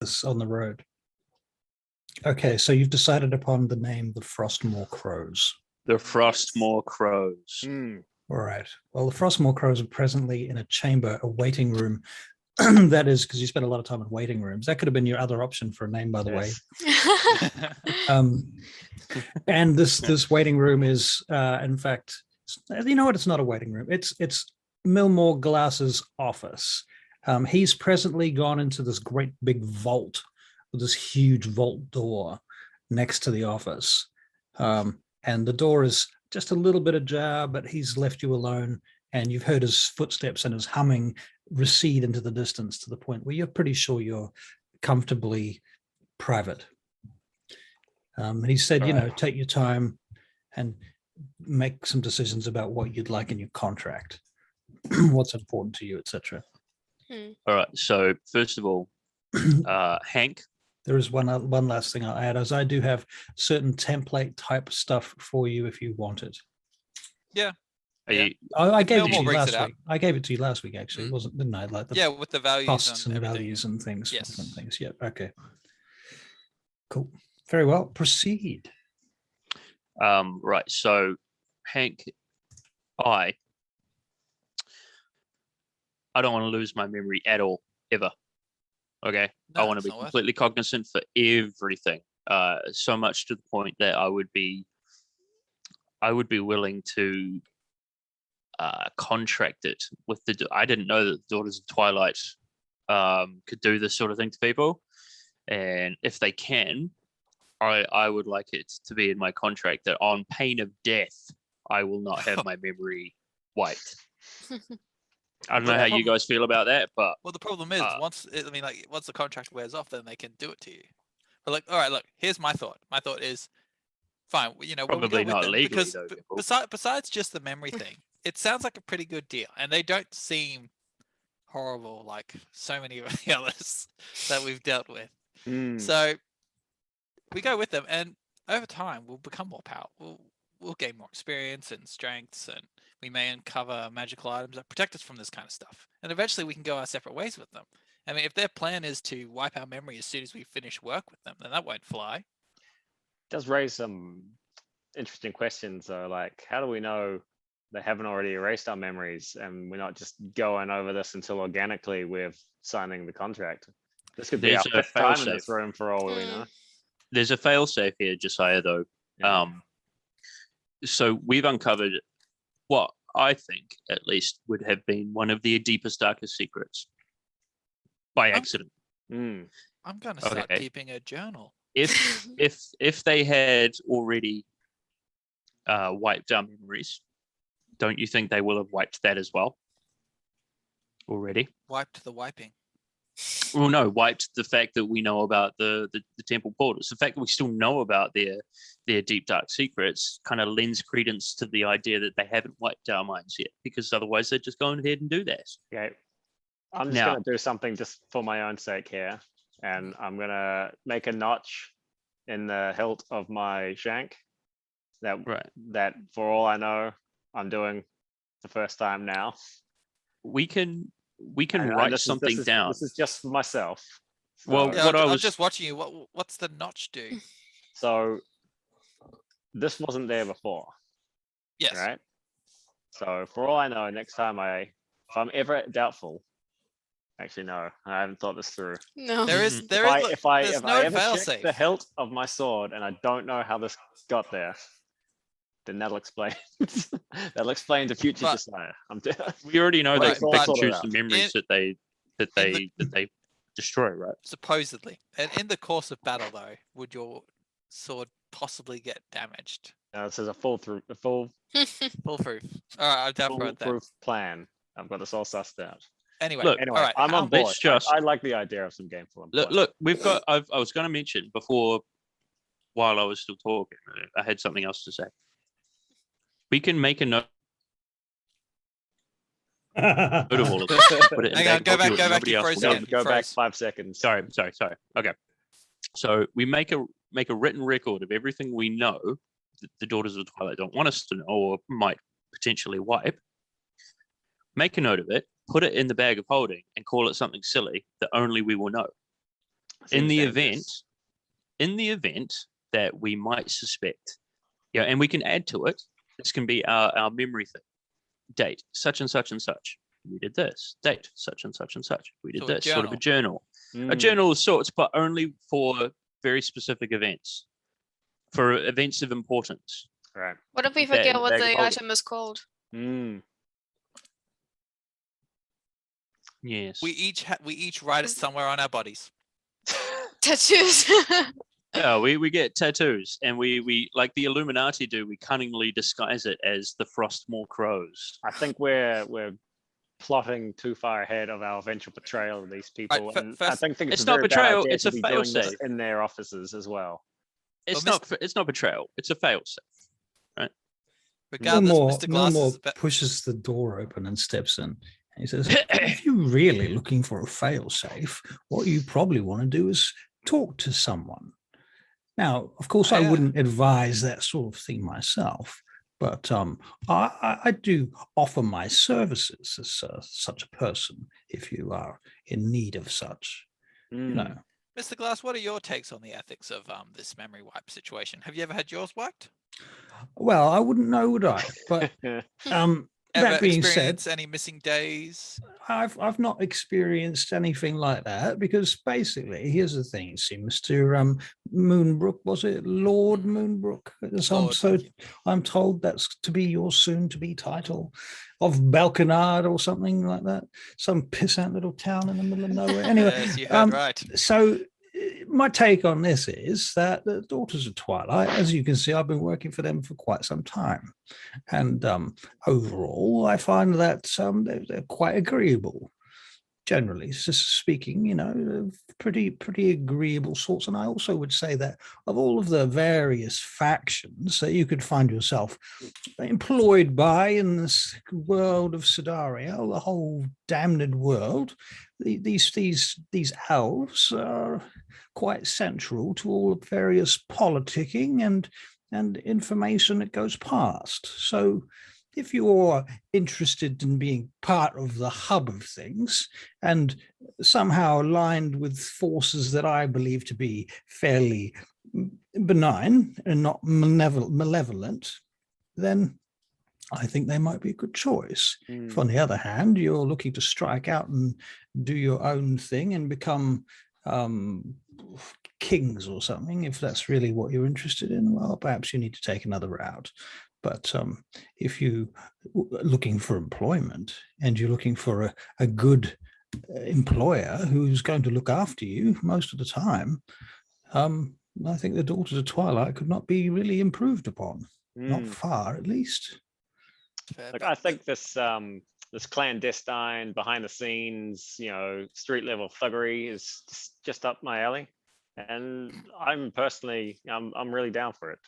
this on the road. Okay, so you've decided upon the name, the Frostmoor Crows. The Frostmoor Crows. All right. Well, the Frostmoor Crows are presently in a chamber, a waiting room. That is because you spent a lot of time in waiting rooms. That could have been your other option for a name, by the way. And this waiting room is, in fact, you know what? It's not a waiting room. It's Milmore Glass's office. He's presently gone into this great big vault with this huge vault door next to the office. And the door is just a little bit ajar, but he's left you alone, and you've heard his footsteps and his humming recede into the distance to the point where you're pretty sure you're comfortably private. And he said, take your time and make some decisions about what you'd like in your contract, what's important to you, etc. All right. So first of all, Hank. There is one last thing I'll add, as I do have certain template type stuff for you if you want it. Yeah. I gave it to you last week. I gave it to you last week, actually, didn't I? Like with the values, costs and values and things. Yes. Different things. Yeah. Okay. Cool. Very well. Proceed. Right. So, Hank, I don't want to lose my memory at all, ever. Okay. No, I want to be completely cognizant for everything. So much to the point that I would be willing to contract it with I didn't know that the Daughters of Twilight could do this sort of thing to people, and if they can, I would like it to be in my contract that on pain of death, I will not have my memory wiped. I don't know how you guys feel about that, but the problem is once the contract wears off, then they can do it to you. But all right, look, here's my thought. My thought is, fine, probably not legally though. Besides just the memory thing, it sounds like a pretty good deal, and they don't seem horrible like so many of the others that we've dealt with. So we go with them, and over time we'll become more powerful. We'll gain more experience and strengths, and we may uncover magical items that protect us from this kind of stuff. And eventually we can go our separate ways with them. I mean, if their plan is to wipe our memory as soon as we finish work with them, then that won't fly. It does raise some interesting questions, though. Like, how do we know they haven't already erased our memories and we're not just going over this until organically we're signing the contract? This could be our fifth time in this room for all we know. There's a fail-safe here, Josiah, though. Yeah. So we've uncovered what I think, at least, would have been one of their deepest, darkest secrets by accident. I'm going to start keeping a journal. If they had already wiped our memories, don't you think they will have wiped that as well? Already? Wiped the wiping. Well, no, wiped the fact that we know about the temple portals. The fact that we still know about their deep, dark secrets kind of lends credence to the idea that they haven't wiped our minds yet, because otherwise they're just going ahead and do that. Okay. I'm just going to do something just for my own sake here, and I'm going to make a notch in the hilt of my shank that for all I know, I'm doing the first time now. We can write something down. This is just for myself. So, well, I was just watching you. What's the notch do? So this wasn't there before. Yes. Right. So for all I know, next time if I'm ever doubtful, actually no, I haven't thought this through. No, if I ever check the hilt of my sword and I don't know how this got there, then that'll explain. That'll explain the future Josiah. We already know they can choose the memories that they destroy, right? Supposedly, and in the course of battle, though, would your sword possibly get damaged? No, this is a foolproof. Foolproof. All right, I've down for that. Foolproof plan. I've got this all sussed out. Anyway, all right, I'm on board. Just, I like the idea of some gameful. Look, we've got. I was going to mention before, while I was still talking, I had something else to say. We can make a note of all of this. Hang on, go back. Go back 5 seconds. Sorry. Okay. So we make a written record of everything we know that the Daughters of Twilight don't want us to know or might potentially wipe. Make a note of it, put it in the bag of holding, and call it something silly that only we will know. in the Seems event that we might suspect, and we can add to it. This can be our memory thing. Date such and such and such. We did this. Date such and such and such. We did So a this. Sort of a journal. journal. A journal of sorts, but only for very specific events, for events of importance. Right. What if we Bag- forget what bag of the holding. item is called? Yes. We each write it somewhere on our bodies. Tattoos. Yeah, we get tattoos, and we like the Illuminati do. We cunningly disguise it as the Frostmoor Crows. I think we're plotting too far ahead of our eventual betrayal of these people. Right, And I first- think It's a not very bad betrayal, idea it's to a be doing this fail-safe. in their offices as well. It's Well, not betrayal. It's a failsafe. Regardless, Mr. Glass Millmore is about, pushes the door open and steps in. He says, if you're really looking for a fail-safe, what you probably want to do is talk to someone. Now, of course, I Yeah. wouldn't advise that sort of thing myself, but I do offer my services as such a person if you are in need of such. You know, Mr. Glass, what are your takes on the ethics of this memory wipe situation? Have you ever had yours wiped? well, I wouldn't know, would I? But Ever that being said, experienced any missing days? I've not experienced anything like that because basically, here's the thing: it seems to Moonbrook, was it Lord Moonbrook? Lord, thank you. I'm told that's to be your soon-to-be title of Balconard or something like that. Some pissant little town in the middle of nowhere. Anyway, Yes, you heard right. so my take on this is that the Daughters of Twilight, as you can see, I've been working for them for quite some time, and overall, I find that they're quite agreeable. Generally speaking, you know, pretty agreeable sorts. And I also would say that of all of the various factions that you could find yourself employed by in this world of Sidaria, the whole damned world, these elves are quite central to all the various politicking and information that goes past. So if you're interested in being part of the hub of things and somehow aligned with forces that I believe to be fairly benign and not malevolent, then I think they might be a good choice. If, on the other hand, you're looking to strike out and do your own thing and become kings or something, if that's really what you're interested in, well, perhaps you need to take another route. But if you're looking for employment and you're looking for a good employer who's going to look after you most of the time, I think the Daughters of Twilight could not be really improved upon. Not far, at least. Look, I think this this clandestine, behind the scenes, you know, street level thuggery is just up my alley, and I'm really down for it.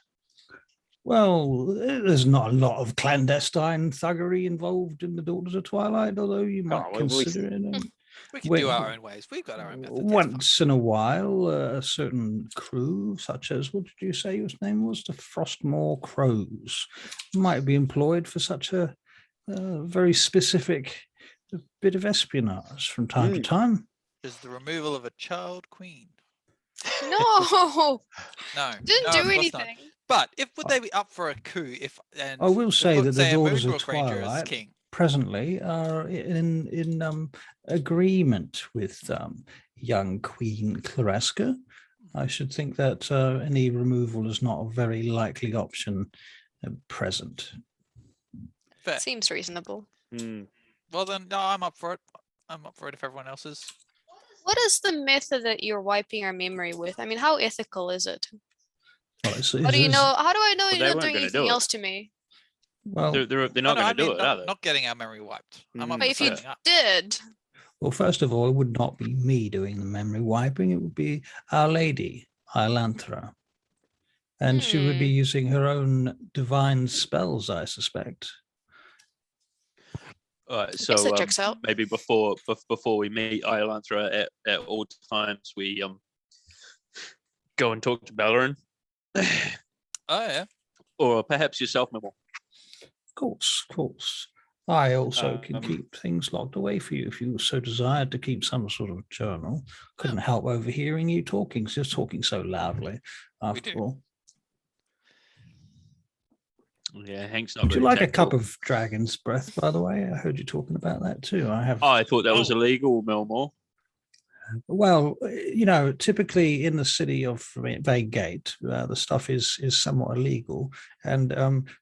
Well, there's not a lot of clandestine thuggery involved in the Daughters of Twilight, although you might well, consider it. We can do our own ways. We've got our own methods. Once in a while, a certain crew, such as, what did you say his name was? The Frostmoor Crows, might be employed for such a very specific bit of espionage from time to time. Is the removal of a child queen. No, No. didn't no, do of course not. anything. But would they be up for a coup I will say that the Daughters of Moonbrook Ranger is Twilight king? presently are in agreement with young Queen Claresca. I should think that any removal is not a very likely option at present. Fair. Seems reasonable. Well then, no, I'm up for it. I'm up for it if everyone else is. What is the method that you're wiping our memory with? I mean, how ethical is it? Well, How do you know? How do I know Well, you're they not weren't doing gonna anything do it. else to me? Well, They're No, not going to do it, are they? not getting our memory wiped. I'm up But for if you signing up. did, well, first of all, it would not be me doing the memory wiping. It would be Our Lady, Ilanthra. And she would be using her own divine spells, I suspect. All right, I guess so that checks out. maybe before we meet Ilanthra at all times, we go and talk to Bellerin, Oh yeah. or perhaps yourself, Mimble. Of course. I also can Um, keep things locked away for you if you so desired to keep some sort of journal. Couldn't help overhearing you talking, just talking so loudly. After do. all, Yeah, Hank's not would you very like a tactful. cup of dragon's breath? By the way, I heard you talking about that too. I have. Oh, I thought that was Oh. illegal, Milmore. Well, typically in the city of Vague Gate, the stuff is somewhat illegal, and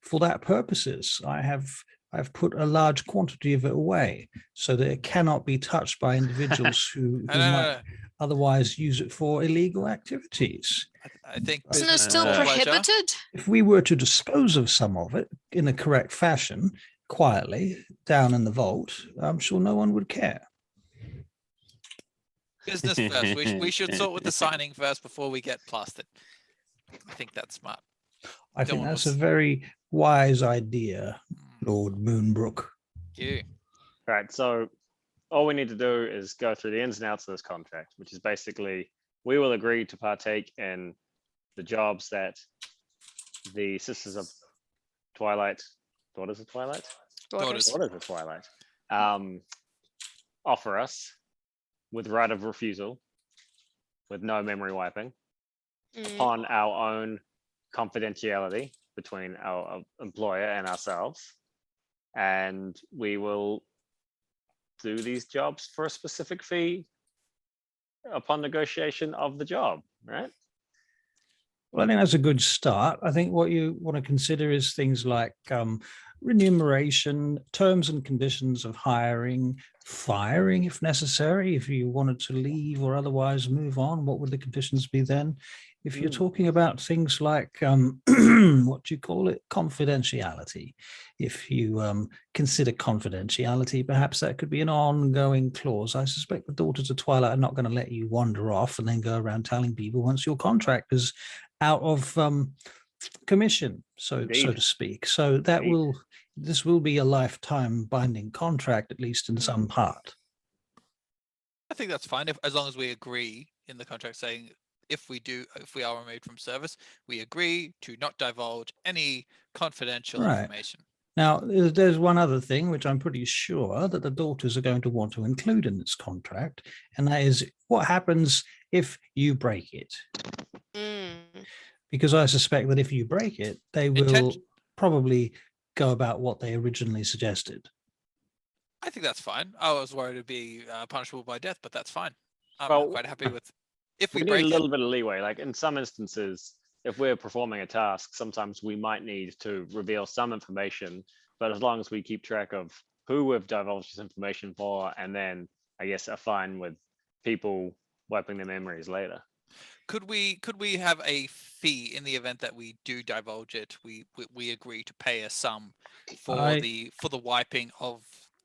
for that purposes, I've put a large quantity of it away so that it cannot be touched by individuals who No, no, might no. otherwise use it for illegal activities. I think Isn't it business still pleasure. prohibited? If we were to dispose of some of it in the correct fashion, quietly down in the vault, I'm sure no one would care. Business first. We should sort with the signing first before we get plastered. I think that's smart. I Don't think want that's a what's- very wise idea, Lord Moonbrook. You. Right. So all we need to do is go through the ins and outs of this contract, which is basically we will agree to partake in the jobs that the Sisters of Twilight, Daughters of Twilight, Daughters. Daughters of Twilight, offer us with right of refusal, with no memory wiping, Mm. upon our own confidentiality between our employer and ourselves. And we will do these jobs for a specific fee upon negotiation of the job, right? Well, I think that's a good start. I think what you want to consider is things like remuneration, terms and conditions of hiring, firing if necessary. If you wanted to leave or otherwise move on, what would the conditions be then? If you're talking about things like, what do you call it? Confidentiality. If you consider confidentiality, perhaps that could be an ongoing clause. I suspect the Daughters of Twilight are not going to let you wander off and then go around telling people once your contract is out of commission, so Indeed. to speak. So that Indeed. this will be a lifetime binding contract, at least in some part. I think that's fine as long as we agree in the contract saying if we are removed from service, we agree to not divulge any confidential Right. information. Now, there's one other thing which I'm pretty sure that the daughters are going to want to include in this contract, and that is what happens if you break it. Mm. Because I suspect that if you break it, they will Intent- probably go about what they originally suggested. I think that's fine. I was worried it'd be punishable by death, but that's fine. I'm Well, quite happy with if we We need break a it. little bit of leeway. Like in some instances, if we're performing a task, sometimes we might need to reveal some information, but as long as we keep track of who we've divulged this information for, and then I guess are fine with people wiping their memories later. Could we have a fee in the event that we do divulge it? We agree to pay a sum for the wiping of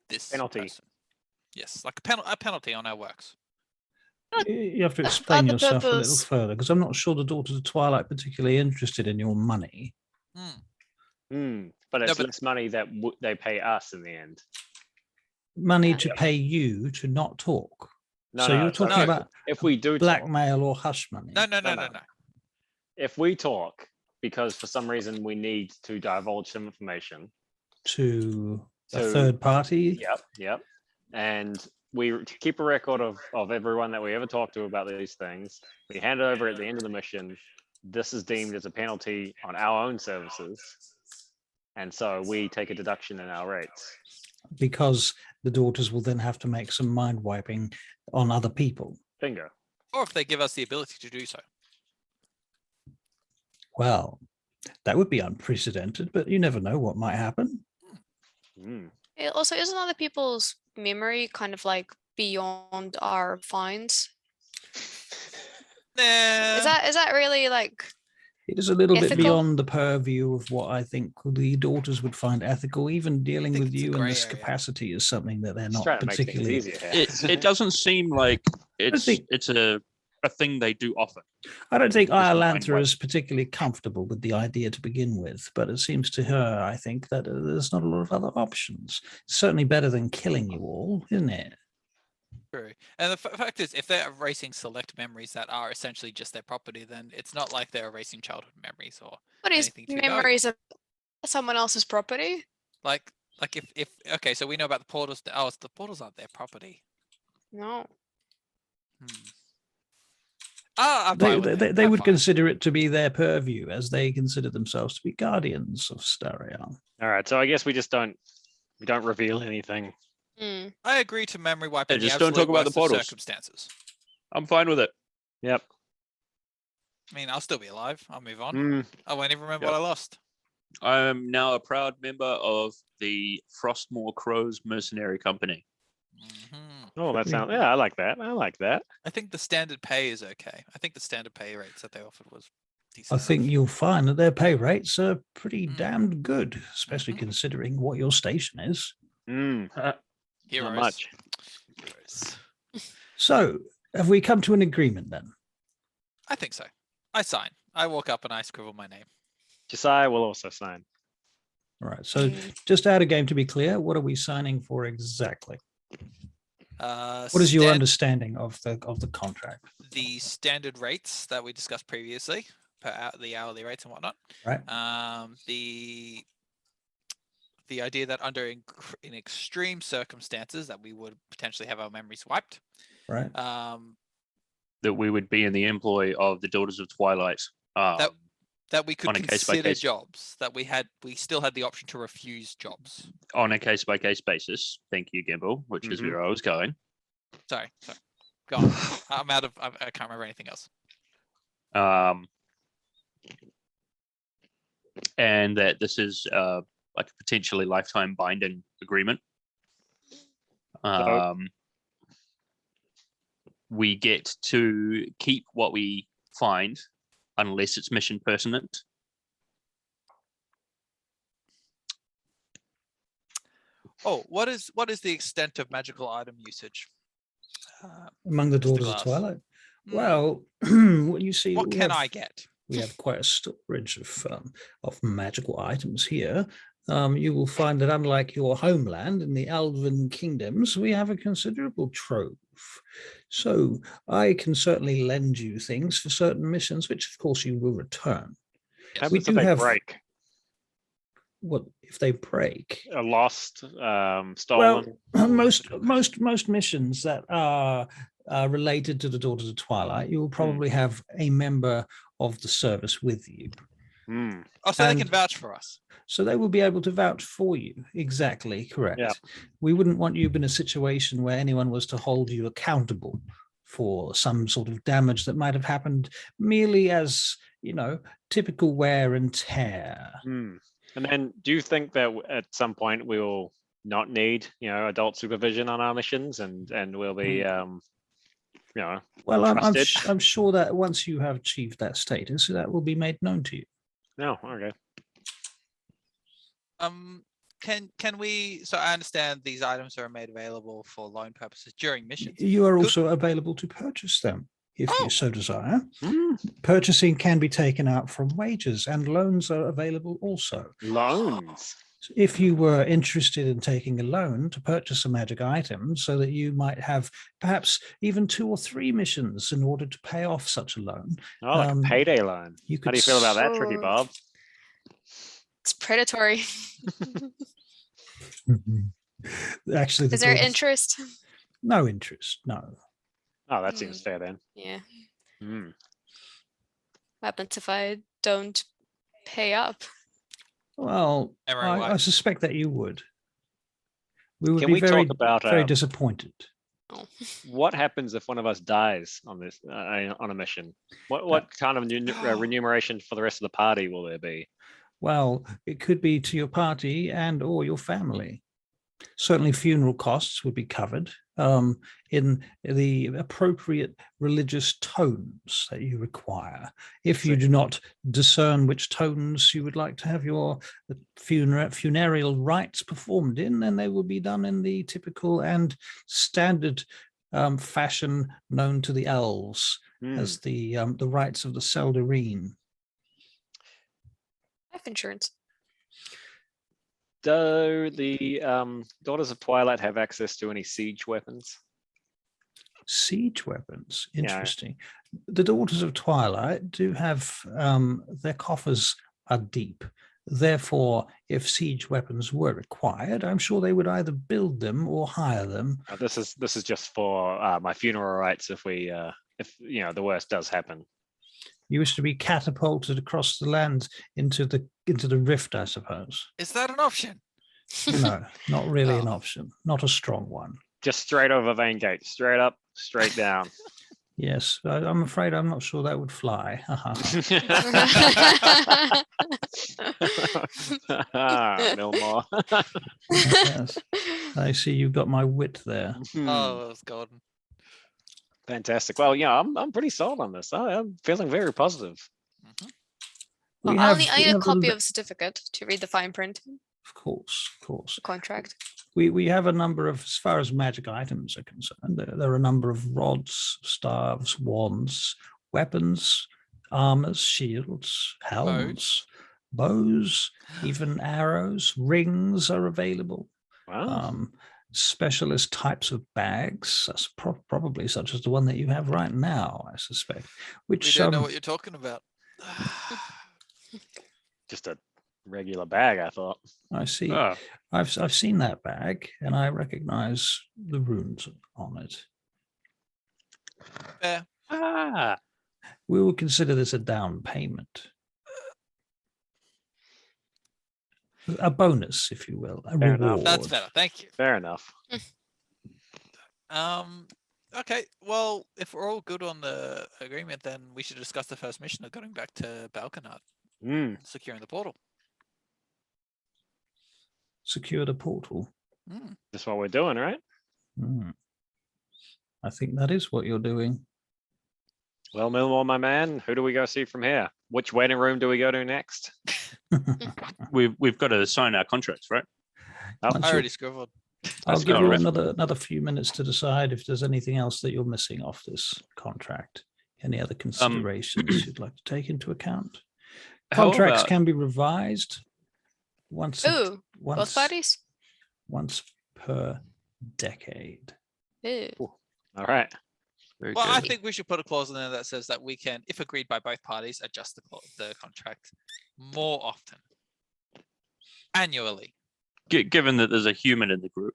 this Penalty. person. Yes, like a penalty on our works. You have to explain Other yourself a little purpose. further, because I'm not sure the Daughters of Twilight are particularly interested in your money. But it's but- less money that they pay us in the end. Money to pay you to not talk. No, So no, you're talking no. about if we do talk, blackmail or hush money. No. no. if we talk because for some reason we need to divulge some information To a to- third party. Yep. And we keep a record of everyone that we ever talk to about these things. We hand it over at the end of the mission. This is deemed as a penalty on our own services. And so we take a deduction in our rates. Because the daughters will then have to make some mind wiping on other people. Bingo. Or if they give us the ability to do so. Well, that would be unprecedented, but you never know what might happen. Also, isn't other people's memory kind of like beyond our fines? Nah. Is that really like? It is a little bit Ethical? beyond the purview of what I think the daughters would find ethical. Even dealing think with it's a you in grey this area. capacity is something that they're Just not trying to make things particularly. easier here. It doesn't seem like it's think- a thing they do often. I don't think Just the mind Iolantha wipe. is particularly comfortable with the idea to begin with, but it seems to her, I think, that there's not a lot of other options. Certainly better than killing you all, isn't it? True. And the fact is, if they're erasing select memories that are essentially just their property, then it's not like they're erasing childhood memories or What is anything too valuable. memories of someone else's property? like Like if okay, so we know about the portals. Oh, it's the portals aren't their property. No. I'm They, fine with they, it. they I'm would fine. consider it to be their purview, as they consider themselves to be guardians of Starion. All right, so I guess we don't reveal anything. Mm. I agree to memory wipe Yeah, in the just don't talk absolute about the worst of portals. circumstances. I'm fine with it. Yep. I mean, I'll still be alive. I'll move on. Mm, I won't even remember Yep. what I lost. I am now a proud member of the Frostmoor Crows Mercenary Company. oh, that sounds. Yeah, I like that. I like that. I think the standard pay is okay. I think the standard pay rates that they offered was I decent. think enough. you'll find that their pay rates are pretty Mm. damned good, especially Mhm. considering what your station is. Heroes. Not much. Heroes. So, have we come to an agreement then? I think so. I sign. I walk up and I scribble my name. Josiah will also sign. All right. So, Mm. just out of game to be clear, what are we signing for exactly? What is your Stan- understanding of the contract? the standard rates that we discussed previously, the hourly rates and whatnot. Right. The idea that under in extreme circumstances that we would potentially have our memories wiped. Right. That we would be in the employ of the Daughters of Twilight. That we could On a consider case-by-case. jobs, that we still had the option to refuse jobs. On a case-by-case basis. Thank you, Gimbal, which is where I was going. Sorry. Go on. I can't remember anything else. And that this is like a potentially lifetime binding agreement. We get to keep what we find unless it's mission pertinent. Oh, what is the extent of magical item usage? Among the Mr. Daughters of Glass. Twilight. Hmm, Well, what you see, what we can have- I get? We have quite a storage of magical items here. You will find that unlike your homeland in the Elven kingdoms, we have a considerable trove. So I can certainly lend you things for certain missions, which of course you will return. How We happens do if they have- break? What if they break? Lost, stolen. Well, most missions that are related to the Daughters of Twilight, you will probably have a member of the service with you. Hmm. Oh, so they can and- vouch for us. So they will be able to vouch for you. Exactly correct. Yeah. We wouldn't want you in a situation where anyone was to hold you accountable for some sort of damage that might have happened merely as, typical wear and tear. Hmm. And then, do you think that at some point we will not need, adult supervision on our missions, and we'll be, Well, I'm trusted? sure that once you have achieved that status, that will be made known to you. No, okay. Can we? So I understand these items are made available for loan purposes during missions. You are Could- also available to purchase them if Oh. you so desire. Hmm. Purchasing can be taken out from wages, and loans are available also. Loans. So if you were interested in taking a loan to purchase a magic item so that you might have perhaps even 2 or 3 missions in order to pay off such a loan, Oh, like a payday loan. you How could do you feel about that, Tricky Oh. Bob? It's predatory. Actually, the Is there daughters- interest? No interest, no. Oh, that seems fair then. Yeah. Hmm. What happens if I don't pay up? Well, Emery I White. suspect that you would. We would Can be we very, talk about very disappointed. what happens if one of us dies on this on a mission? What kind of remuneration for the rest of the party will there be? Well, it could be to your party and or your family. Certainly funeral costs would be covered in the appropriate religious tones that you require. If you do not discern which tones you would like to have your funereal rites performed in, then they will be done in the typical and standard fashion known to the elves as the rites of the Seldarine. Life insurance. Do the Daughters of Twilight have access to any siege weapons? Siege weapons, Yeah. interesting. The Daughters of Twilight do have their coffers are deep. Therefore, if siege weapons were required, I'm sure they would either build them or hire them. This is just for my funeral rites if the worst does happen. You wish to be catapulted across the land into the rift, I suppose. Is that an option? No, not really an Oh. option. Not a strong one. Just straight over Vein Gate, straight up, straight down. Yes, I'm afraid I'm not sure that would fly. Milmore. Yes. I see you've got my wit there. Oh, it was golden. Fantastic. Well, yeah, I'm pretty sold on this. I'm feeling very positive. We I'll have- need, I we need a have copy little- of certificate to read the fine print, Of course. the contract. We have a number of, as far as magic items are concerned, there are a number of rods, staves, wands, weapons, armors, shields, helms, bows, even arrows, rings are available. Wow. Specialist types of bags, that's probably such as the one that you have right now, I suspect. We Which don't know what you're talking about. Just a regular bag, I thought. I see. Oh, I've seen that bag, and I recognize the runes on it. Fair. We will consider this a down payment. A bonus, if you will, a Fair enough. reward. That's better. Thank you. Fair enough. Okay. Well, if we're all good on the agreement, then we should discuss the first mission of going back to Balkanard, securing the portal. Secure the portal. That's what we're doing, right? I think that is what you're doing. Well, Milmore, my man, who do we go see from here? Which waiting room do we go to next? we've got to sign our contracts, right? Oh, Once I you- already scribbled. I'll That's give all you right. another few minutes to decide if there's anything else that you're missing off this contract. Any other considerations you'd like to take into account? How Contracts about- can be revised once Ooh, both parties? once per decade. Ooh. All right. Very Well, I good. think we should put a clause in there that says that we can, if agreed by both parties, adjust the contract more often, annually. Given that there's a human in the group.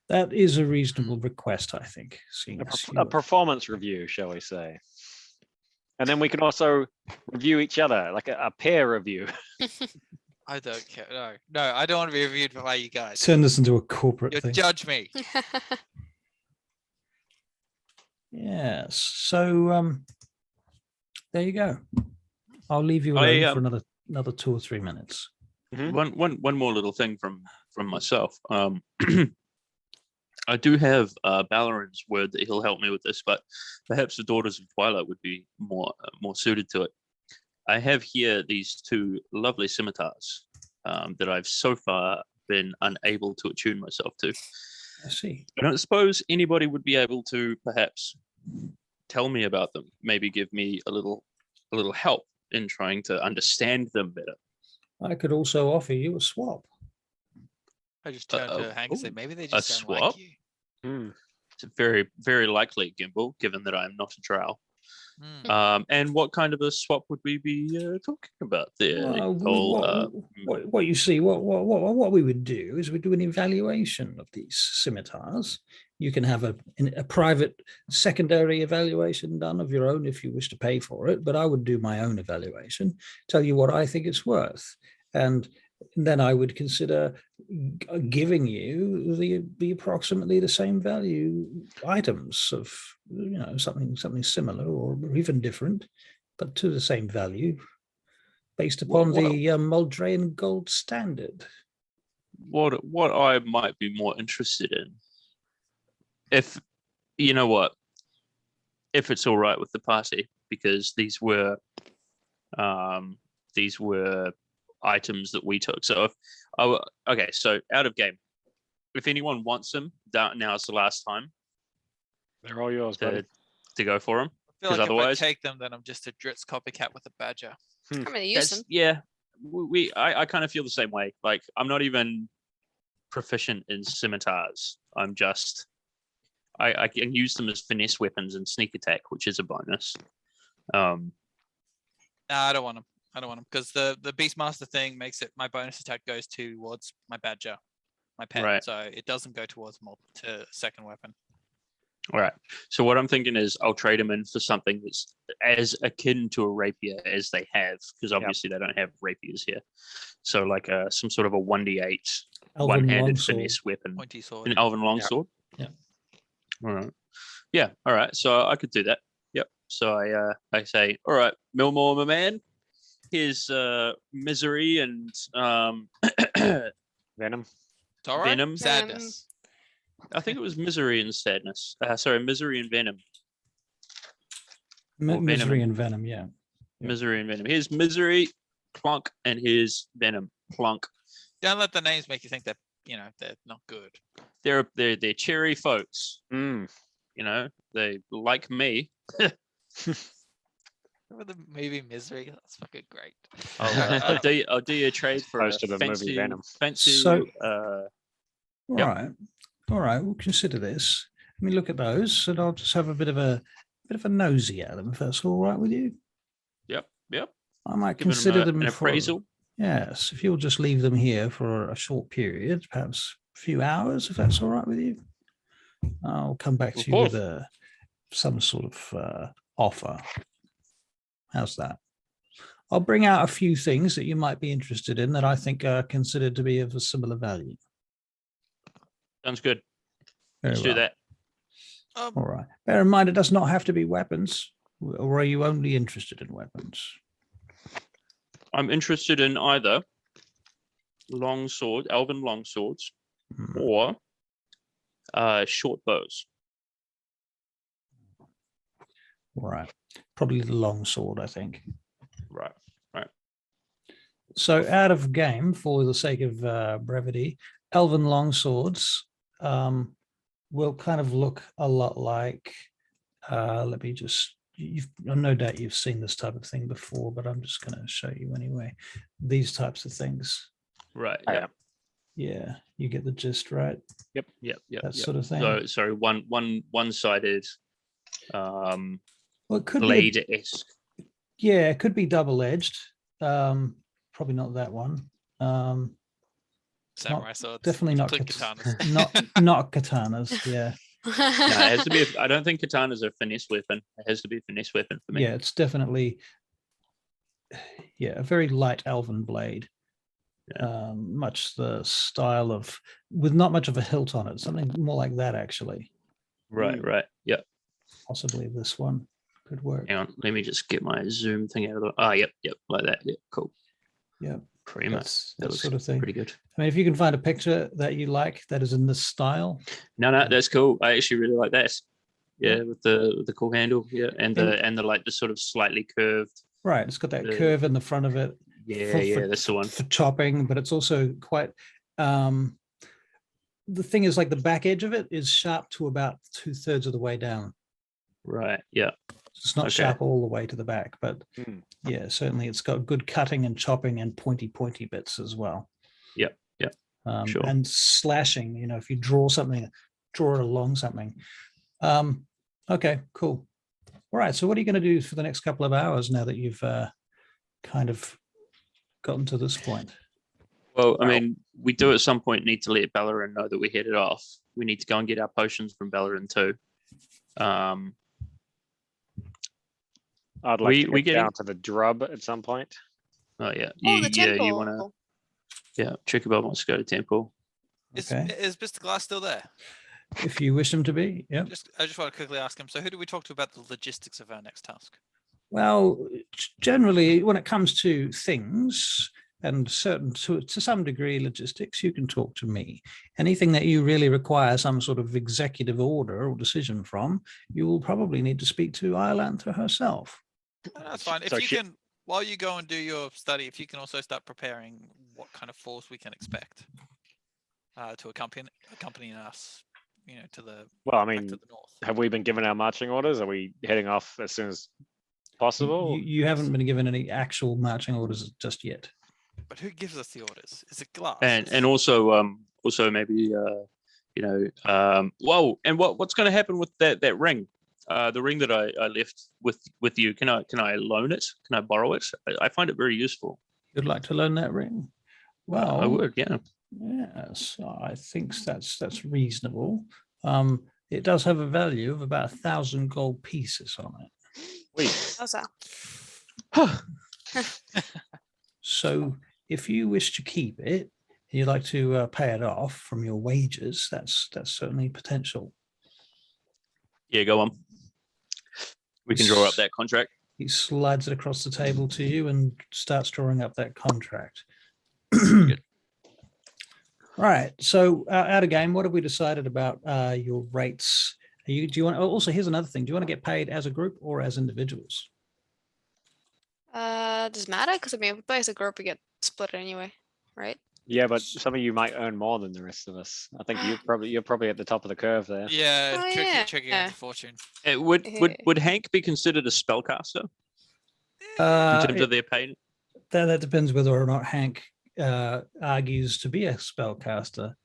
That is a reasonable request, I think. Seeing as A you- performance review, shall we say? And then we can also review each other, like a peer review. I don't care. No, I don't want to be reviewed by you guys. Turn this into a corporate You thing. judge me. Yes. So there you go. I'll leave you I, alone for another 2 or 3 minutes. One more little thing from myself. I do have Balarin's word that he'll help me with this, but perhaps the Daughters of Twilight would be more suited to it. I have here these 2 lovely scimitars that I've so far been unable to attune myself to. I see. I don't suppose anybody would be able to perhaps tell me about them, maybe give me a little help in trying to understand them better. I could also offer you a swap. I just turned to Hank and said, Ooh, maybe they a just don't like swap? you. It's very, very likely, Gimbal, given that I'm not a drow. Hmm. And what kind of a swap would we be talking about there, Well, Nicole? what you see, what we would do is we do an evaluation of these scimitars. You can have a private secondary evaluation done of your own if you wish to pay for it, but I would do my own evaluation, tell you what I think it's worth, and then I would consider giving you the approximately the same value items of something similar or even different, but to the same value, based upon the Muldrean gold standard. What I might be more interested in, if you know what, if it's all right with the party, because these were items that we took. So so out of game, if anyone wants them, now's the last time They're all yours, buddy. to go for them. I feel like otherwise- if I take them, then I'm just a Dritz copycat with a badger. I'm gonna use them. Yeah, I kind of feel the same way. Like, I'm not even proficient in scimitars. I'm just I can use them as finesse weapons and sneak attack, which is a bonus. Nah, I don't want them. I don't want them because the Beastmaster thing makes it my bonus attack goes towards my badger, my pet, Right. so it doesn't go towards to second weapon. All right. So what I'm thinking is I'll trade him in for something that's as akin to a rapier as they have, because obviously they don't have rapiers here. So like some sort of a 1d8 Elven one-handed longsword. finesse weapon, Pointy sword. an elven longsword. Yeah. All right. Yeah. All right. So I could do that. Yep. So I say, all right, Milmore, my man. Here's misery and Venom. It's all right. Venom. Sadness. I think it was misery and sadness. Sorry, misery and venom. Or Misery venom. and venom, yeah. Yeah. Misery and venom. Here's misery, plunk, and here's venom, plunk. Don't let the names make you think that they're not good. They're cherry folks. Mm. You know, they like me. Remember the movie Misery? That's fucking great. I'll do you a trade for Close a to the movie fancy, Venom. fancy. So- Yep. All right, we'll consider this. Let me look at those, and I'll just have a bit of a nosy at them, if that's all right with you. Yep. I might Giving consider them them an for appraisal. yes, if you'll just leave them here for a short period, perhaps a few hours, if that's all right with you. I'll come back Of to you with course. some sort of offer. How's that? I'll bring out a few things that you might be interested in that I think are considered to be of a similar value. Sounds good. Very Let's do well. that. All right. Bear in mind, it does not have to be weapons, or are you only interested in weapons? I'm interested in either longsword, elven longswords, Hmm. or short bows. All right. Probably the long sword, I think. Right. So out of game, for the sake of brevity, elven longswords will kind of look a lot like, let me just, no doubt you've seen this type of thing before, but I'm just going to show you anyway. These types of things. Right. Oh, Yeah. Yeah, you get the gist, right? Yep. That sort of thing. So sorry, one-sided Well, it could be, blade-esque. yeah, it could be double-edged. Probably not that one. Samurai swords. Definitely not Include katanas. katanas. not katanas. Yeah. No, it has to be. I don't think katana's a finesse weapon. It has to be a finesse weapon for me. Yeah, it's definitely a very light elven blade. Much the style of, with not much of a hilt on it, something more like that actually. Right. Yep. Possibly this one could work. Hang on. Let me just get my zoom thing out of the. Oh, yep. Like that. Yep. Cool. Yeah, Pretty much. that's That that looks sort of thing. pretty good. I mean, if you can find a picture that you like that is in this style. No, that's cool. I actually really like that. Yeah, with the cool handle. Yeah, and the like the sort of slightly curved. Right, it's got that The- curve in the front of it. Yeah, that's the one. For chopping, but it's also quite the thing is, like, the back edge of it is sharp to about 2/3 of the way down. Right. Yeah. It's not Okay. sharp all the way to the back, but Hmm. yeah, certainly it's got good cutting and chopping and pointy bits as well. Yep. Sure. And slashing, if you draw it along something. Okay, cool. All right, so what are you going to do for the next couple of hours now that you've kind of gotten to this point? Well, I mean, we do at some point need to let Bellerin know that we're headed off. We need to go and get our potions from Bellerin too. I'd like We to get getting- down to the drub at some point. Oh yeah. Oh, the temple. You want to? Yeah, Chicobel wants to go to temple. Okay, Is Mr. Glass still there? if you wish him to be, yeah. I just want to quickly ask him. So, who do we talk to about the logistics of our next task? Well, generally, when it comes to things and to some degree logistics, you can talk to me. Anything that you really require some sort of executive order or decision from, you will probably need to speak to Iolantha herself. No, that's fine. If So you can, while you go and do your study, if you can also start preparing what kind of force we can expect to accompany us, to the Well, I back mean, to the north. have we been given our marching orders? Are we heading off as soon as possible? You haven't been given any actual marching orders just yet. But who gives us the orders? Is it Glass? And also maybe whoa, and what's going to happen with that ring? The ring that I left with you, can I loan it? Can I borrow it? I find it very useful. You'd like to learn that ring? Well, I would, yeah. Yes, I think that's reasonable. It does have a value of about 1,000 gold pieces on it. How's that? So if you wish to keep it, you'd like to pay it off from your wages, that's certainly potential. Yeah, go on. We can draw up that contract. He slides it across the table to you and starts drawing up that contract. Good. Right. So out of game, what have we decided about your rates? Do you want? Also, here's another thing. Do you want to get paid as a group or as individuals? Does it matter? Because I mean, if we play as a group, we get split anyway, right? Yeah, but some of you might earn more than the rest of us. I think you're probably at the top of the curve there. Yeah, Oh, tricky yeah. with the fortune. Would Hank be considered a spellcaster in terms of their pay? That depends whether or not Hank argues to be a spellcaster.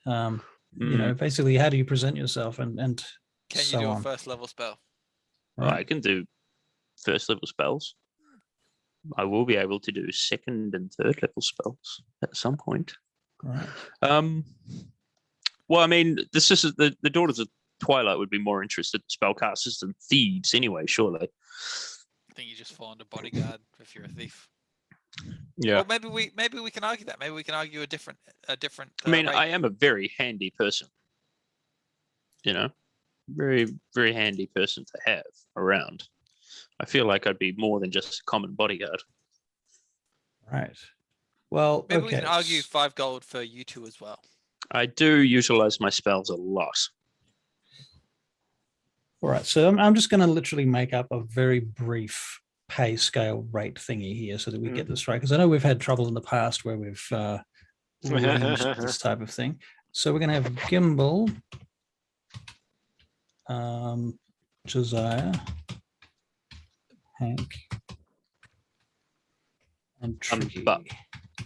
You know, basically, how do you present yourself and Can you so do a on. first level spell? Right. I can do first level spells. I will be able to do second and third level spells at some point. Right. Well, I mean, this is the Daughters of Twilight would be more interested in spellcasters than thieves anyway, surely. I think you just fall under bodyguard if you're a thief. Yeah. Well, maybe we can argue that. Maybe we can argue a different. I mean, rate. I am a very handy person. You know, very, very handy person to have around. I feel like I'd be more than just a common bodyguard. Right. Well, Maybe okay. we can argue 5 gold for you two as well. I do utilize my spells a lot. All right. So I'm just going to literally make up a very brief pay scale rate thingy here so that we get this right. Because I know we've had trouble in the past where we've arranged this type of thing. So we're going to have Gimbal, Josiah, Hank, and Tricky. But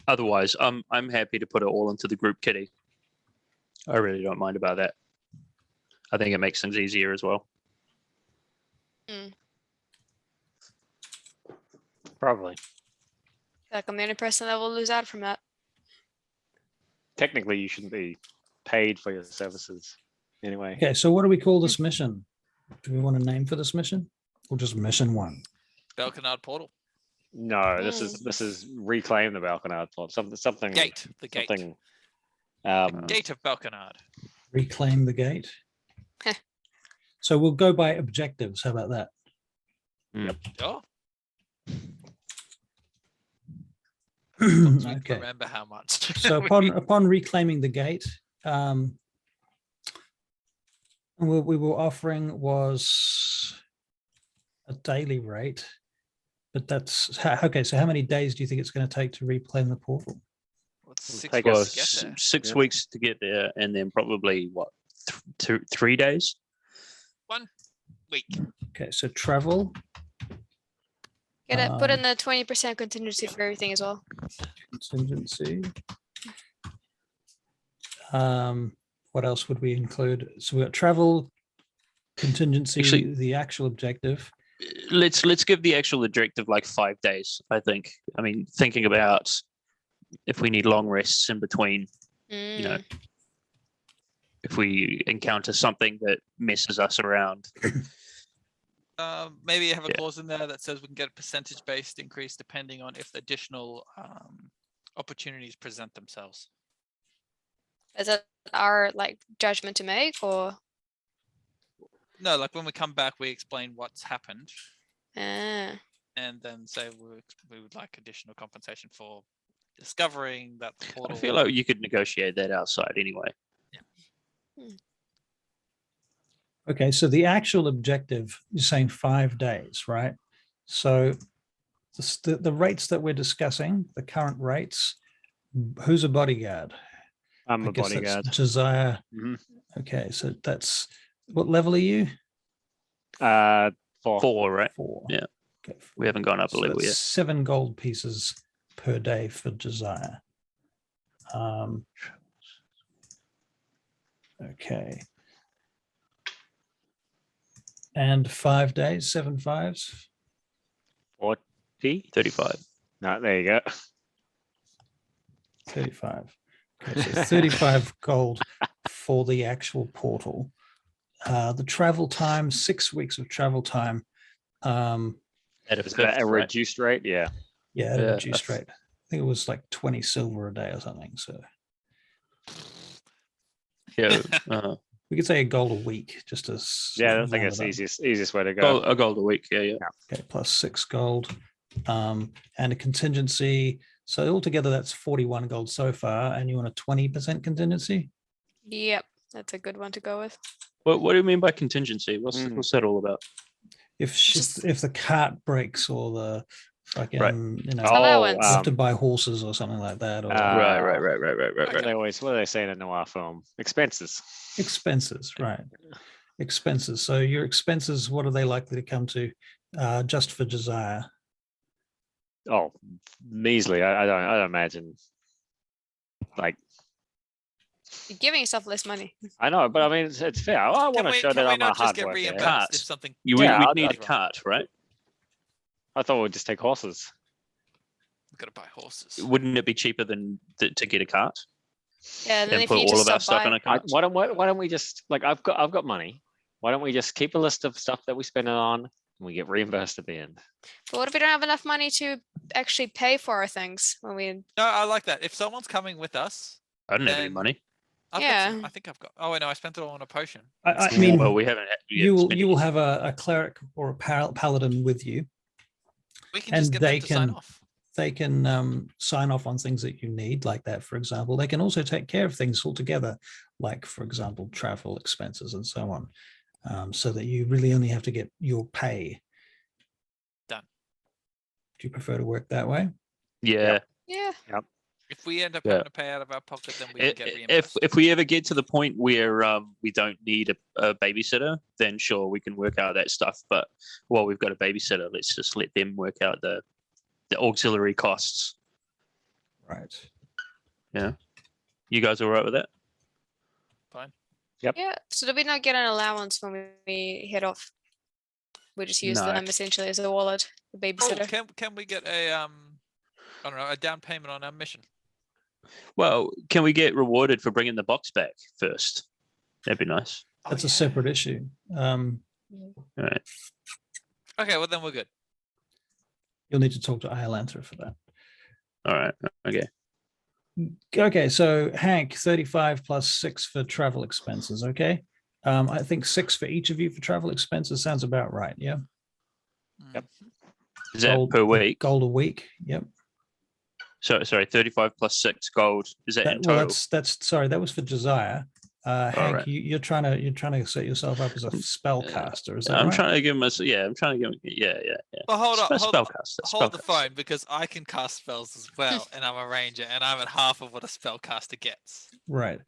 otherwise, I'm happy to put it all into the group kitty. I really don't mind about that. I think it makes things easier as well. Probably. Like I'm the only person that will lose out from that. Technically, you shouldn't be paid for your services anyway. Okay, so what do we call this mission? Do we want a name for this mission, or just mission 1? Belcanard portal. No, this is reclaim the Balkanard plot. Something Gate. The gate. Something, Gate of Belcanard. Reclaim the gate. So we'll go by objectives. How about that? Oh, Okay. remember how much. So upon reclaiming the gate, what we were offering was a daily rate, but that's okay. So how many days do you think it's going to take to reclaim the portal? What's 6 take weeks us to get there? 6 weeks to get there, and then probably what, 3 days? 1 week. Okay, so travel. Get it. Put in the 20% contingency for everything as well. Contingency. What else would we include? So we got travel, contingency, Actually, the actual objective. Let's give the actual objective like 5 days, I think. I mean, thinking about if we need long rests in between, you know, if we encounter something that messes us around. Maybe you have a clause in there that says we can get a percentage-based increase depending on if additional opportunities present themselves. Is that our like judgment to make, or? No, like when we come back, we explain what's happened, Ah. and then say we would like additional compensation for discovering that the portal. I feel like you could negotiate that outside anyway. Okay, so the actual objective, you're saying 5 days, right? So the rates that we're discussing, the current rates, who's a bodyguard? I'm I a guess that's bodyguard. Josiah. Okay, so that's, what level are you? 4. 4, right? 4. Yeah. Okay, We haven't gone up a so level that's yet. 7 gold pieces per day for Josiah. Okay. And 5 days, 7 fives. 40? 35. No, there you go. 35. Okay, so 35 gold for the actual portal. The travel time, 6 weeks of travel time. At a Is fifth, that a right? reduced rate? Yeah. Yeah, at a Yeah, reduced rate. I think it was like 20 silver a day or something. So Yeah. we could say a gold a week, just to Yeah, I think round it's it up. easiest way to go. a gold a week. Yeah. Okay, plus 6 gold, and a contingency. So altogether, that's 41 gold so far. And you want a 20% contingency? Yep, that's a good one to go with. What do you mean by contingency? What's that all about? Just- If the cart breaks or the fucking allowance. you have to buy horses or something like that, or Right. They always, what do they say in a noir film? Expenses. expenses, right? Expenses. So your expenses, what are they likely to come to? Just for Josiah. Oh, measly. I don't imagine. Like, You're giving yourself less money. I know, but I mean, it's fair. I want to show that Can we I'm a not just hard get worker. reimbursed Cart. if something? We Yeah, need a I'd- cart, right? I thought we'd just take horses. We've got to buy horses. Wouldn't it be cheaper than to get a cart Yeah, and then and if put you all just of our stop stuff in by, a cart? Why don't we just, like, I've got money. Why don't we just keep a list of stuff that we spend it on and we get reimbursed at the end? but what if we don't have enough money to actually pay for our things when we? No, I like that. If someone's coming with us, I don't have any then- money. I've got Yeah. some, I think I've got. Oh wait, no, I spent it all on a potion. I mean, Well, we haven't. you will have a cleric or a paladin with you. We can and just get they them to sign can- off. They can sign off on things that you need, like that, for example. They can also take care of things altogether, like, for example, travel expenses and so on, so that you really only have to get your pay. Done. Do you prefer to work that way? Yeah. Yeah. If we end up Yeah. having to pay out of our pocket, then we can get If reimbursed. we ever get to the point where we don't need a babysitter, then sure we can work out that stuff. But while we've got a babysitter, let's just let them work out the auxiliary costs. Right. You guys all right with that? Fine. Yeah. So do we not get an allowance when we head off? We just use No. them essentially as a wallet, the Oh, babysitter. can we get a I don't know, a down payment on our mission? Well, can we get rewarded for bringing the box back first? That'd be nice. Oh, That's a yeah. separate issue. All right. Okay, well then we're good. You'll need to talk to Iolantha for that. All right. Okay. Okay, so Hank, 35 plus 6 for travel expenses. Okay. I think 6 for each of you for travel expenses sounds about right. Yeah. Yep. Is that Gold- per week? Gold a week. Yep. Sorry, 35 plus 6 gold. Is that in total? That's sorry, that was for Josiah. Hank, right. you're trying to set yourself up as a spellcaster. Is that I'm right? trying to give him a I'm trying to give him yeah. Well, hold up, Spellcaster. hold the spellcaster. phone because I can cast spells as well, and I'm a ranger, and I'm at half of what a spellcaster gets. Right.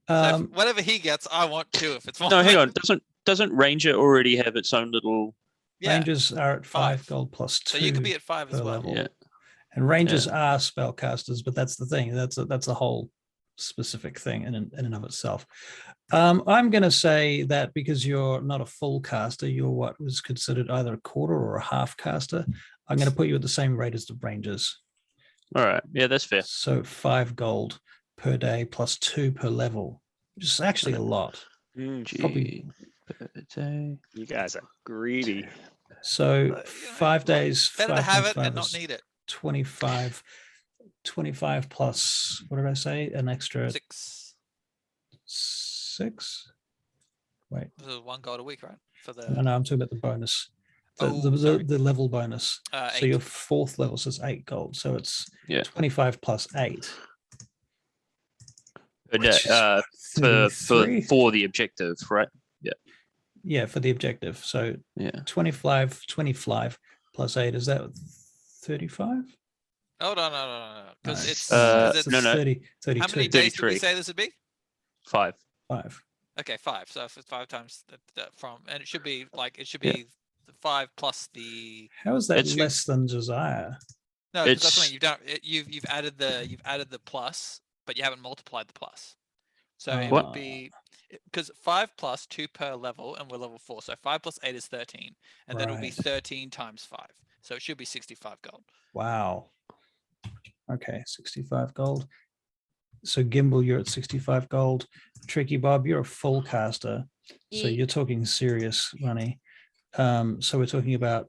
So if whatever he gets, I want too. If it's more. No, hang than- on. Doesn't Ranger already have its own little? Yeah. Rangers are at 5 5. gold plus 2. So you could be at 5 as per well. level. Yeah. And rangers are spellcasters, but that's the thing. That's a whole specific thing in and of itself. I'm going to say that because you're not a full caster, you're what was considered either a quarter or a half caster. I'm going to put you at the same rate as the rangers. All right. Yeah, that's fair. So 5 gold per day plus 2 per level, which is actually a lot. Probably- Per day. You guys are greedy. So But, 5 days, Better to have it 5.5 and not is need it. 25 plus, what did I say? An extra 6. 6? Wait, This is 1 gold a week, right? For the no, I'm talking about the bonus, Oh, sorry. the level bonus. So 8. your 4th level says 8 gold. So it's Yeah. 25 plus 8. Per day, which is for 33? the objective, right? Yeah, for the objective. So Yeah. 25 plus 8, is that 35? Oh no. Because it's, Uh, 'cause it's no, no. 30, how many 32. days did we 33. say this would be? 5. 5. Okay, 5. So if it's 5 times from, and it should be like it should Yeah. be the 5 plus the. How is that It's- less than Josiah? No, because that's It's- when you've done it. You've added the plus, but you haven't multiplied the plus. So it What? would be because 5 plus 2 per level, and we're level 4. So 5 plus 8 is 13, and then it'll be Right. 13 times 5. So it should be 65 gold. Wow. Okay, 65 gold. So Gimbal, you're at 65 gold. Tricky Bob, you're a full caster. So Ye- you're talking serious money. So we're talking about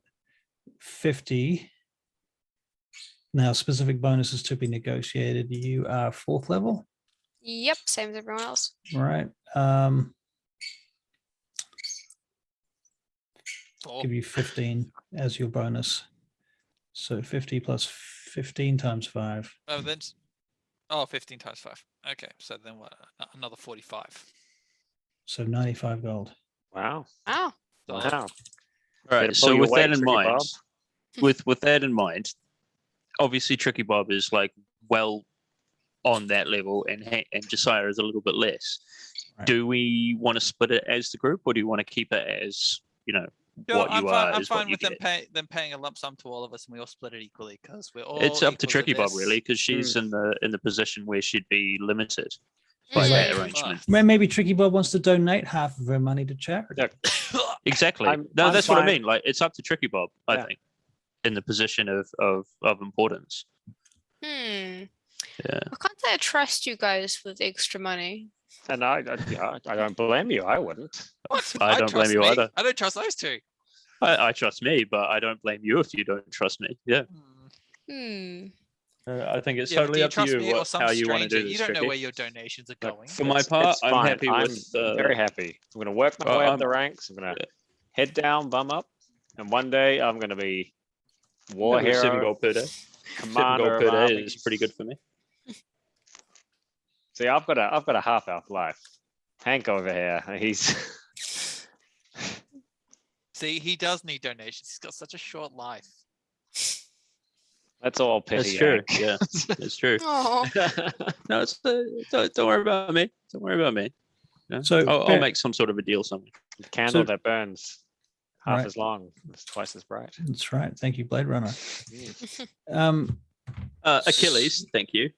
50. Now, specific bonuses to be negotiated. You are 4th level, Yep, same as everyone else. right? Four. Give you 15 as your bonus. So 50 plus 15 times 5. Oh, then. Oh, 15 times 5. Okay, so then what? Another 45. So 95 gold. Wow. Oh, Solid. Wow. All Way right. to So pull your with that weight, in Tricky mind, Bob. with that in mind, obviously Tricky Bob is like well on that level, and Josiah is a little bit less. Right. Do we want to split it as the group, or do you want to keep it as Sure, what I'm you fine. are I'm is what fine you with them get? paying a lump sum to all of us, and we all split it equally because we're all. It's up to equal Tricky Bob this. really, because she's in the position where she'd be limited Mm. by that Mm. arrangement. Maybe Tricky Bob wants to donate half of her money to charity. Yeah. Exactly. I'm That's what I fine. mean. Like, it's up to Tricky Bob, I Yeah. think, in the position of importance. Hmm. Yeah. I can't say I trust you guys with extra money. And I don't blame you. I wouldn't. What? I don't blame trust you me. either. I don't trust those two. I trust me, but I don't blame you if you don't trust me. Yeah. Hmm. I think it's Yeah, but do totally you up to trust you me or some how you want to stranger? do this. You don't know Tricky. where your donations are Look, going. For my part, it's I'm fine. happy I'm with. very happy. I'm going to work my Well, way up I'm- the ranks. I'm going to yeah. head down, bum up, and one day I'm going to be war Yeah, 7 hero, gold per day. 7 commander gold of per day armies. is pretty good for me. See, I've got a half elf life. Hank over here, he's See, he does need donations. He's got such a short life. that's all pity. That's true. Hank. Yeah, that's true. Oh, No, it's don't worry about me. Don't worry about me. Yeah. So, I'll fair- make some sort of a deal somewhere. The candle So- that burns half Right. as long, it's twice as bright. That's right. Thank you, Blade Runner. Mm. Achilles, thank you.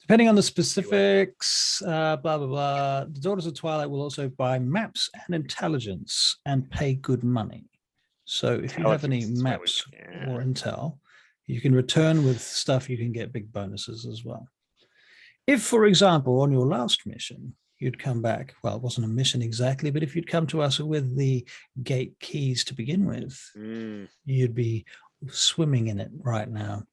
Depending on the specifics, blah, blah, blah. The Daughters of Twilight will also buy maps and intelligence and pay good money. So if you have any Intelligence is where we maps go, yeah. or intel, you can return with stuff, you can get big bonuses as well. If, for example, on your last mission, you'd come back, well, it wasn't a mission exactly, but if you'd come to us with the gate keys to begin with, Mm. you'd be swimming in it right now.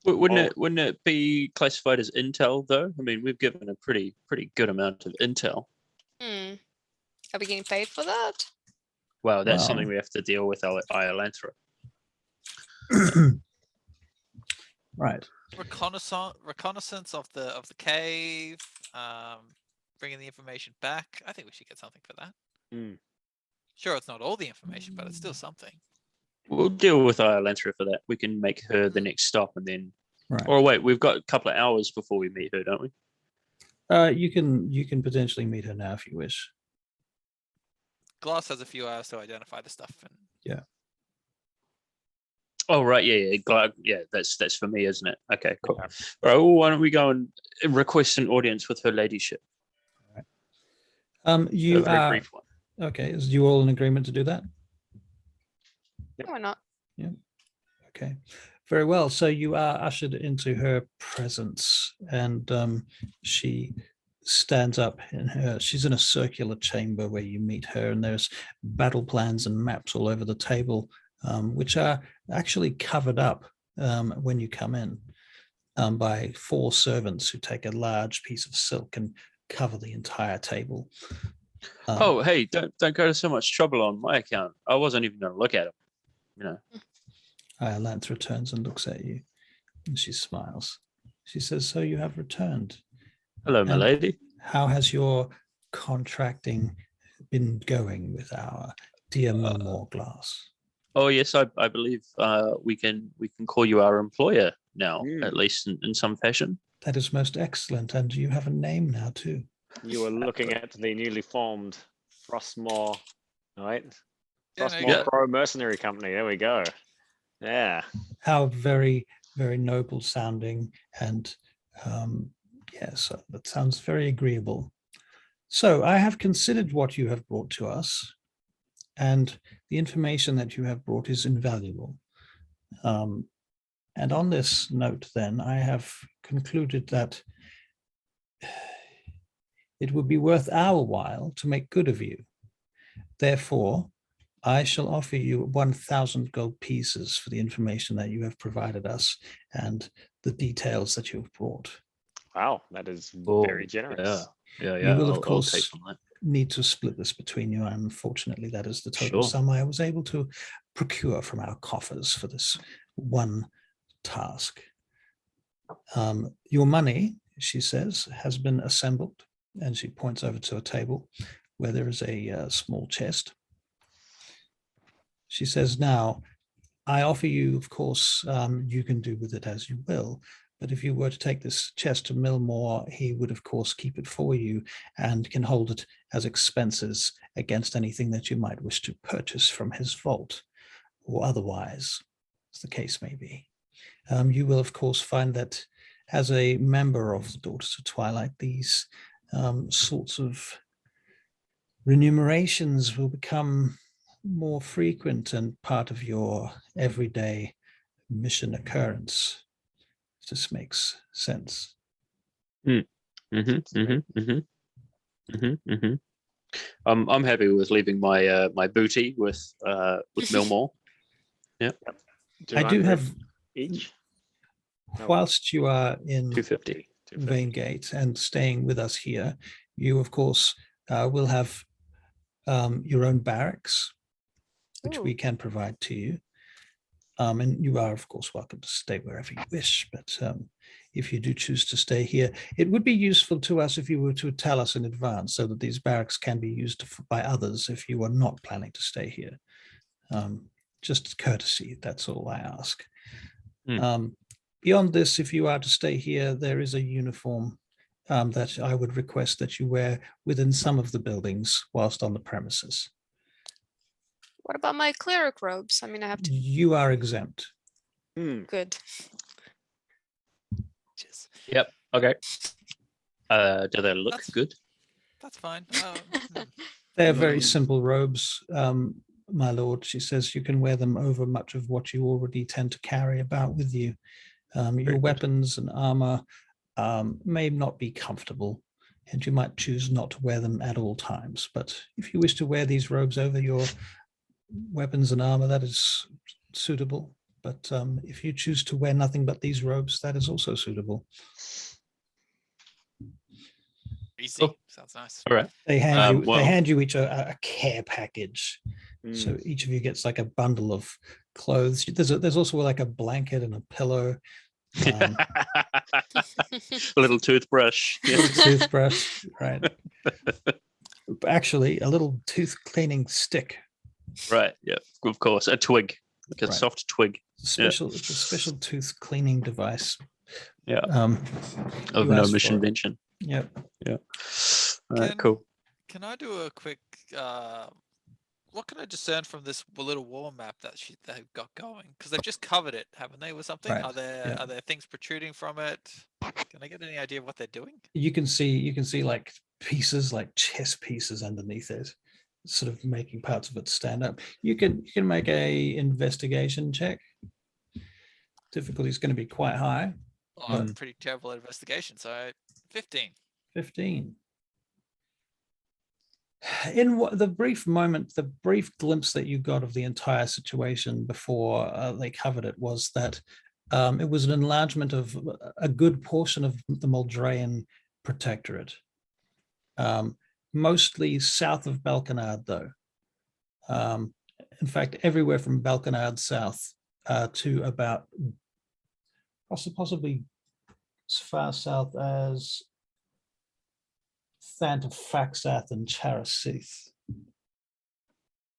Wouldn't it be classified as intel though? I mean, we've given a pretty good amount of intel. hmm. Are we getting paid for that? Wow, that's Wow. something we have to deal with Iolanthra. Right. Reconnaissance of the cave. Bringing the information back. I think we should get something for that. Mm. Sure, it's not all the information, but it's still something. We'll deal with Iolanthra for that. We can make her the next stop, and then. Right. Or wait, we've got a couple of hours before we meet her, don't we? You can potentially meet her now if you wish. Glass has a few hours to identify the stuff. And Oh right, yeah. That's for me, isn't it? Okay, cool. Yeah. All right, well, why don't we go and request an audience with her ladyship? You A very are brief one. okay. Is you all in agreement to do that? Why not? Okay, very well. So you are ushered into her presence, and she stands up in her. She's in a circular chamber where you meet her, and there's battle plans and maps all over the table, which are actually covered up when you come in by 4 servants who take a large piece of silk and cover the entire table. Oh, hey, don't go to so much trouble on my account. I wasn't even going to look at him. You know. Lance returns and looks at you, and she smiles. She says, "So you have returned. Hello, my And lady. How has your contracting been going with our dear Milmore Glass?" Oh yes, I believe we can call you our employer now, Mm. at least in some fashion. That is most excellent, and you have a name now too. You were looking at the newly formed Frostmoor, right? Yeah, no, Frostmoor yeah. Crows Mercenary Company. There we go. Yeah. How very, very noble sounding and Yes, that sounds very agreeable. So I have considered what you have brought to us, and the information that you have brought is invaluable. And on this note, then, I have concluded that it would be worth our while to make good of you. Therefore, I shall offer you 1,000 gold pieces for the information that you have provided us and the details that you have brought. Wow, that is Oh, very generous. Yeah. You will, of I'll course, take on that. need to split this between you. And unfortunately, that is the total Sure. sum I was able to procure from our coffers for this one task. Your money, she says, has been assembled, and she points over to a table where there is a small chest. She says, now, I offer you, of course, you can do with it as you will, but if you were to take this chest to Millmore, he would, of course, keep it for you and can hold it as expenses against anything that you might wish to purchase from his vault, or otherwise, as the case may be. You will, of course, find that as a member of the Daughters of Twilight, these sorts of remunerations will become more frequent and part of your everyday mission occurrence. If this makes sense. I'm happy with leaving my my booty with Millmore. Yeah. I do 200 have, each. No. whilst you are in 250. 250. Veingate and staying with us here, you, of course, will have your own barracks, which we can provide to you. And you are, of course, welcome to stay wherever you wish. But if you do choose to stay here, it would be useful to us if you were to tell us in advance so that these barracks can be used by others if you are not planning to stay here. Just courtesy, that's all I ask. Beyond this, if you are to stay here, there is a uniform that I would request that you wear within some of the buildings whilst on the premises. What about my cleric robes? I mean, I have to. You are exempt. Good. Just, Yep. Okay. Do they look That's- good? that's fine. They're very simple robes, my lord. She says you can wear them over much of what you already tend to carry about with you. Your good. weapons and armor may not be comfortable, and you might choose not to wear them at all times. But if you wish to wear these robes over your weapons and armor, that is suitable. But if you choose to wear nothing but these robes, that is also suitable. Easy. Cool. Sounds nice. All right. They hand well- they hand you each a care package. So each of you gets like a bundle of clothes. There's also like a blanket and a pillow. A little toothbrush. Yeah. Little toothbrush, right? Actually, a little tooth cleaning stick. Right. Yeah. Of course. A twig, like a Right. soft twig. It's a special tooth cleaning device. Yeah. Of Of no mission invention. Yep. Yeah. All right. Can- Cool. Can I do a quick? What can I discern from this little war map that they've got going? Because they've just covered it, haven't they, with something? Right, Are there yeah. are there things protruding from it? Can I get any idea of what they're doing? You can see like pieces, like chess pieces underneath it, sort of making parts of it stand up. You can make a investigation check. Difficulty is going to be quite high. Oh, I'm pretty terrible at investigation, so 15. 15. In the brief glimpse that you got of the entire situation before they covered it was that it was an enlargement of a good portion of the Moldrayan protectorate, mostly south of Balkanard, though. In fact, everywhere from Balkanard south to about possibly as far south as Faxath and Charasith,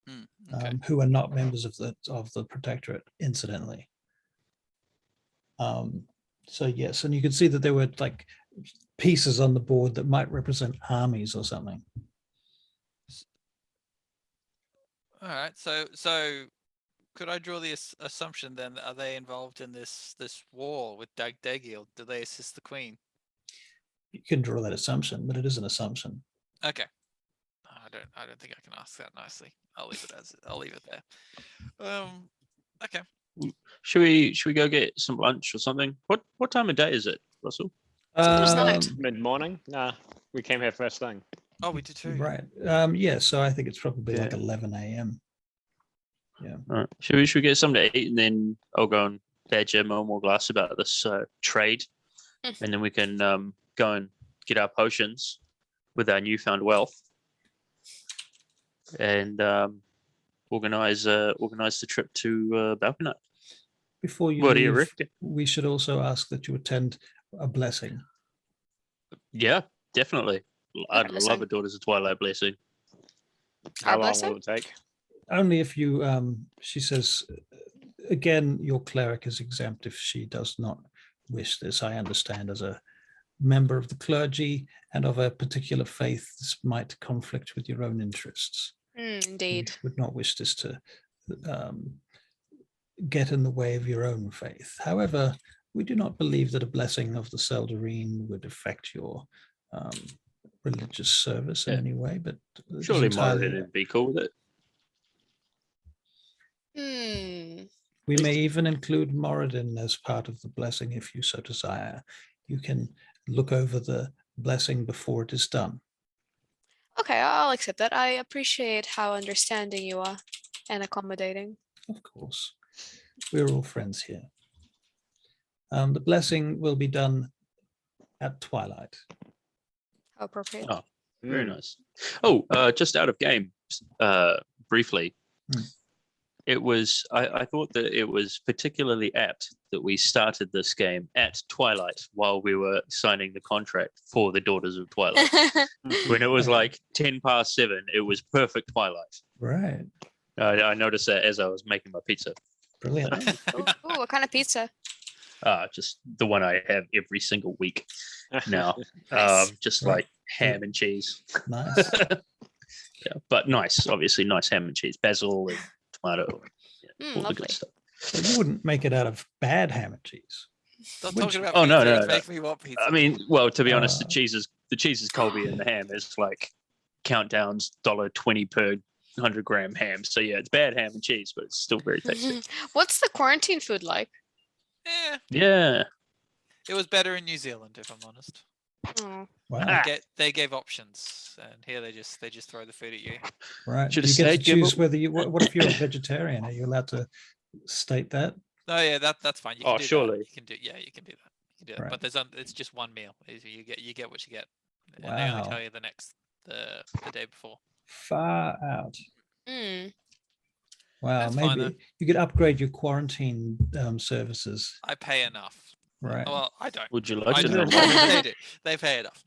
Okay. who are not members of the protectorate, incidentally. So yes, and you can see that there were like pieces on the board that might represent armies or something. All right. So could I draw the assumption then that are they involved in this war with Dagil? Do they assist the Queen You can draw that assumption, but it is an assumption. Okay. I don't think I can ask that nicely. I'll leave it there. Okay. Should we go get some lunch or something? What time of day is it, Russell? There's night. Mid-morning? Nah, we came here first thing. Oh, we did too. Right. Yeah. So I think it's probably like 11 a.m. Yeah. All right. Should we get something to eat, and then I'll go and badger more glass about this trade, and then we can go and get our potions with our newfound wealth, and organize the trip to Balkanite. Before you What do you leave, reckon? we should also ask that you attend a blessing. Yeah, definitely. I'd blessing. love a Daughters of Twilight blessing. How long blessing? will it take? Only if you, she says, again, your cleric is exempt if she does not wish this. I understand as a member of the clergy and of a particular faith, this might conflict with your own interests. Indeed. You would not wish this to get in the way of your own faith. However, we do not believe that a blessing of the Seldarine would affect your religious service in any way, but it's Surely entirely- Moradin would be cool with it. We may even include Moradin as part of the blessing if you so desire. You can look over the blessing before it is done. Okay, I'll accept that. I appreciate how understanding you are and accommodating. Of course, we're all friends here. The blessing will be done at twilight. How appropriate. Oh, very nice. Oh, just out of game, briefly. It was, I thought that it was particularly apt that we started this game at twilight while we were signing the contract for the Daughters of Twilight. When it was like 7:10, it was perfect twilight. Right. I noticed that as I was making my pizza. Brilliant. Ooh, what kind of pizza? Just the one I have every single week now. Nice. Just Right. like ham and cheese. Nice. Yeah, but nice, obviously nice ham and cheese, basil and tomato, all the Lovely. good stuff. But you wouldn't make it out of bad ham and cheese. Stop Would talking you? about Oh, no, pizza. no, It's no. making me want pizza. I mean, well, to be honest, the Uh, cheese is Colby and the ham is like countdowns $1.20 per 100-gram ham. So yeah, it's bad ham and cheese, but it's still very tasty. What's the quarantine food like? Yeah. It was better in New Zealand, if I'm honest. Oh, Wow. They gave options, and here they just throw the food at you. Right. Should You have get to said, give choose it- whether you. What if you're a vegetarian? Are you allowed to state that? Oh yeah, that's fine. You can Oh, do surely. That. You can do that. You can do that. Right. But it's just one meal. You get what you get, and they only Wow. tell you the day before. Far out. mm. Wow. That's fine, Maybe you could upgrade your quarantine services. I pay enough. Right. Well, I don't. Would you like I to do. know? They do. They pay enough,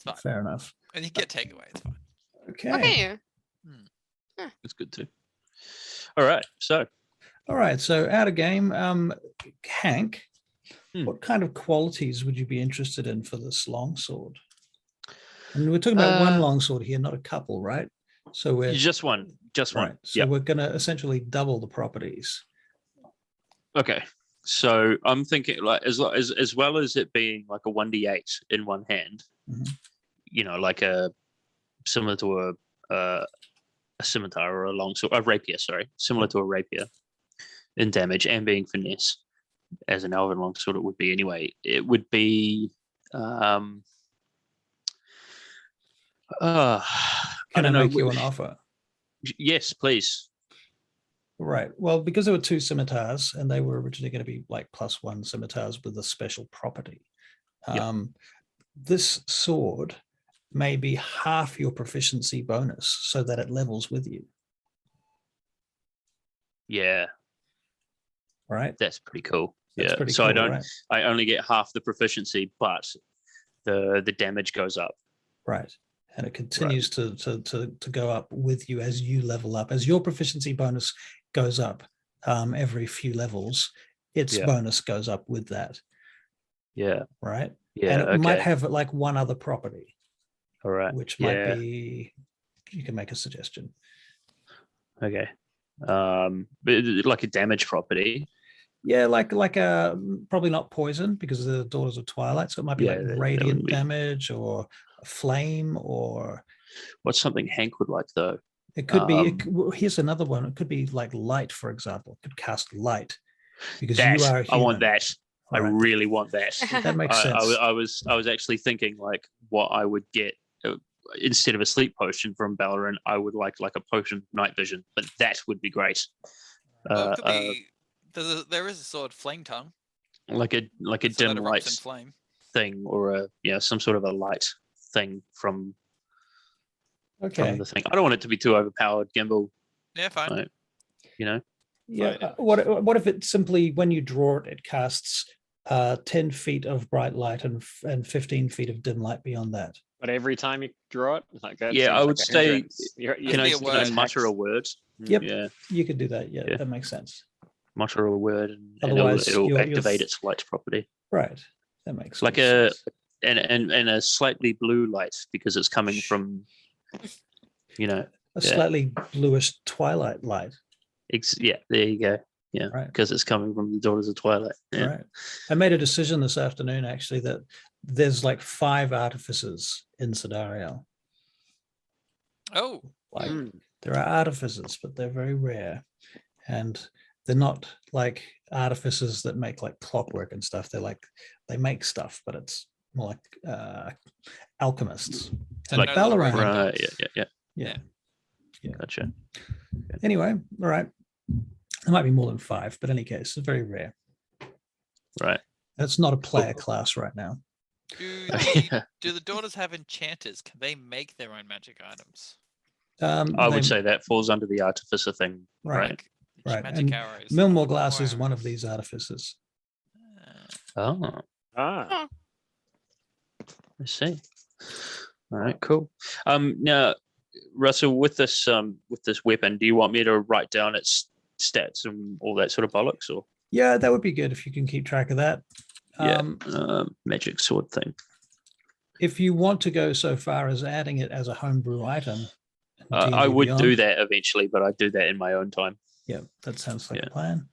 fine. Fair enough. and you get takeaway. It's fine. Okay. Okay. It's good too. All right. So All right. So out of game, Hank, Hmm. what kind of qualities would you be interested in for this longsword? And we're talking about one longsword here, not a couple, right? So we're just one. right. So we're going to essentially double the properties. Okay. So I'm thinking like as well as it being like a 1d8 in one hand, Mhm. you know, like similar to a scimitar or a rapier, similar to a rapier in damage and being finesse as an elven longsword it would be anyway. It would be I Can I don't know. make you an offer? Yes, please. Right. Well, because there were two scimitars and they were originally going to be like +1 scimitars with a special property. Yep. This sword may be half your proficiency bonus so that it levels with you. Yeah, Right. that's pretty cool. That's yeah. pretty So cool, I don't right? I only get half the proficiency, but the damage goes up. Right. And it continues to go up with you as you level up. As your proficiency bonus goes up every few levels, its Yeah. bonus goes up with that. Yeah. Right. Yeah. And it okay. might have like one other property, All right. which might Yeah. be, you can make a suggestion. Okay. But like a damage property. Yeah, like probably not poison because of the Daughters of Twilight. So it might be like that radiant wouldn't be- damage or a flame, or What's something Hank would like though? it could be. Um, Here's another one. It could be like light, for example. It could cast light because That you are. I want human. that. I All right. really want that. That makes sense. I was actually thinking like what I would get instead of a sleep potion from Bellerin. I would like a potion of night vision, but that would be great. Well, it could be. There is a sword, flame tongue. Like a so that dim erupts light in flame. thing, or some sort of a light thing from Okay. the thing. I don't want it to be too overpowered, Gimbal. Yeah, fine. Right. You know. Yeah. Fine. What if it simply, when you draw it, it casts 10 feet of bright light and 15 feet of dim light beyond that? But every time you draw it, like that Yeah, seems I like would a say. hindrance. Can I be a word. mutter a word? Yep. Yeah, You could do that. Yeah, Yeah. that makes sense. mutter a word, and Otherwise, it'll you're- activate its light property. Right. That makes Like good a sense. and a slightly blue light because it's coming from, A yeah. slightly bluish twilight light. Yeah, there you go. Yeah, Right. because it's coming from the Daughters of Twilight. Yeah. Right. I made a decision this afternoon actually that there's like 5 artificers in Sidariel. Oh, Like Mm. there are artificers, but they're very rare. And they're not like artificers that make like clockwork and stuff. They make stuff, but it's more like alchemists. And Like- Ballarat. Right. Yeah. Yeah. Gotcha. Anyway, all right. There might be more than 5, but in any case, it's very rare. Right. It's not a player class right now. do the daughters have enchanters? Can they make their own magic items? I would say that falls under the artificer thing. right. Like Right, magic and arrows. Milmore Glass is one of arrows. these artificers. Uh, Oh, Ah, I see. All right, cool. Now, Russell, with this weapon, do you want me to write down its stats and all that sort of bollocks, or Yeah, that would be good if you can keep track of that. yeah, magic sword thing? If you want to go so far as adding it as a homebrew item, in I D&D would do Beyond, that eventually, but I do that in my own time. Yeah, that sounds like Yeah. a plan.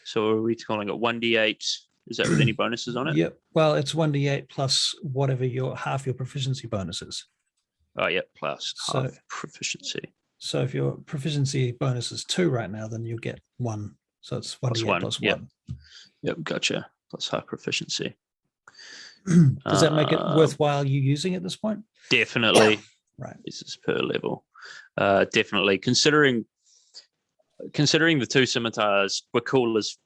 So are we calling it 1d8? Is that with any bonuses on it? Yep. Well, it's 1d8 plus whatever half your proficiency bonus is. Oh, yeah, plus So- half proficiency. So if your proficiency bonus is 2 right now, then you get 1. So it's 1d8 1, plus yep. 1. Yep, gotcha. Plus half proficiency. Does that make it Um, worthwhile you using it at this point? Definitely. Right. This is per level. Definitely. Considering the 2 scimitars were cool as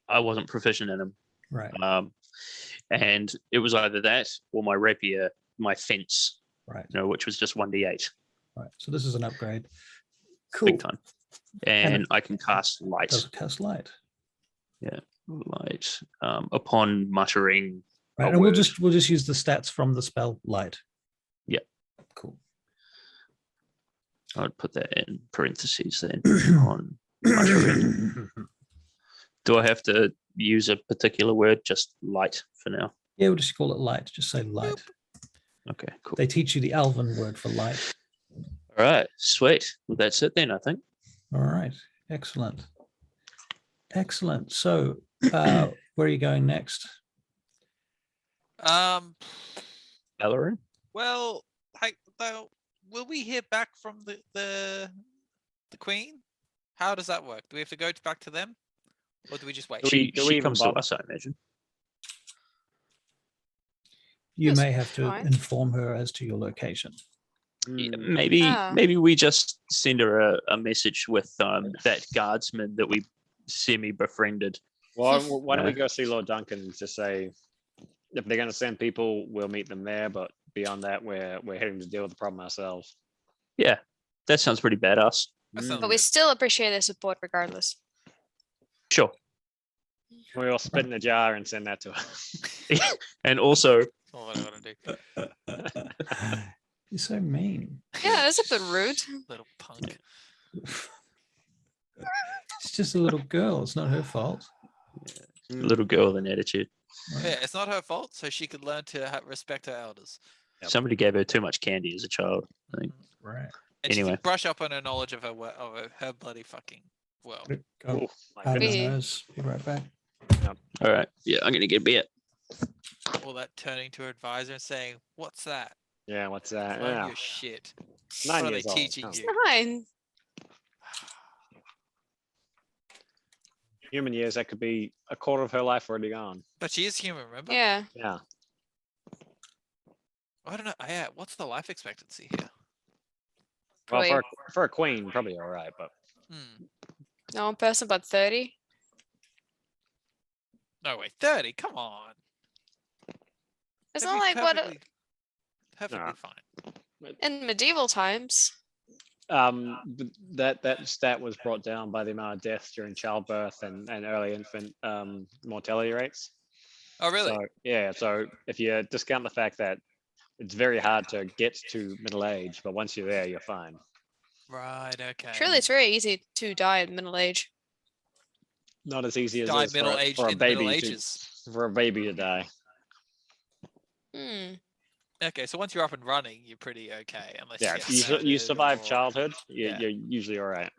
I wasn't proficient in them. Right. And it was either that or my rapier, my fence, Right. which was just 1d8, Right. So this is an upgrade. Cool. big time. And I can cast light. Does it cast light? Light. Upon muttering. Right. a And we'll word. just use the stats from the spell light. Yep. Cool. I'd put that in parentheses then on muttering. Do I have to use a particular word? Just light for now. Yeah, we'll just call it light. Just say light. Okay, cool. They teach you the Elven word for light. All right, sweet. Well, that's it then, I think. All right. Excellent. Excellent. So where are you going next? Bellerin? Well, will we hear back from the queen? How does that work? Do we have to go back to them, or do we just wait? Do She we even comes to bother? us, I imagine. You Yes, may have to fine. inform her as to your location. Yeah, Mm. maybe we just send her a message with that guardsman that we semi-befriended. Well, why don't we Yeah. go see Lord Duncan and just say if they're going to send people, we'll meet them there. But beyond that, we're heading to deal with the problem ourselves. Yeah, that sounds pretty badass. That sounds But we good. still appreciate their support regardless. Sure. We all spit in a jar and send that to her. And also, Oh, what I want to do, You're so mean. Yeah, that's a bit rude. little punk. It's just a little girl. It's not her fault. little girl with an attitude. Yeah, it's not her fault, so she could learn to respect her elders. Yep. Somebody gave her too much candy as a child, I think. Right. And she Anyway. can brush up on her knowledge of her bloody fucking world. Go. Oh, my Pardon my goodness. nose. Be right back. All right. Yeah, I'm gonna get a beer. All that turning to her advisor and saying, "What's that? Yeah, what's that? Learn Yeah, your shit. 9 What are they years old. teaching Oh. you?" Fine. Human years, that could be a quarter of her life already gone. But she is human, remember? Yeah. Yeah. I don't know. Yeah, what's the life expectancy here? Well, Probably for a queen, probably all right, but no one person but 30. No way, 30. Come on. It's That'd not be like what perfectly Nah. fine. in medieval times. but that stat was brought down by the amount of deaths during childbirth and early infant mortality rates. Oh, really? So yeah, so if you discount the fact that it's very hard to get to middle age, but once you're there, you're fine. Right. Okay. Surely it's very easy to die at middle age. Not as easy as it Die is middle age for a in the Middle baby to Ages. for a baby to die. Hmm. Okay, so once you're up and running, you're pretty okay. Unless Yeah, get you murdered survive or- childhood, Yeah. you're usually all right.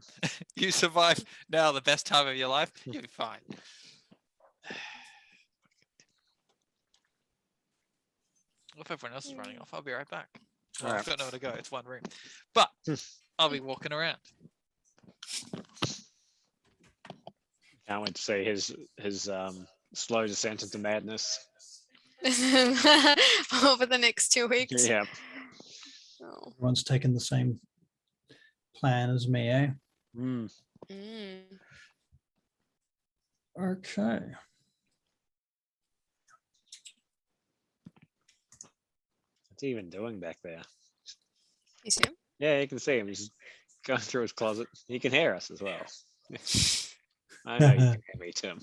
You survive now the best time of your life, you'll be fine. Well, if everyone else is running off, I'll be right back. Well, I've got nowhere to go. It's one room. But I'll be walking around. Can't wait to see his slow descent into madness. Over the next 2 weeks. Yeah. Oh. Everyone's taken the same plan as me, eh? Mm. Mm. Okay. What's he even doing back there? You see him? Yeah, you can see him. He's going through his closet. He can hear us as well. I know you can hear me, Tim.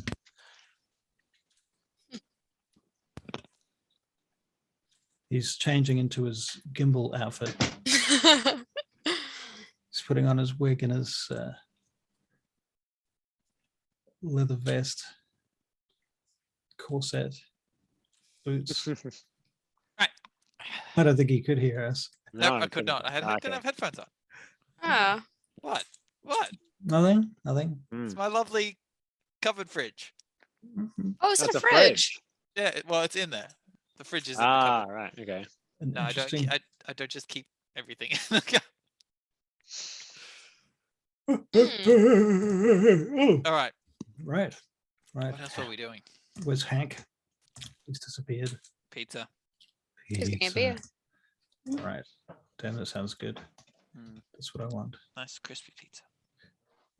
He's changing into his gimbal outfit. He's putting on his wig and his leather vest, corset, boots. Right. I don't think he could hear us. No, I it could couldn't. not. I didn't Okay. have headphones on. Ah. What? What? Nothing. Nothing. It's Mm. my lovely covered fridge. Mhm. Oh, it's in That's a a fridge. Yeah, well, it's in there. The fridge is in the Ah, cupboard. right. Okay. An No, I don't. interesting- I don't just keep everything in the cupboard. Oh, All right. right. Right. What else were we doing? Where's Hank? He's disappeared. Pizza. He's getting a Pizza. beer. Right. Damn, that sounds good. Mm, That's what I want. nice crispy pizza.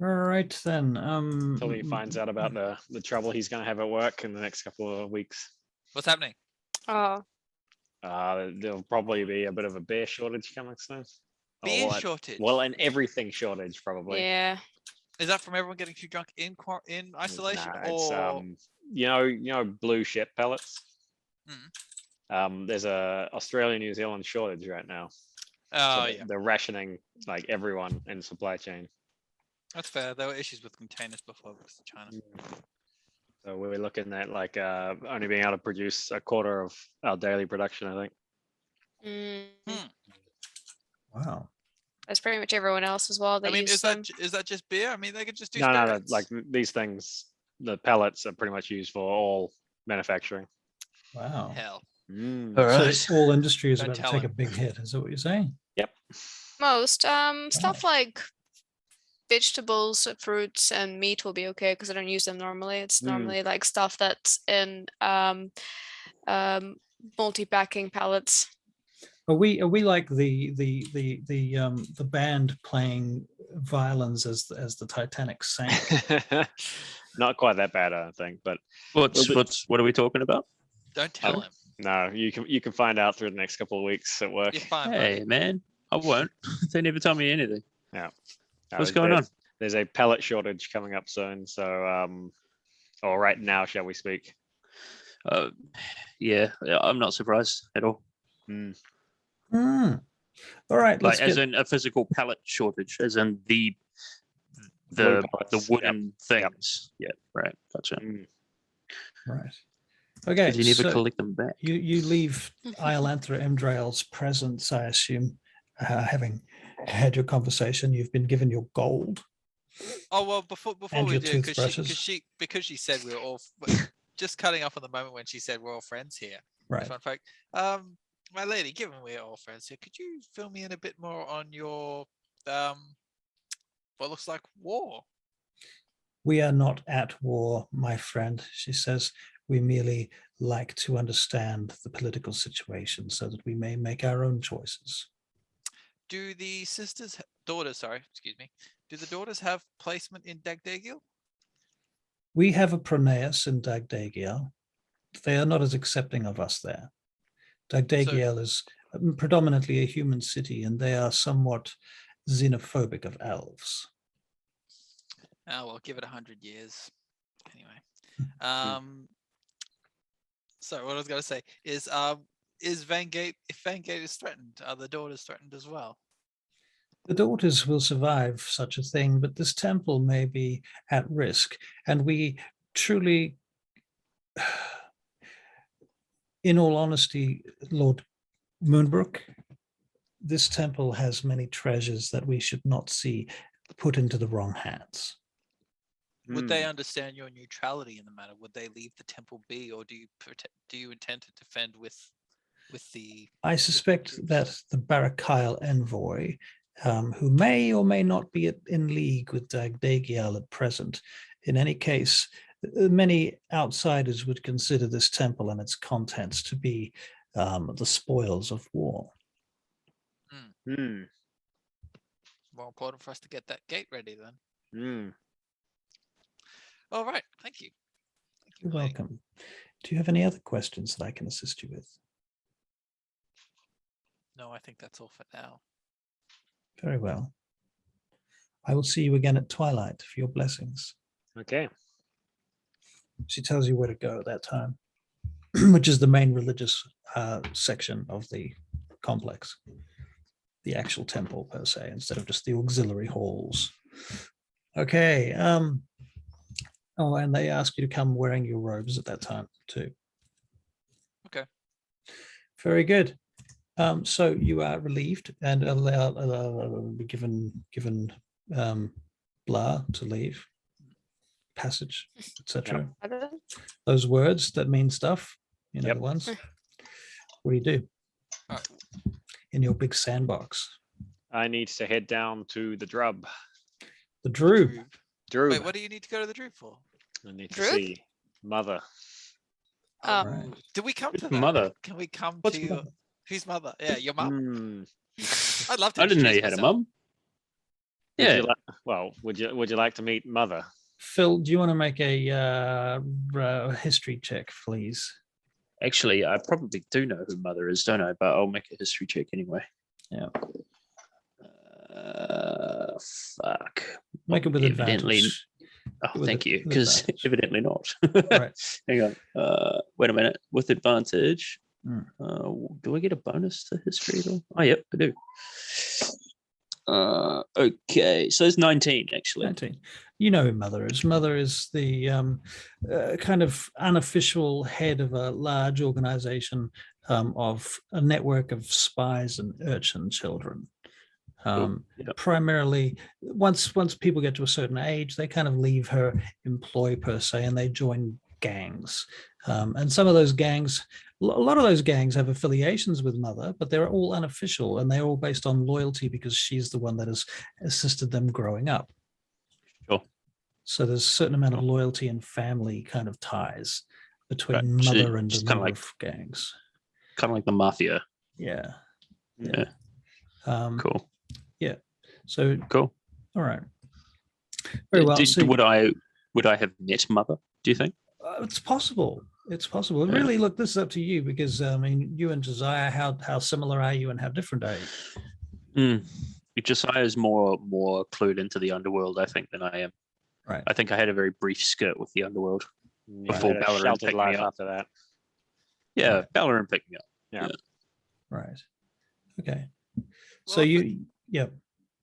All right then. Until he finds out about the trouble he's going to have at work in the next couple of weeks. What's happening? Oh. There'll probably be a bit of a beer shortage coming soon. Or Beer what? shortage. Well, an everything shortage probably. Yeah. Is that from everyone getting too drunk in isolation, Nah, it's or you know blue ship pellets. There's a Australia New Zealand shortage right now. oh So yeah, they're rationing like everyone in the supply chain. that's fair. There were issues with containers before because of China. So we're looking at like only being able to produce a quarter of our daily production, I think. Mm. Wow. That's pretty much everyone else as well. They I mean, use is them. that just beer? I mean, they could just do No, spirits. like these things, the pellets are pretty much used for all manufacturing. Wow. hell. Mm. All right. So all industry is Don't about to tell take him. a big hit. Is that what you're saying? Most stuff like vegetables, fruits, and meat will be okay because I don't use them normally. It's Mm. normally like stuff that's in multi-packing pallets. Are we like the band playing violins as the Titanic sank? Not quite that bad, I don't think. But What are we talking about? Don't tell him. no, you can find out through the next couple of weeks at work. You're fine, Hey buddy. man, I won't. They never tell me anything. What's Uh, going on? There's a pellet shortage coming up soon. So, or right now, shall we speak? Yeah, I'm not surprised at all. Mm. Hmm. All right, Like let's as get. in a physical pallet shortage, as in the Blue the pellets, yep. wooden things. Yeah, right. Gotcha. Mm. Right. Okay. Because you never so collect them back. you leave Iolantha Emdrail's presence, I assume, having had your conversation. You've been given your gold. Oh well, before And we your do, toothbrushes. because she said we were all just cutting off on the moment when she said we're all friends here. Right. Fun fact. My lady, given we're all friends here, could you fill me in a bit more on your what looks like war? We are not at war, my friend, she says. We merely like to understand the political situation so that we may make our own choices. Do the daughters, excuse me, do the daughters have placement in Dagdagiel? We have a Pronaeus in Dagdagiel. They are not as accepting of us there. Dagdagiel is predominantly a human city, and they are somewhat xenophobic of elves. Oh well, give it 100 years. Anyway, so what I was going to say is Vangate, if Vangate is threatened, are the daughters threatened as well? The daughters will survive such a thing, but this temple may be at risk, and we truly, in all honesty, Lord Moonbrook, this temple has many treasures that we should not see put into the wrong hands. Would they understand your neutrality in the matter? Would they leave the temple be, or do you intend to defend with the? I suspect that the Barakyle envoy, who may or may not be in league with Dagdagiel at present, in any case, many outsiders would consider this temple and its contents to be the spoils of war. Hmm. More important for us to get that gate ready then. Hmm. All right, thank you. You're welcome. Do you have any other questions that I can assist you with? No, I think that's all for now. Very well. I will see you again at twilight for your blessings. Okay. She tells you where to go at that time, which is the main religious section of the complex, the actual temple per se, instead of just the auxiliary halls. Okay. Oh, and they ask you to come wearing your robes at that time too. Okay. Very good. So you are relieved and be given blah to leave, passage, etc. Those words that mean stuff, you know, Yep. the ones. What do you do in your big sandbox? I need to head down to the Drub. The Drew. Drub. Wait, what do you need to go to the Droop for? I need to Drub? see Mother. Oh. Right. Did we come to Who's that? mother? Can we come What's to your mother? whose mother? Yeah, your mum. Hmm. I'd love to. I didn't know you introduce had a myself. mum. Would Yeah. you would you like to meet Mother? Phil, do you want to make a history check, please? Actually, I probably do know who mother is, don't I? But I'll make a history check anyway. Yeah. Fuck. Make it with Evidently. advantage. Oh, With thank it- you. with Because advantage. evidently not. Right. Hang on. Wait a minute. With advantage. Mm. Do I get a bonus to history at all? Oh, yep, I do. Okay, so it's 19 actually. 19. You know who Mother is. Mother is the kind of unofficial head of a large organization of a network of spies and urchin children. Yep. Primarily, once people get to a certain age, they kind of leave her employ per se, and they join gangs. And some of those gangs, a lot of those gangs have affiliations with Mother, but they're all unofficial, and they're all based on loyalty because she's the one that has assisted them growing up. Sure. So there's a certain amount of loyalty and family kind of ties between Right. Mother and a She's kinda number like- of gangs. Kind of like the mafia. Yeah. Yeah. Cool. So, Cool. all right. Very well. So, Would I have met mother? Do you think? it's possible. It's possible. Yeah. Really, look, this is up to you because I mean, you and Josiah, how similar are you, and how different are you? Josiah's more clued into the underworld, I think, than I am. Right. I think I had a very brief skirt with the underworld. You Before had a Ballarin sheltered picked me life up. after that. Yeah, Right. Ballarin picked me up. Right. Okay. Well, So yeah.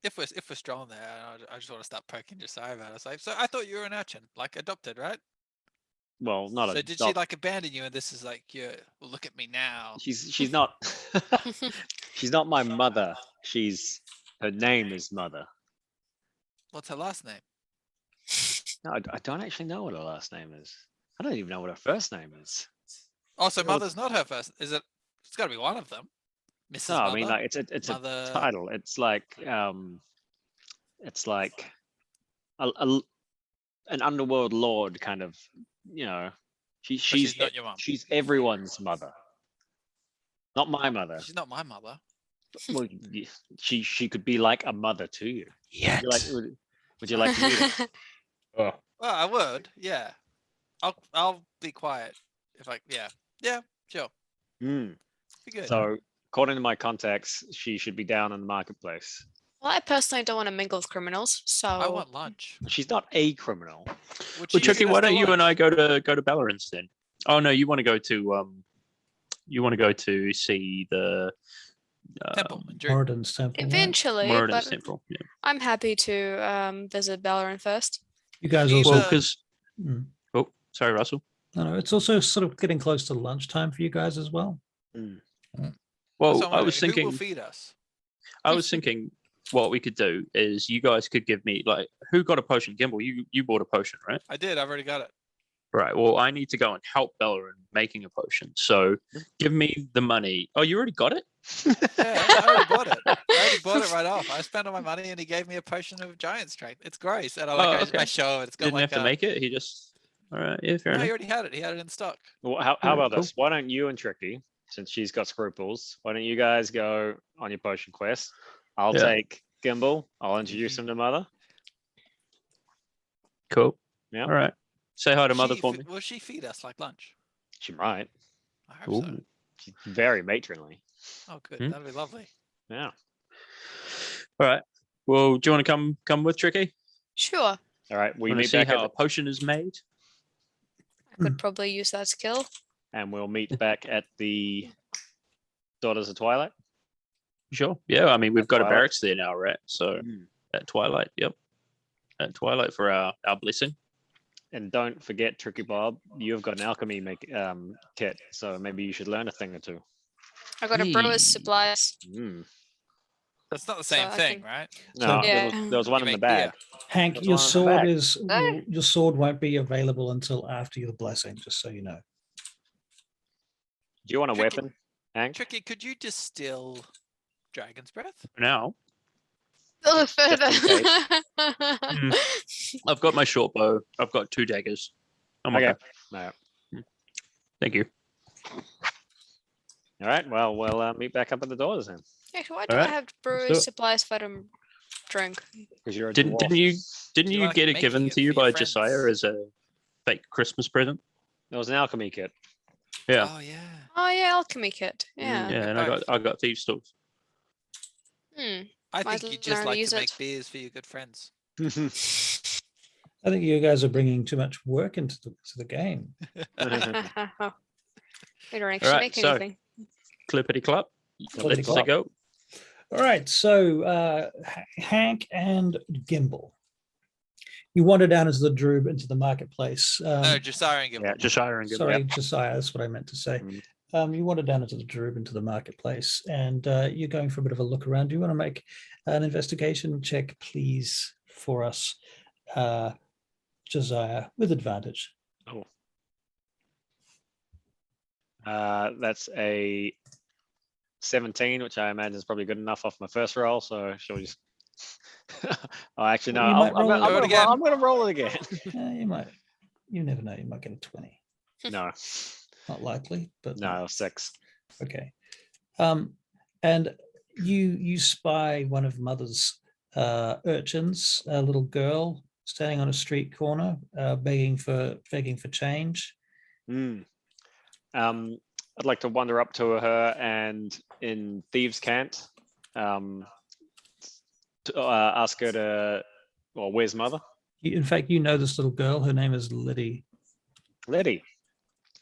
if we're strong there, I just want to start poking Josiah about it. Like, so I thought you were an urchin, like adopted, right? Well, not So a. did she like abandon you, and this is like, well, look at me now. She's not. She's not my mother. She's Her name is Mother. What's her last name? No, I don't actually know what her last name is. I don't even know what her first name is. Oh, so Well, Mother's not her first. Is it? It's got to be one of them. Mrs. No, Mother. I mean like it's Mother. a title. It's like an underworld lord kind of, you know. She's not your mum. She's everyone's mother. Not my mother. She's not my mother. Well, she could be like a mother to you. Yet. Would you like to meet her? Oh. Well, I would. Yeah. I'll be quiet if I. Yeah. Sure. Mm. Be good. So according to my contacts, she should be down in the marketplace. Well, I personally don't want to mingle with criminals, so I want lunch. She's not a criminal. Would Well, she Chucky, feed us why to don't you and lunch? I go to Bellerin's then? Oh no, you want to go to see the Temple and drink. Moradin's temple. right? eventually, Moradin's but temple. Yeah. I'm happy to visit Bellerin first. You guys She's also. Well, because Mm. oh, sorry, Russell. No, it's also sort of getting close to lunchtime for you guys as well. Mm. Well, So I'm I was wondering, who will thinking. feed us? I was thinking what we could do is you guys could give me like who got a potion? Gimbal, you bought a potion, right? I did. I've already got it. Right. Well, I need to go and help Bellerin making a potion. So give me the money. Oh, you already got it? Yeah, I already bought it. I already bought it right off. I spent all my money and he gave me a potion of giant strength. It's gross. And okay. I show it. It's got Didn't like have to make it. He just all right. Yeah, fair No, he enough. already had it. He had it in stock. Well, how Alright, about cool. this? Why don't you and Tricky, since she's got scruples, why don't you guys go on your potion quest? I'll Yeah. take Gimbal. I'll introduce him to Mother. Cool. Yeah. All right. Say hi to Mother She for fe- me. Will she feed us like lunch? She might. I hope so. Ooh. She's very matronly. Oh, good. Hmm? That'd be lovely. Yeah. All right. Well, do you want to come with Tricky? Sure, All right. We Want to meet see back how a at, potion is made? I could probably use that skill. and we'll meet back at the Daughters of Twilight. Sure. Yeah. I mean, we've At got a Twilight? barracks there now, right? So Mm. at Twilight. Yep. At Twilight for our blessing. And don't forget, Tricky Bob, you've got an alchemy kit, so maybe you should learn a thing or two. I got a brewer's Hey. supplies. Mm. That's not the same I thing, can- right? No, Yeah. there was one You in the make beer. bag. Hank, That's your one on the sword back. is Oh. your sword won't be available until after your blessing, just so you know. Do you want a Tricky- weapon, Hank? Tricky, could you distill dragon's breath? For now, A little further. in I've got my short bow. I've got 2 daggers. I'm okay. Okay. No. Thank you. All right. Well, we'll meet back up at the Daughters then. Actually, why do Alright, I have do brewer's it. supplies if I don't drink? Because you're a Didn't dwarf. you Do you you like get it making given it to you for your by Josiah friends? as a fake Christmas present? There was an alchemy kit. Yeah. Oh, yeah. Oh yeah, alchemy kit. Yeah. Yeah, and both. I got thieves tools. Hmm. I Might think you learn just to like use to make it. beers for your good friends. I think you guys are bringing too much work into the game. We don't actually Alright, make so- anything. Clippity clop. Clippity Let's clop. go. All right, so Hank and Gimbal, you wander down into the Droob into the marketplace. No, Josiah and Gimbal. Yeah, Josiah and Sorry, Gimbal. Josiah, that's what I meant to say. Mm. You wander down into the Droob into the marketplace, and you're going for a bit of a look around. Do you want to make an investigation check, please, for us, Josiah, with advantage? That's a 17, which I imagine is probably good enough off my first roll. So shall we just? Oh, actually, no. You might roll it again. I'm gonna roll it again. You might. You never know. You might get a 20. No, Not likely, but no, 6. Okay. And you spy one of Mother's urchins, a little girl standing on a street corner, begging for change. Mm. I'd like to wander up to her and in thieves' cant, to, ask her to. Well, where's Mother? In fact, you know this little girl. Her name is Liddy. Liddy.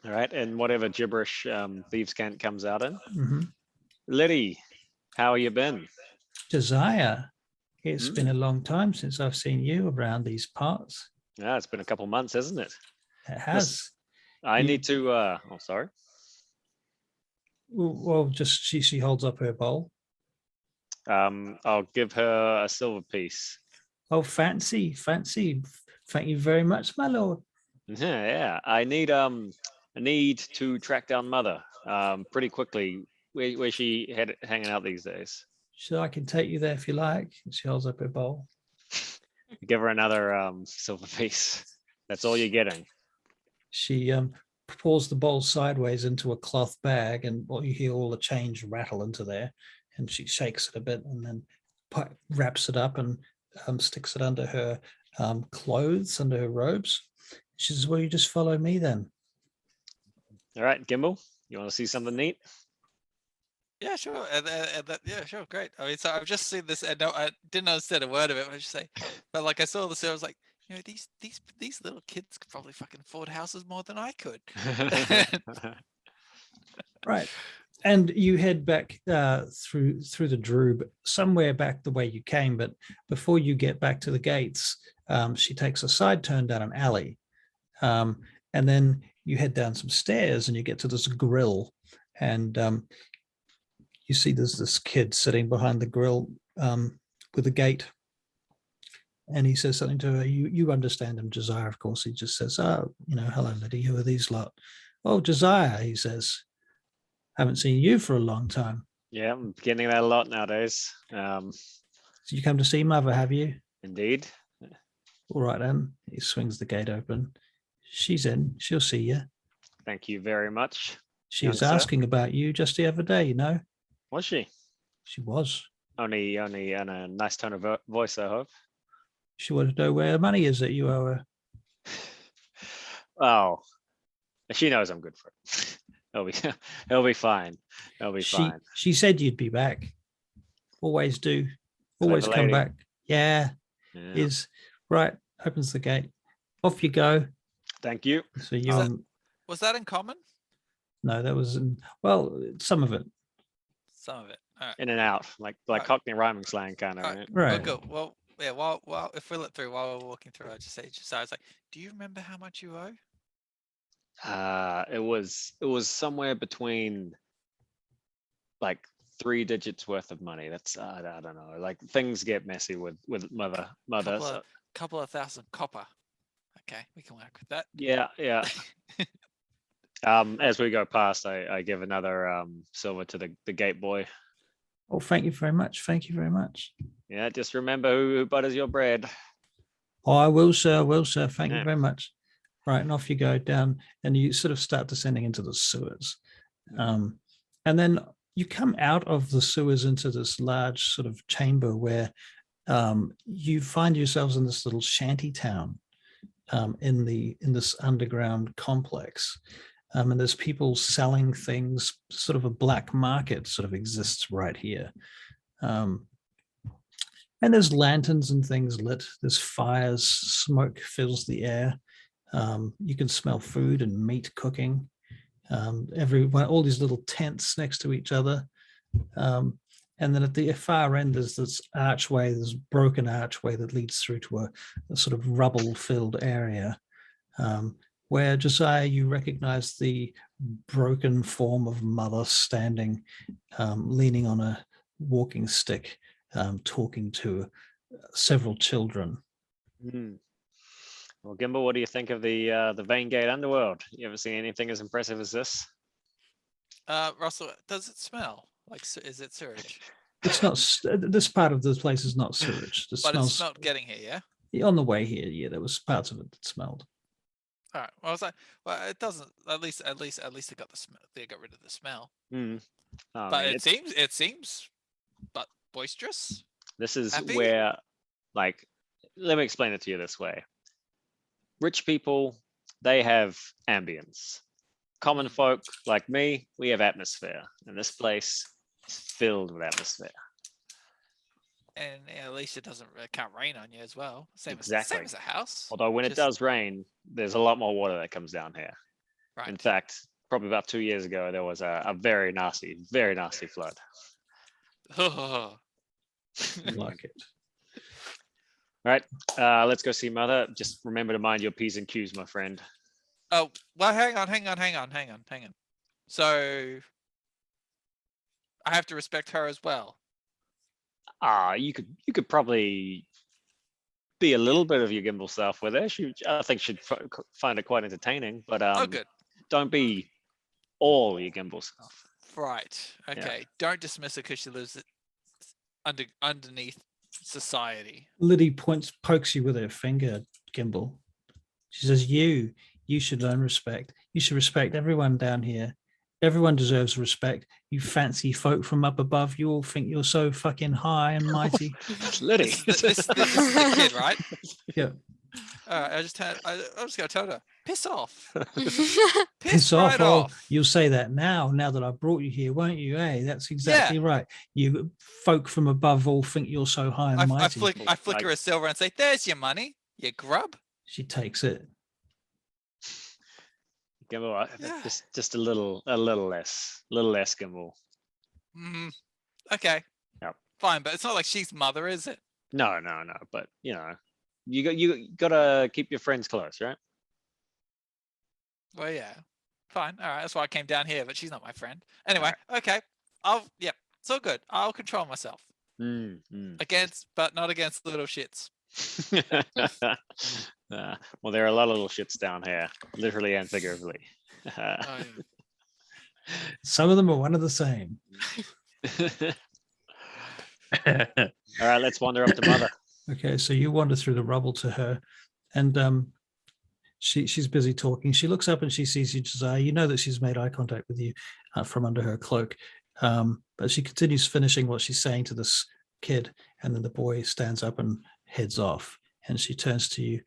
All right, and whatever gibberish thieves' cant comes out in. Mhm. Liddy, how you been? Josiah, it's been a long time since I've seen you around these parts. Yeah, it's been a couple months, hasn't it? It has. I You- need to. Oh, sorry. Well, just she holds up her bowl. I'll give her a silver piece. Oh, fancy. Thank you very much, my lord. Yeah. I need to track down Mother pretty quickly. Where's she hanging out these days? So I can take you there if you like. She holds up her bowl. Give her another silver piece. That's all you're getting. She pours the bowl sideways into a cloth bag, and you hear all the change rattle into there. And she shakes it a bit, and then wraps it up and sticks it under her clothes, under her robes. She says, "Well, you just follow me then." All right, Gimbal, you want to see something neat? Yeah, sure. Yeah, sure. Great. I mean, so I've just seen this, and no, I didn't understand a word of it. I just say, but like I saw this, I was like, these little kids could probably fucking afford houses more than I could. Right. And you head back through the Droob, somewhere back the way you came. But before you get back to the gates, she takes a side turn down an alley. And then you head down some stairs and you get to this grill. And you see there's this kid sitting behind the grill with a gate. And he says something to her. You understand him, Josiah, of course. He just says, "Oh, hello, Liddy. Who are these lot?" "Oh, Josiah," he says. "Haven't seen you for a long time." Yeah, I'm getting that a lot nowadays. So you come to see Mother, have you? Indeed. All right, then. He swings the gate open. "She's in. She'll see you. Thank you very much. She Young was sir. asking about you just the other day, Was she? She was. Only in a nice tone of voice, I hope. She wanted to know where her money is that you owe her." Oh, she knows I'm good for it. He'll be fine. He'll be fine. She said you'd be back. Always do. Always Clever come lady. back. Yeah. Yeah. Is right. Opens the gate. Off you go. Thank you. So you Was that in common? No, that was some of it. Some of it. All right. In and out, like Right. Cockney rhyming slang kind of. All Right? Right. Well, good. Well, yeah. While if we look through while we're walking through, I just say, I was like, "Do you remember how much you owe?" It was somewhere between like 3 digits worth of money. That's I don't know. Like things get messy with mother. Couple of thousand copper. Okay, we can work with that. Yeah. As we go past, I give another silver to the gate boy. Oh, thank you very much. Thank you very much. Yeah, just remember who butters your bread. Oh, I will, sir. Thank Yeah. you very much. Right, and off you go down, and you sort of start descending into the sewers. And then you come out of the sewers into this large sort of chamber where you find yourselves in this little shanty town in this underground complex. And there's people selling things, sort of a black market sort of exists right here. And there's lanterns and things lit. There's fires, smoke fills the air. You can smell food and meat cooking. Everyone, all these little tents next to each other. And then at the far end, there's this archway, this broken archway that leads through to a sort of rubble-filled area. Where, Josiah, you recognize the broken form of Mother standing, leaning on a walking stick, talking to several children. Well, Gimbal, what do you think of the Vein Gate underworld? You ever seen anything as impressive as this? Russell, does it smell like? Is it sewage? It's not. This part of the place is not sewage. But smells, it's not getting here, yeah. on the way here. Yeah, there was parts of it that smelled. All right. Well, I was like, well, it doesn't. At least they got the smell. They got rid of the smell. But it seems, but boisterous. This is happy. where, like, let me explain it to you this way. Rich people, they have ambience. Common folk like me, we have atmosphere, and this place is filled with atmosphere. And at least it can't rain on you as well. Same Exactly. as a house. Although when it does rain, there's a lot more water that comes down here. Right. In fact, probably about 2 years ago, there was a very nasty flood. Oh. Like it. All right, let's go see Mother. Just remember to mind your P's and Q's, my friend. Oh, well, hang on. So I have to respect her as well. You could probably be a little bit of your Gimbal self with her. I think she'd find it quite entertaining, but Oh, good. don't be all your Gimbal self. Right. Okay. Don't dismiss her because she lives underneath society. Liddy pokes you with her finger, Gimbal. She says, you should learn respect. You should respect everyone down here. Everyone deserves respect. You fancy folk from up above, you all think you're so fucking high and mighty. Liddy. This is the kid, right? Yeah. All right. I'm just gonna tell her, piss off. Piss right off. off. You'll say that now that I brought you here, won't you? Hey, that's exactly right. You folk from above all think you're so high and mighty. I flick her a silver and say, "There's your money, you grub." She takes it. Gimbal, just a little less Gimbal. Okay. Yep. Fine, but it's not like she's mother, is it? No. But you gotta keep your friends close, right? Well, yeah. Fine. All right. That's why I came down here, but she's not my friend. Anyway, okay. It's all good. I'll control myself. But not against little shits. Well, there are a lot of little shits down here, literally and figuratively. Some of them are one of the same. All right, let's wander up to Mother. Okay, so you wander through the rubble to her, and she's busy talking. She looks up and she sees you, Josiah. You know that she's made eye contact with you from under her cloak, but she continues finishing what she's saying to this kid, and then the boy stands up and heads off, and she turns to you.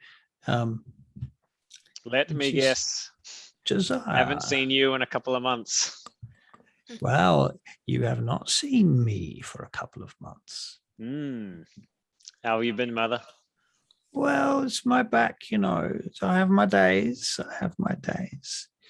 Let me guess. Josiah. I haven't seen you in a couple of months. Well, you have not seen me for a couple of months. How have you been, Mother? Well, it's my back, So I have my days.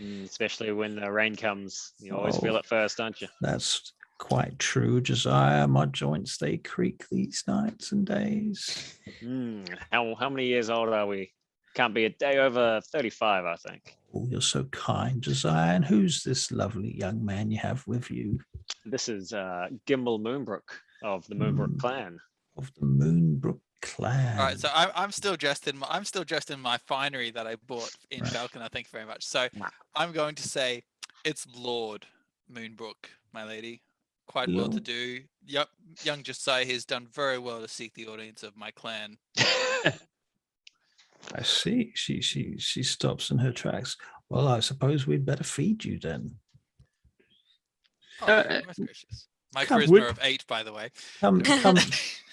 Especially when the rain comes. You always feel it first, don't you? That's quite true, Josiah. My joints, they creak these nights and days. How many years old are we? Can't be a day over 35, I think. Oh, you're so kind, Josiah. And who's this lovely young man you have with you? This is Gimbal Moonbrook of the Moonbrook clan. Of the Moonbrook clan. All right, so I'm still dressed in my finery that I bought in Falconer. Thank you very much. So I'm going to say it's Lord Moonbrook, my lady. Quite well to do. Yep, young Josiah has done very well to seek the audience of my clan. I see. She stops in her tracks. Well, I suppose we'd better feed you then. Oh, most gracious. My charisma of 8, by the way.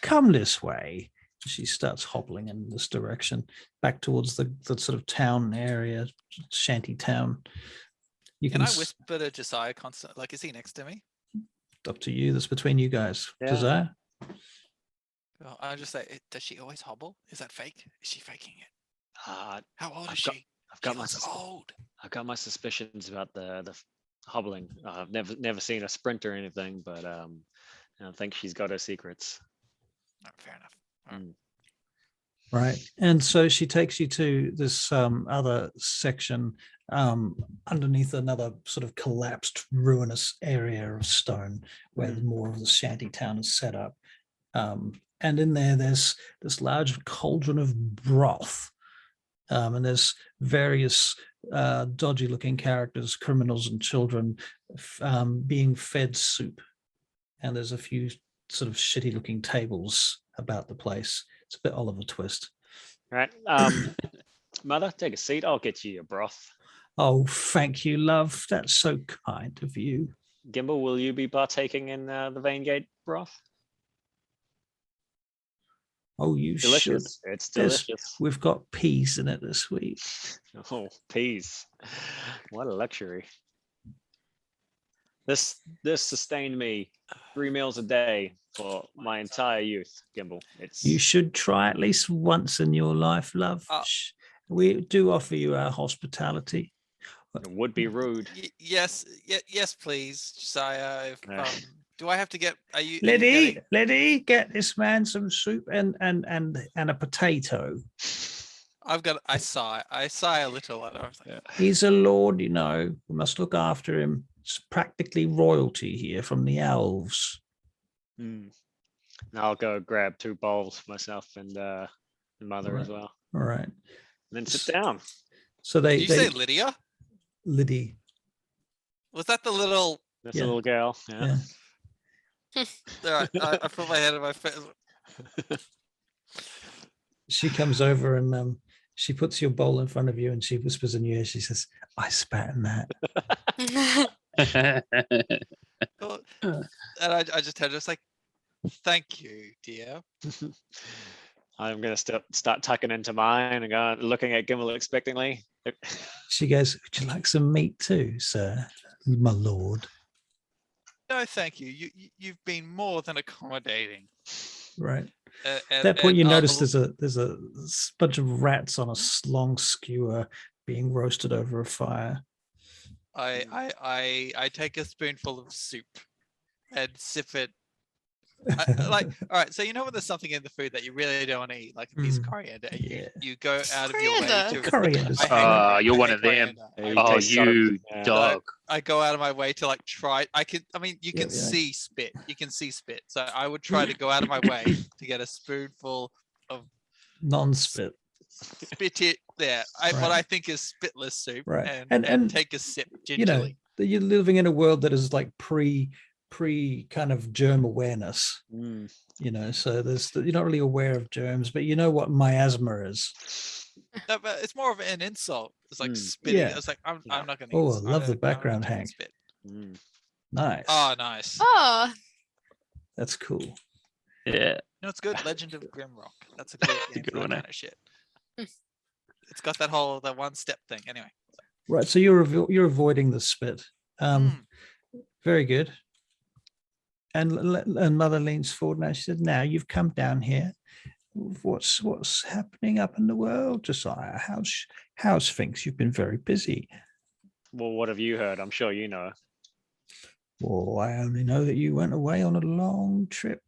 Come this way. She starts hobbling in this direction, back towards the sort of town area, shanty town. Can I whisper to Josiah constantly? Like, is he next to me? Up to you. That's between you guys. Yeah. Josiah? Well, I'll just say, does she always hobble? Is that fake? Is she faking it? How old is she? I've got my suspicions about the hobbling. I've never seen a sprint or anything, but I think she's got her secrets. Oh, fair enough. Right. And so she takes you to this other section underneath another sort of collapsed, ruinous area of stone where more of the shanty town is set up. And in there's this large cauldron of broth. And there's various dodgy-looking characters, criminals and children, being fed soup. And there's a few sort of shitty-looking tables about the place. It's a bit Oliver Twist. Right. Mother, take a seat. I'll get you your broth. Oh, thank you, love. That's so kind of you. Gimbal, will you be partaking in the Veingate broth? Oh, you delicious. should. It's delicious. We've got peas in it this week. Oh, peas. What a luxury. This sustained me 3 meals a day for my entire youth, Gimbal. You should try at least once in your life, love. We do offer you our hospitality. It would be rude. Yes, please, Josiah. Do I have to get? Are you? Liddy, get this man some soup and a potato. I sigh a little at her. He's a lord, We must look after him. It's practically royalty here from the elves. And I'll go grab 2 bowls myself and mother as Right. well. All right. And then sit down. So Did you say Lydia? Liddy. Was that the little? This Yeah. little girl. Yeah. Yeah. All right, I put my head in my face. She comes over and she puts your bowl in front of you and she whispers in your ear. She says, "I spat in that." Oh, and I just had just like, thank you, dear. I'm gonna start tucking into mine and going looking at Gimel expectantly. She goes, "Would you like some meat too, sir, my lord?" No, thank you. You've been more than accommodating. Right. At At that point, you I'll- notice there's a bunch of rats on a long skewer being roasted over a fire. I take a spoonful of soup and sip it. Like, all right, so you know when there's something in the food that you really don't want to eat, like a piece of coriander, and Yeah. you go out of your way Coriander. to. Coriander's I hate fine. coriander, you're I one hate of them. coriander. Yeah, Oh, tastes so- you yeah. dog. I go out of my way to like try. I mean, you can Yeah, yeah. see spit. You can see spit. So I would try to go out of my way to get a spoonful of Non-spit. spit it there. What Right. I think is spitless soup, Right. and And take a sip You know, gingerly. that you're living in a world that is like pre kind of germ awareness. Mm. You know, so you're not really aware of germs, but you know what miasma is. No, but it's more of an insult. It's like Mm. spitting. Yeah. It's like I'm not gonna. Oh, use, I love the background, I'm gonna Hank. Spit. Mm. Nice. Oh, nice. Oh, That's cool. Yeah. No, it's good. Legend of Grimrock. That's a good game good for that one, eh? kind of shit. It's got that one step thing. Anyway. Right. So you're avoiding the spit. Mm. Very good. And Mother leans forward now. She said, "Now you've come down here. What's happening up in the world, Josiah? How's things? You've been very busy." Well, what have you heard? I'm sure you know. Well, I only know that you went away on a long trip.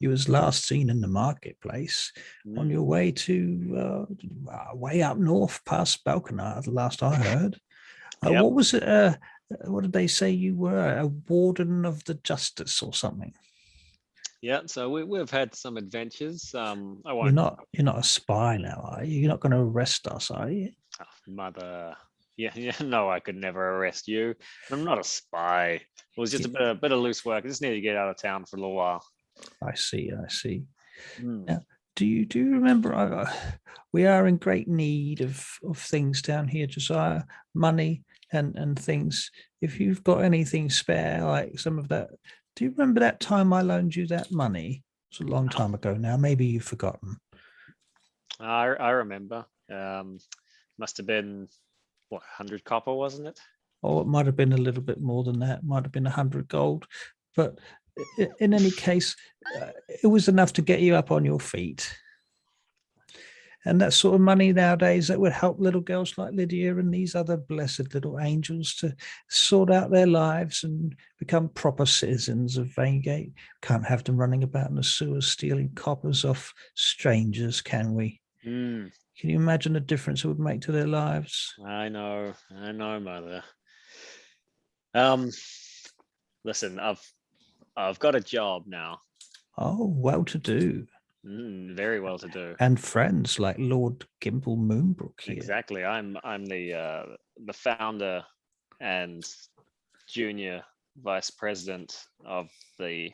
You was last seen in the marketplace on your way to way up north past Balkanar, the last I heard. Yep. What was it? What did they say you were? A warden of the justice or something? Yeah, so we've had some adventures. I You're won't. not a spy now, are you? You're not going to arrest us, are you? Oh, mother. Yeah, no, I could never arrest you. I'm not a spy. It was just a bit of loose work. I just needed to get out of town for a little while. I see. Mm. Now, do you remember? We are in great need of things down here, Josiah. Money and things. If you've got anything spare, like some of that. Do you remember that time I loaned you that money? It's a long time ago now. Maybe you've forgotten. I remember. Must have been 100 copper, wasn't it? Or it might have been a little bit more than that. Might have been 100 gold. But in any case, it was enough to get you up on your feet. And that sort of money nowadays that would help little girls like Lydia and these other blessed little angels to sort out their lives and become proper citizens of Vangate. Can't have them running about in the sewers stealing coppers off strangers, can we? Mm. Can you imagine the difference it would make to their lives? I know, mother. Listen, I've got a job now. Oh, well to do. Very well to do. And friends like Lord Gimble Moonbrook here. Exactly. I'm the founder and junior vice president of the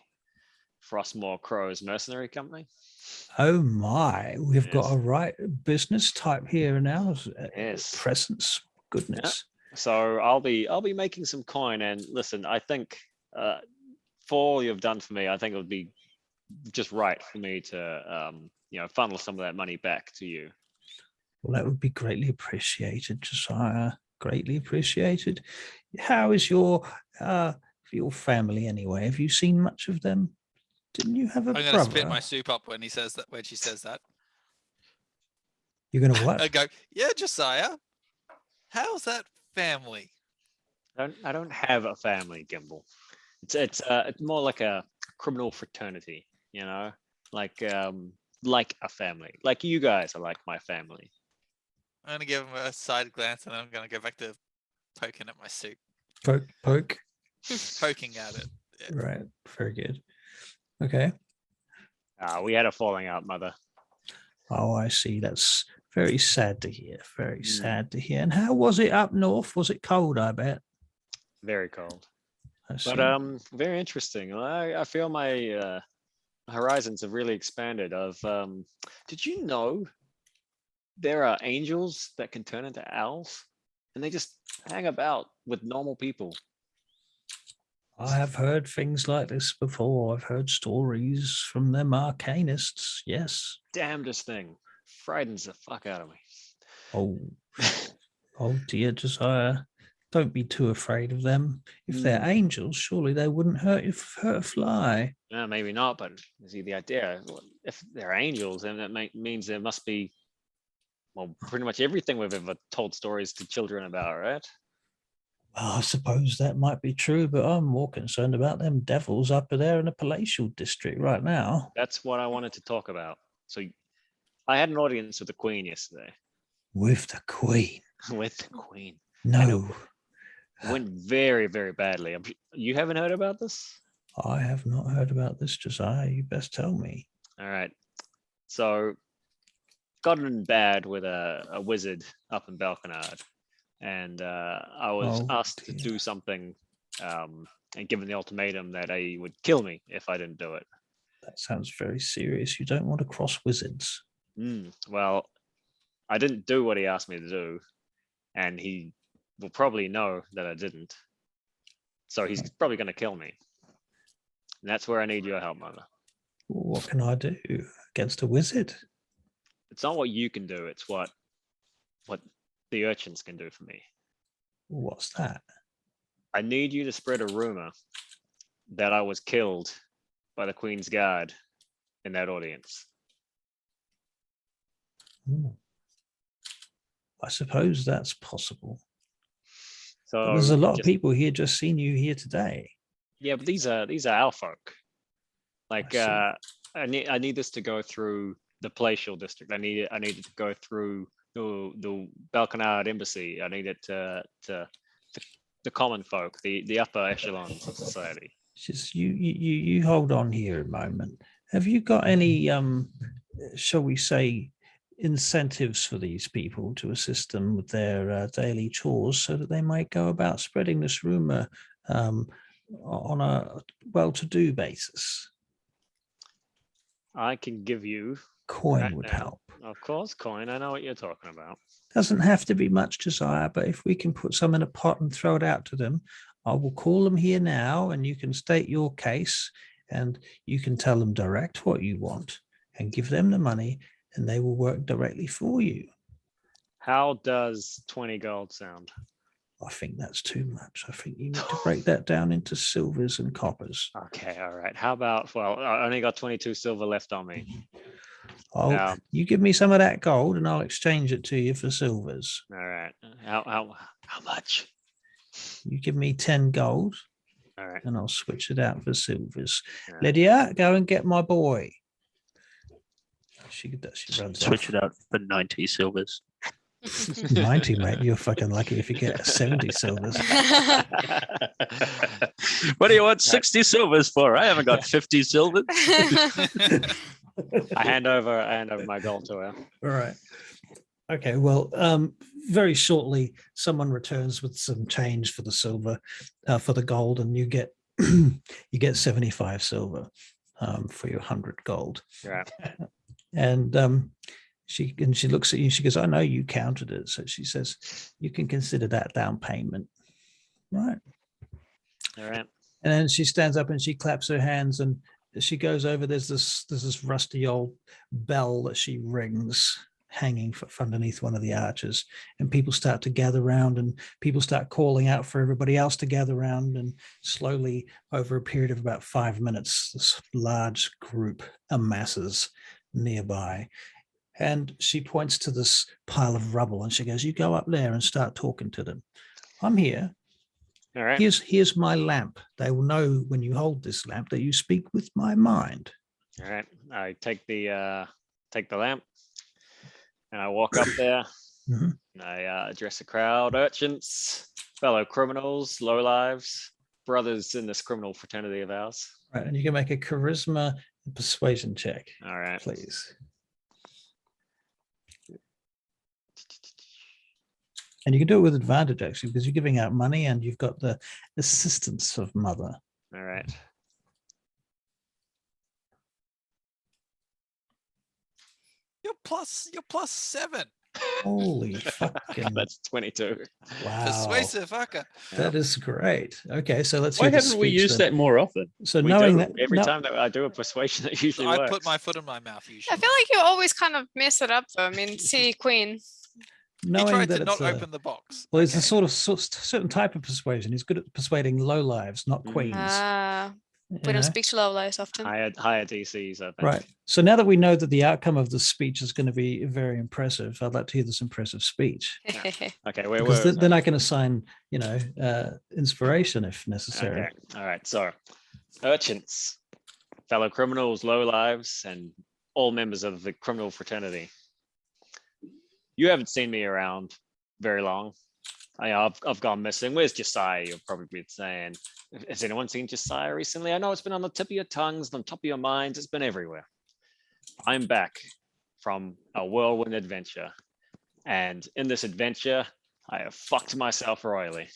Frostmoor Crows Mercenary Company. Oh my, we've got Yes. a right business type here now. Yes. Presence. Goodness. So I'll be making some coin. And listen, I think for all you've done for me, I think it would be just right for me to funnel some of that money back to you. Well, that would be greatly appreciated, Josiah. Greatly appreciated. How is your family anyway? Have you seen much of them? Didn't you have a I'm brother? gonna spit my soup up when he says that. When she says that, You're gonna what? I go, yeah, Josiah. How's that family? I don't have a family, Gimble. It's more like a criminal fraternity, like a family. Like you guys are like my family. I'm gonna give him a side glance, and then I'm gonna go back to poking at my soup, Poke. poking at it. Yeah. Right. Very good. Okay. We had a falling out, Mother. Oh, I see. That's very sad to hear. Very sad to hear. And how was it up north? Was it cold, I bet? Very cold. I see. But very interesting. I feel my horizons have really expanded. Did you know there are angels that can turn into owls, and they just hang about with normal people? I have heard things like this before. I've heard stories from them arcanists. Yes. Damnedest thing. Frightens the fuck out of me. Oh, oh dear, Josiah. Don't be too afraid of them. If they're angels, surely they wouldn't hurt a fly. No, maybe not, but you see the idea. If they're angels, then that means there must be, well, pretty much everything we've ever told stories to children about, right? Well, I suppose that might be true, but I'm more concerned about them devils up there in the palatial district right now. That's what I wanted to talk about. So I had an audience with the Queen yesterday. With the Queen? With the Queen. No. It went very, very badly. You haven't heard about this? I have not heard about this, Josiah. You best tell me. All right. So got in bad with a wizard up in Balconard. And I was asked to do something and given the ultimatum that he would kill me if I didn't do it. That sounds very serious. You don't want to cross wizards. Well, I didn't do what he asked me to do, and he will probably know that I didn't. So he's probably going to kill me. And that's where I need your help, Mother. What can I do against a wizard? It's not what you can do. It's what the urchins can do for me. What's that? I need you to spread a rumor that I was killed by the Queen's Guard in that audience. I suppose that's possible. So but there's a lot of people here just seen you here today. Yeah, but these are our folk. Like I need this to go through the palatial district. I need it to go through the Balconard embassy. I need it to the common folk, the upper echelons of society. Just you hold on here a moment. Have you got any shall we say incentives for these people to assist them with their daily chores so that they might go about spreading this rumor on a well-to-do basis? I can give you coin would help. Of course, coin. I know what you're talking about. Doesn't have to be much, Josiah, but if we can put some in a pot and throw it out to them, I will call them here now and you can state your case and you can tell them direct what you want and give them the money and they will work directly for you. How does 20 gold sound? I think that's too much. I think you need to break that down into silvers and coppers. Okay, all right. How about, well, I only got 22 silver left on me. Oh, you give me some of that gold and I'll exchange it to you for silvers. All right. How much? You give me 10 gold. All right. And I'll switch it out for silvers. Right. Lydia, go and get my boy. She runs Switch off. it out for 90 silvers. 90, mate. You're fucking lucky if you get 70 silvers. What do you want 60 silvers for? I haven't got 50 silvers. I hand over my gold to her. All right. Okay. Well, very shortly, someone returns with some change for the silver, for the gold, and you get 75 silver for your 100 gold. Right. And she looks at you and she goes, I know you counted it. So she says, you can consider that down payment. Right. All right. And then she stands up and she claps her hands and she goes over. There's this rusty old bell that she rings hanging underneath one of the arches, and people start to gather around and people start calling out for everybody else to gather around. And slowly over a period of about 5 minutes, this large group amasses nearby. And she points to this pile of rubble and she goes, you go up there and start talking to them. I'm here. All right. Here's my lamp. They will know when you hold this lamp that you speak with my mind. All right. I take the lamp and I walk up there. Mm-hmm. And I address the crowd, urchins, fellow criminals, lowlives, brothers in this criminal fraternity of ours. Right, and you can make a charisma a persuasion check, All right. please. And you can do it with advantage, actually, because you're giving out money and you've got the assistance of Mother. All right. You're plus 7. Holy fucking That's 22. wow. Persuasive fucker. That is great. Okay, so let's Why hear the haven't we speech used then. that more often? So We knowing do. that Every no- time that I do a persuasion, it usually I works. put my foot in my mouth I usually. feel like you always kind of mess it up though. I mean, see Queen. He knowing tried that to not it's a, open the box. well, it's a Okay. certain type of persuasion. He's good at persuading low lives, not queens. Ah, you we don't know? speak to low lives often. Higher DCs, I think. Right. So now that we know that the outcome of the speech is going to be very impressive, I'd like to hear this impressive speech. Okay, where Because were then I can assign, inspiration if necessary. Okay. All right. So, urchins, fellow criminals, low lives, and all members of the criminal fraternity. You haven't seen me around very long. I've gone missing. Where's Josiah? You'll probably be saying. Has anyone seen Josiah recently? I know it's been on the tip of your tongues, on top of your minds. It's been everywhere. I'm back from a whirlwind adventure. And in this adventure, I have fucked myself royally.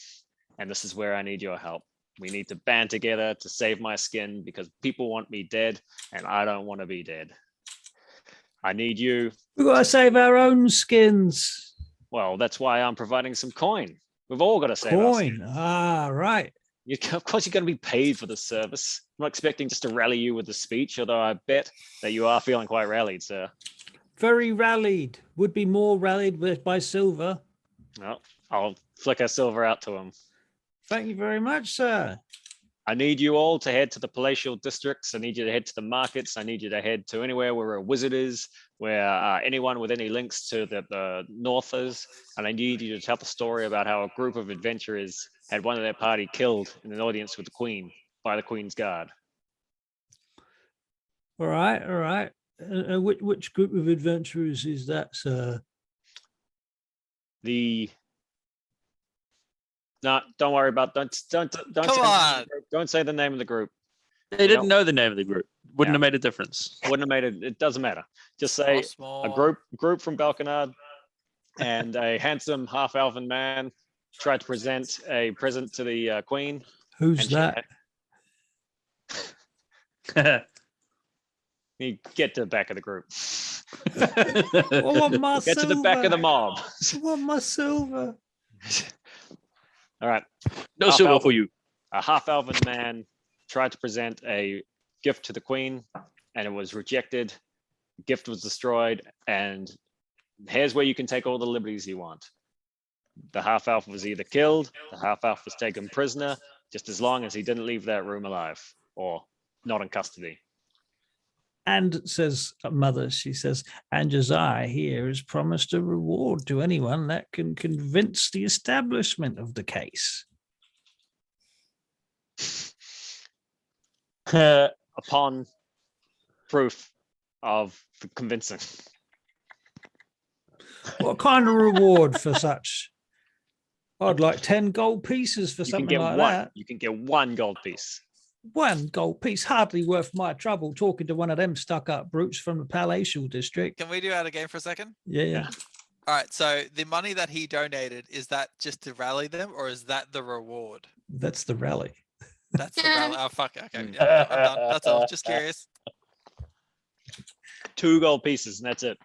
And this is where I need your help. We need to band together to save my skin because people want me dead and I don't want to be dead. I need you. We've got to save our own skins. Well, that's why I'm providing some coin. We've all got to save our skins. Coin. Ah, right. Of course, you're going to be paid for the service. I'm not expecting just to rally you with a speech, although I bet that you are feeling quite rallied, sir. Very rallied. Would be more rallied by silver. Well, I'll flick a silver out to him. Thank you very much, sir. I need you all to head to the palatial districts. I need you to head to the markets. I need you to head to anywhere where a wizard is, where anyone with any links to the north is. And I need you to tell the story about how a group of adventurers had one of their party killed in an audience with the queen by the queen's guard. All right, all right. Which group of adventurers is that, sir? No, don't worry about don't Come say on. don't say the name of the group. They didn't know the name of the group. Wouldn't have made a difference. Wouldn't have made it. It doesn't matter. Just say a Frostmoor. group from Balkanard and a handsome half-elven man tried to present a present to the queen. Who's and she that? You get to the back of the group. I want my Get to the back of the mob. I want my silver. All right. No silver for you. A half-elven man tried to present a gift to the queen, and it was rejected. The gift was destroyed, and here's where you can take all the liberties you want. The half-elf was either killed, the half-elf was taken prisoner, just as long as he didn't leave that room alive or not in custody. And says Mother, she says, and Josiah here has promised a reward to anyone that can convince the establishment of the case. Upon proof of the convincing. What kind of reward for such? I'd like 10 gold pieces for You can something get like one. that. You can get 1 gold piece. 1 gold piece, hardly worth my trouble talking to one of them stuck-up brutes from the palatial district. Can we do out a game for a second? Yeah. All right. So the money that he donated, is that just to rally them or is that the reward? That's the rally. That's the rally. Oh, fuck. Okay. Yeah, I'm done. That's all. Just curious. 2 gold pieces, and that's it.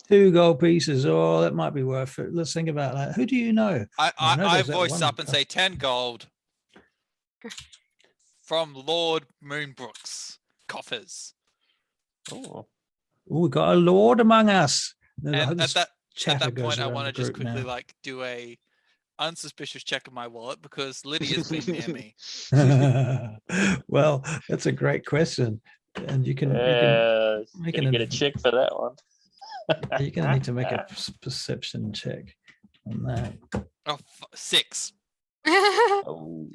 2 gold pieces. Oh, that might be worth it. Let's think about that. Who do you know? I know I there's that voice one up and guy. say 10 gold from Lord Moonbrook's coffers. Oh. Oh, we got a lord among us. And at that chatter goes point, I around want to the just group quickly now. like do a unsuspicious check of my wallet because Lydia's been near me. Well, that's a great question, and you can make Gonna get a check for that one. you're going to need to make a perception check on that. Oh, 6. Oh.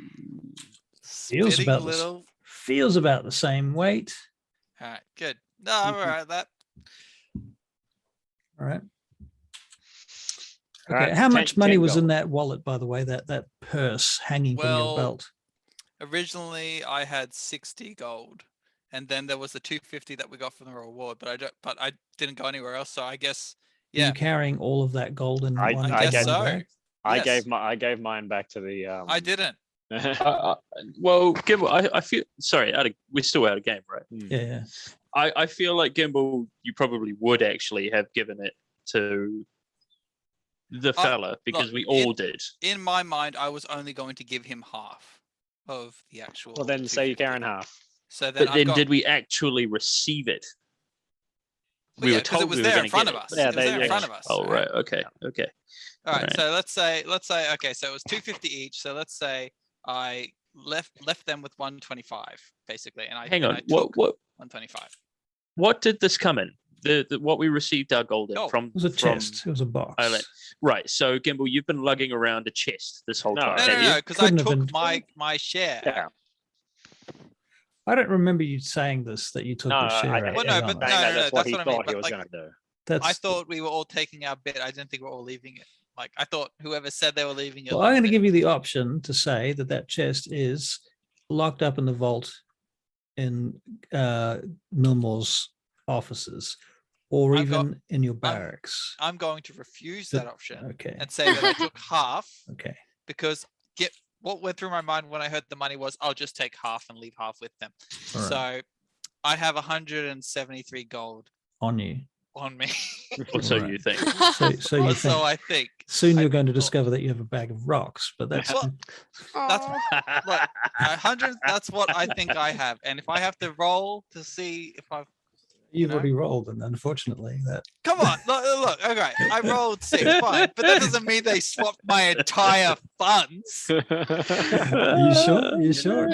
Feels Spitting about little. feels about the same weight. All right, good. No, I'm all right. That All right. All Okay. right, How 10 much money 10 was in gold. that wallet, by the way? That purse hanging from your Well, belt. originally I had 60 gold, and then there was the 250 that we got from the reward, but I didn't go anywhere else. So I guess Are you yeah, carrying all of that gold in I one guess one so. bag? I Yes. gave mine back to the. I didn't. Well, Gimbal, I feel sorry. We're still out of game, right? Yeah. I feel like Gimbal, you probably would actually have given it to the fella because look, we all did. In my mind, I was only going to give him half of the actual. Well, then say you're 250. carrying half. So then, But then, did we actually receive it? Well, We yeah, were told it was we were there going in to get front of it. us. Yeah, It was there in yeah. front of us. Oh, right. Okay. Okay. All right. Right. So let's say okay. So it was 250 each. So let's say I left them with 125 basically, and I Hang and on. I took What 125. what did this come in? The what we received our gold in Gold. from? It was a from chest. It was a box. Ireland. Right. So Gimbal, you've been lugging around a chest this whole No. time, No, have no, you? no, because I Couldn't have took been- my share. Yeah. I don't remember you saying this, that you took No, your share. Well, out. no, Hang but on. no, Saying no, that's what that's he what I mean, thought he but, was like, going to do. That's, I thought we were all taking our bit. I didn't think we were all leaving it. Like I thought whoever said they were leaving it. well, I'm going left to it. give you the option to say that chest is locked up in the vault in Millmore's offices, or I've got- even in your barracks. I'm going to refuse But- that option Okay. and say that I took half Okay. because what went through my mind when I heard the money was I'll just take half and leave half with them. All right. So I have 173 gold On you. on me. Or so Right. you think? So you Or think. so I think. Soon I you're going to thought- discover that you have a bag of rocks, but that's Well, Aw. Look, 100. That's what I think I have, and if I have to roll to see if I've you've know? already rolled, and unfortunately, that come on, look, okay, I rolled 6, fine, but that doesn't mean they swapped my entire funds. Are you sure? Are you sure?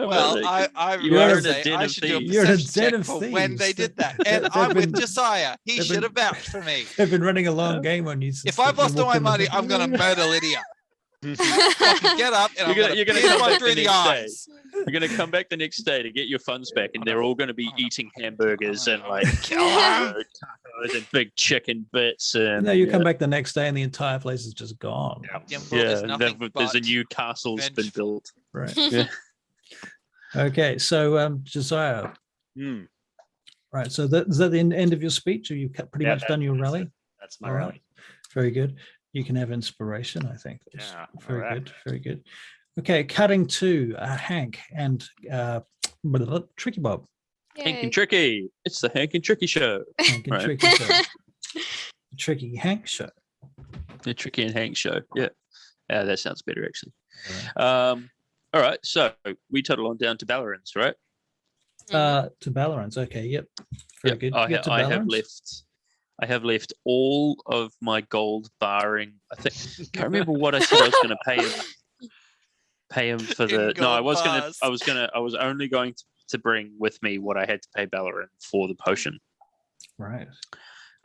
Well, I You would are in a say den I of should do a thieves. You're in a perception den check of for when they thieves. did that, They- and they've I'm with been- Josiah. He they've should been- have vouched for me. They've been running a long game on you. Since If I've they lost all walked my in the money, door. I'm gonna murder Lydia. Fucking get up and You're I'm gonna gonna come pierce one back through the the next day. eyes. You're going to come back the next day to get your funds back, and they're all going to be eating hamburgers and like tacos and big chicken bits. And No, you come back the next day and the entire place is just gone. Gimbal Yeah, is and nothing there's a but new castle's been vengeful. built. Right. Yeah. Okay. So, Josiah. Hmm, Right. So is that the end of your speech? Or you pretty Yeah, much done your that's rally? it. That's my All right. rally. Very good. You can have inspiration, I think. That's Yeah, very all right. good. Very good. Okay. Cutting to Hank and Tricky Bob. Hank Yay. and Tricky. It's the Hank and Tricky show. Hank and Right. Tricky show. The Tricky Hank show. The Tricky and Hank show. Yeah. Yeah, that sounds better actually. All All right. So we total on down to Ballerins, right? right. To Ballerins. Okay. Yep. Very Yep, good. I, You get to I have Ballerins? left all of my gold barring I think can't remember what I said I was gonna pay him for the In no, I gold was only going to bring with me what I had to pay Ballarin for the potion. Right.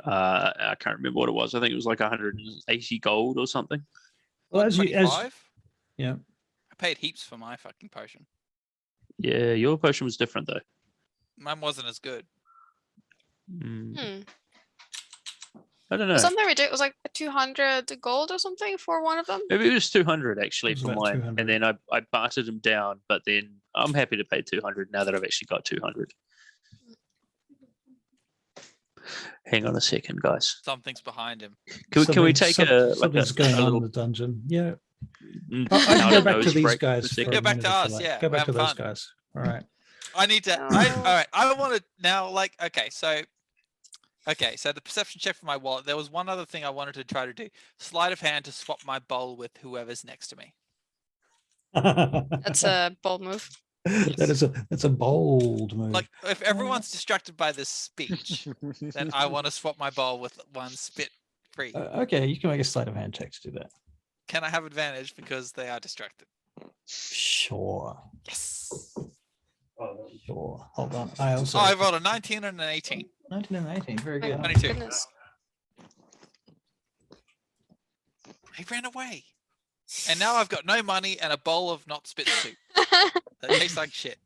I can't remember what it was. I think it was like 180 gold or something. Well, as 125? yeah. I paid heaps for my fucking potion. Yeah, your potion was different though. Mine wasn't as good. Mm, Hmm. I don't know. Something ridiculous, like 200 gold or something for one of them. Maybe it was 200 actually It was for about mine, 200. and then I bartered him down. But then I'm happy to pay 200 now that I've actually got 200. Hang on a second, guys. Something's behind him. Can we take something's going on in little the dungeon? Yeah. mm, I can out go of back to nose these break guys. for a for second? a Go back minute to if you us, like. yeah, Go we're back to having those fun. guys. All right. I need to. No. All right. I want to now. Like, okay, so the perception check for my wallet. There was one other thing I wanted to try to do: sleight of hand to swap my bowl with whoever's next to me. That's a bold move. That's a bold move. Like, if everyone's distracted by this speech, then I want to swap my bowl with one spit free. Okay, you can make a sleight of hand check to do that. Can I have advantage because they are distracted? Sure. Yes. Sure. Hold on. I also Oh, I rolled a 19 and an 18. 19 and 18. Very My good. 22. goodness. He ran away. And now I've got no money and a bowl of not spit soup that tastes like shit.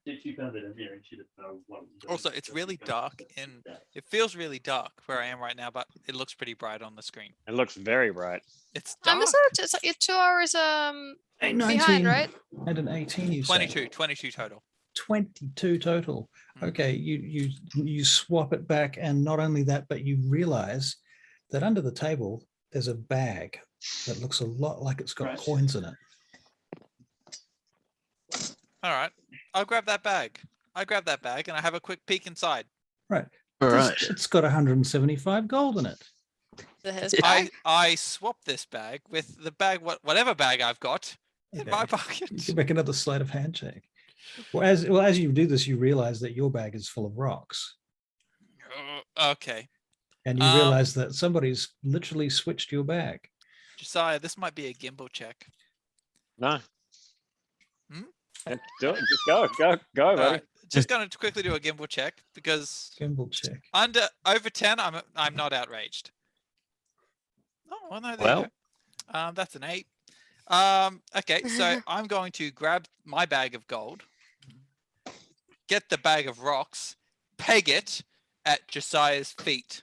She found it in here and she didn't know what was doing, Also, it's so really she dark found in. that. It feels really dark where I am right now, but it looks pretty bright on the screen. It looks very bright. It's dark. Is it? It's like you're 2 hours Hey, behind, right? And an 18, you say? 22 total. 22 total. Mm. Okay, you swap it back, and not only that, but you realize that under the table there's a bag that looks a lot like it's got Right. coins in it. All right, I'll grab that bag. I grab that bag and I have a quick peek inside. Right. All This- right. It's got 175 gold in it. His bag. I swap this bag with the bag, whatever bag I've got in Okay. my You pocket. can make another sleight of hand check. As you do this, you realize that your bag is full of rocks, Okay, and you Um, realize that somebody's literally switched your bag. Josiah, this might be a gimbal check. No. Hmm? Do it. Just go, All buddy. right, just going to quickly do a gimbal check because Gimbal check. over 10, I'm not outraged. Oh, well, no, there you go. That's an 8. Okay, so I'm going to grab my bag of gold, get the bag of rocks, peg it at Josiah's feet,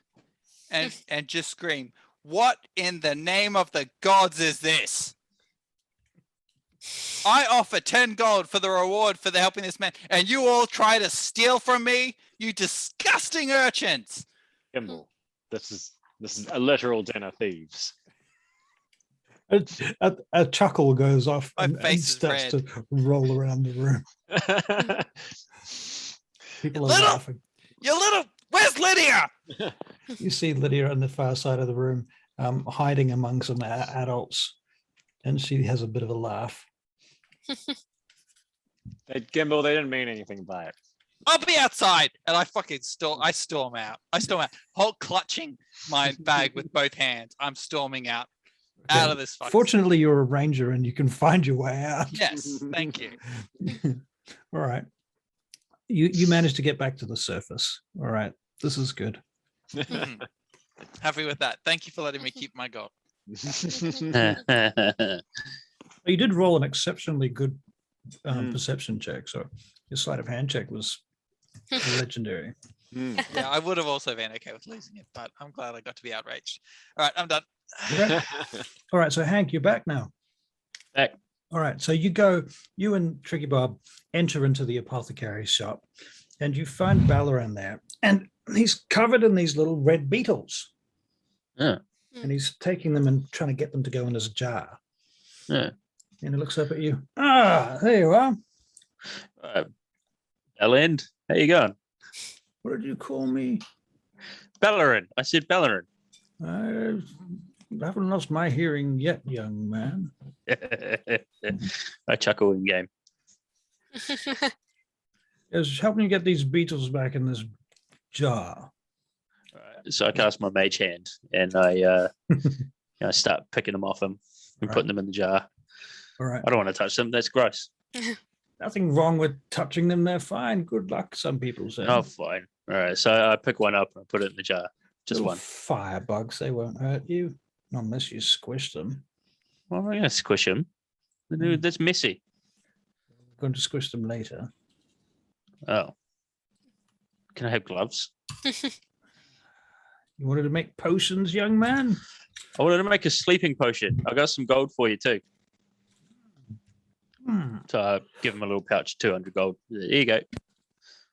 and just scream, "What in the name of the gods is this? I offer 10 gold for the reward for the helping this man, and you all try to steal from me, you disgusting urchins!" Gimbal. This is a literal den of thieves. A chuckle goes off My and face is starts red. to roll around the room. People are Little- laughing. Where's Lydia? You see Lydia on the far side of the room, hiding among some adults, and she has a bit of a laugh. Gimbal, they didn't mean anything by it. I'll be outside, and I storm out. Hulk clutching my bag with both hands. I'm storming out Okay. of this. Fucking Fortunately, you're a ranger and you can find your way out. yes, thank you. All right. You managed to get back to the surface. All right. This is good. Mhm. Happy with that. Thank you for letting me keep my gold. You did roll an exceptionally good Mm. perception check, so your sleight of hand check was legendary. Mm. Yeah, I would have also been okay with losing it, but I'm glad I got to be outraged. All right, I'm done. Okay. All right, so Hank, you're back now. Back. All right, so you and Tricky Bob enter into the apothecary's shop, and you find Ballarin there, and he's covered in these little red beetles. Yeah. And he's taking them and trying to get them to go in his jar. Yeah. And he looks up at you. Ah, there you are. Elend, how you going? What did you call me? Ballarin. I said Ballarin. I haven't lost my hearing yet, young man. I chuckle in game. Yes, help me get these beetles back in this jar. So I cast my mage hand and I start picking them off him and Right. putting them in the jar. All right. I don't want to touch them. That's gross. Nothing wrong with touching them. They're fine. Good luck, some people say. Oh, fine. All right. So I pick one up and I put it in the jar. Just Little one. firebugs. They won't hurt you. Not unless you squish them. Well, I'm going to squish him. That's messy. I'm going to squish them later. Oh. Can I have gloves? You wanted to make potions, young man? I wanted to make a sleeping potion. I got some gold for you too. So I give him a little pouch, 200 gold. There you go.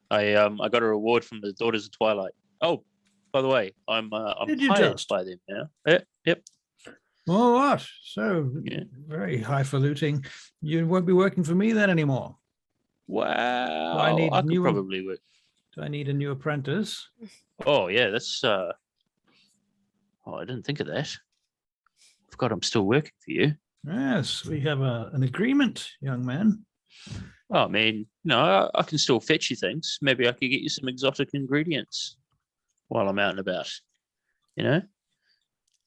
I got a reward from the Daughters of Twilight. Oh, by the way, I'm Did you hired just? by them now. Yep. Oh, what? So Yeah. very highfalutin. You won't be working for me then anymore. Wow. I need I could new- probably work. Do I need a new apprentice? Oh yeah, that's Oh, I didn't think of that. Forgot I'm still working for you. Yes, we have an agreement, young man. Oh, I mean, I can still fetch you things. Maybe I could get you some exotic ingredients while I'm out and about. Did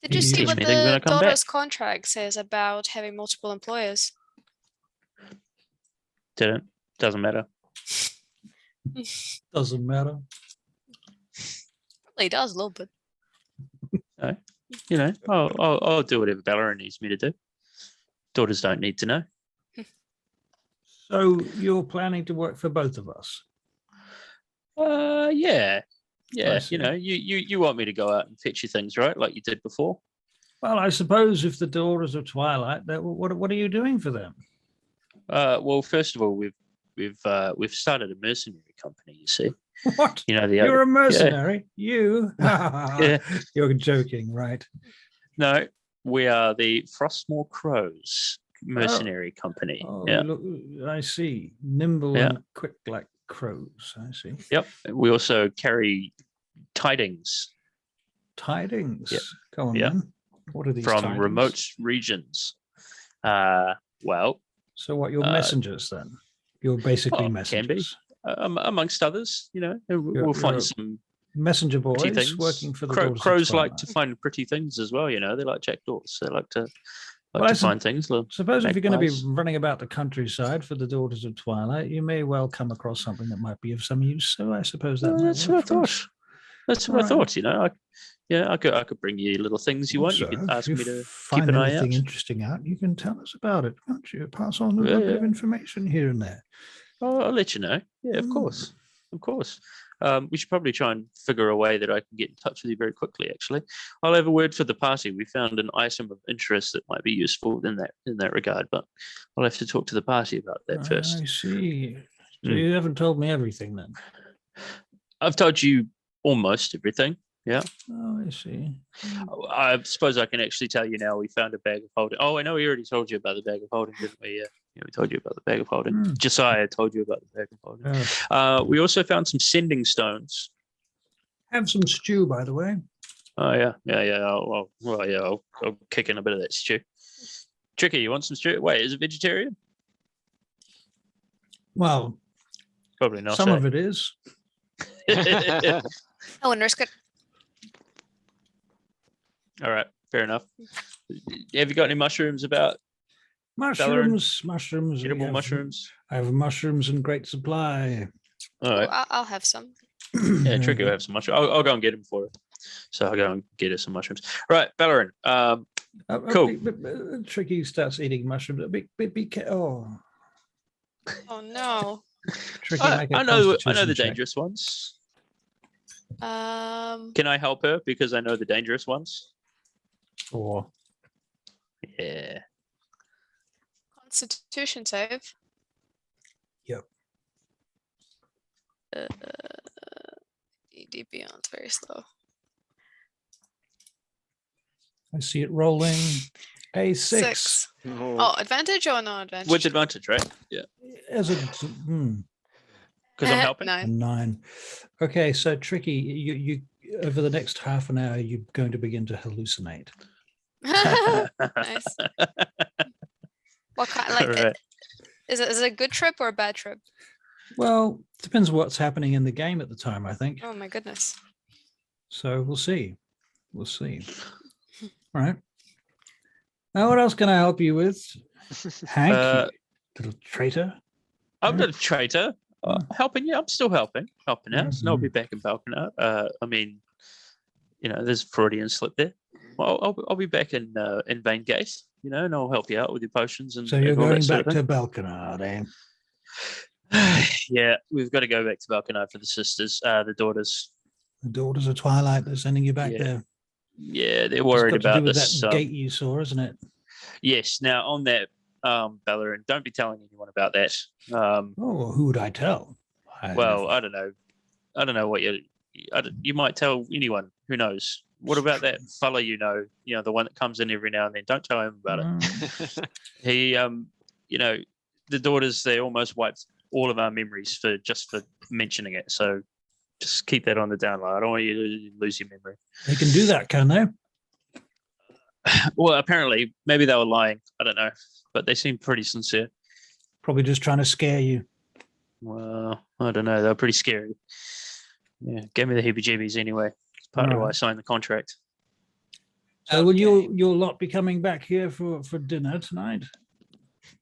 you You see teach what me things when I the come back. daughter's contract says about having multiple employers? Doesn't matter. Doesn't matter. Probably does a little bit. I'll do whatever Ballarin needs me to do. Daughters don't need to know. So you're planning to work for both of us? Yeah. Yeah. see. You know, you want me to go out and fetch you things, right? Like you did before. Well, I suppose if the Daughters of Twilight, what are you doing for them? Well, first of all, we've started a mercenary company. You see, What? you know You're a mercenary? You? Yeah. You're joking, right? No, we are the Frostmoor Crows Mercenary Company. Oh, Yeah. look, I see. Nimble Yeah. and quick like crows. I see. Yep. We also carry tidings Tidings. Yep. Go on, Yep. then. What are these from tidings? remote regions. Well, So what, you're uh, messengers then? You're basically can be. messengers. Amongst others, you know, we'll You're find some messenger pretty boys things. working for the Daughters of Crows like Twilight. to find pretty things as well. You know, they like jackdaws. They like to Well, I find things. Suppose if you're going to be magpies. running about the countryside for the Daughters of Twilight, you may well come across something that might be of some use. So I suppose that might That's what I work for us. thought. That's what All I right. thought. You know, I could bring you little things you want. You So could if ask you me to find keep an eye out. anything interesting out, you can tell us about it, can't you? Pass on a little bit of information here and there. I'll let you know. Yeah, of course, of course. We should probably try and figure a way that I can get in touch with you very quickly. Actually, I'll have a word for the party. We found an item of interest that might be useful in that regard, but I'll have to talk to the party about that first. I see. So Mm. you haven't told me everything then. I've told you almost everything. Yeah. Oh, I see. I suppose I can actually tell you now. We found a bag of holding. Oh, I know we already told you about the bag of holding, didn't we? Yeah, we told you about the bag of holding. Hmm. Josiah told you about the bag of holding. Oh. We also found some sending stones. Have some stew, by the way. Oh yeah. I'll kick in a bit of that stew. Tricky, you want some stew? Wait, is it vegetarian? Well, Probably not. some of it is. it. I wouldn't risk it. All right, fair enough. Have you got any mushrooms about? Mushrooms. Edible mushrooms. I have mushrooms in great supply. All right. I'll have some. Yeah, Tricky will have some mushrooms. I'll go and get him for her. So I'll go and get her some mushrooms. Right, Bellerin. Cool. Tricky starts eating mushrooms. Oh, Oh Tricky. I make a know the constitution check. dangerous ones. no. Can I help her because I know the dangerous ones? Or Yeah. Constitution save. Yep. ED Beyond's very slow. I see it rolling. A six. Oh, advantage or no advantage? With advantage, right? Yeah. As a Because I'm helping. No. a 9. Okay, so Tricky, you over the next half an hour, you're going to begin to hallucinate. Nice. What kind? Like, Right. is it a good trip or a bad trip? Well, depends what's happening in the game at the time, I think. Oh my goodness. So we'll see. We'll see. All right. Now, what else can I help you with? Hank, you little traitor. I'm not a traitor. Helping you. I'm still helping out. And I'll be Mhm. back in Balkan. I mean, you know, there's a Freudian slip there. Well, I'll be back in Vain Gate, you know, and I'll help you out with your potions and. So you're and all that going sort back of to Balkanard, eh? thing. Yeah, we've got to go back to Balkanard for the sisters, the daughters. The Daughters of Twilight, they're sending you back Yeah, there. Yeah, they're It's worried got to about do with this. that gate you saw, isn't it? Yes. Now on that, Bellerin, don't be telling anyone about that. Oh, well, who would I tell? Well, I don't know. I don't know what you might tell anyone. Who knows? What about that fellow you know, the one that comes in every now and then? Don't tell him about it. He, you know, the daughters, they almost wiped all of our memories for mentioning it. So just keep that on the down low. I don't want you to lose your memory. They can do that, can they? Well, apparently, maybe they were lying. I don't know, but they seem pretty sincere. Probably just trying to scare you. Well, I don't know. They were pretty scary. Yeah, gave me the heebie-jeebies anyway. It's partly why I Alright. signed the contract. So will your lot be coming back here for dinner tonight?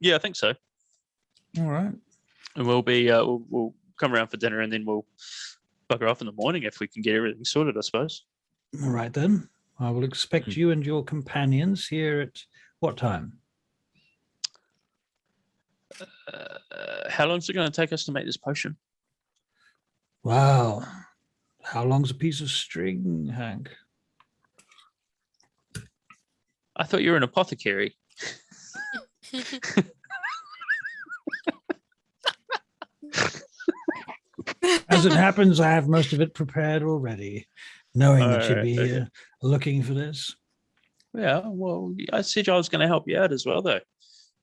Yeah, I think so. All right. And we'll be we'll come around for dinner and then we'll bugger off in the morning if we can get everything sorted, I suppose. All right then. I will expect you and your companions here at what time? How long is it going to take us to make this potion? Wow. How long's a piece of string, Hank? I thought you were an apothecary. As it happens, I have most of it prepared already, knowing that you'd be Alright, okay. here looking for this. Yeah, well, I said I was going to help you out as well, though.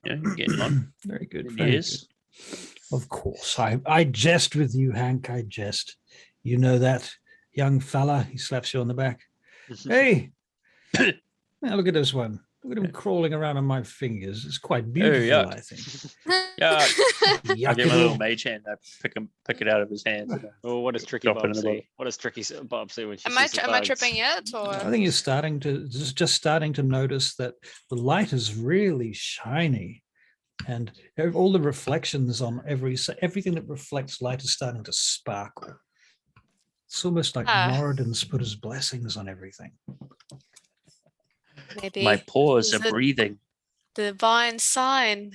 You know, you're getting on Very good. in Very years. good. Of course. I jest with you, Hank. I jest. You know that, young fella. He slaps you on the back. Hey, now look at this one. Look at him crawling around on my fingers. It's quite beautiful, yuck. I think. Yeah, I Yuck get my it little all. mage hand. I pick it out of his hands. And Oh, what does Tricky Drop it Bob in the bottle. see? What does Tricky Bob see when she Am I sees the am I bugs? tripping yet, or I think you're starting to just starting to notice that the light is really shiny, and all the reflections on everything that reflects light is starting to sparkle. It's almost like Ah. Moradin's put his blessings on everything. maybe my paws is are it- breathing. the divine sign?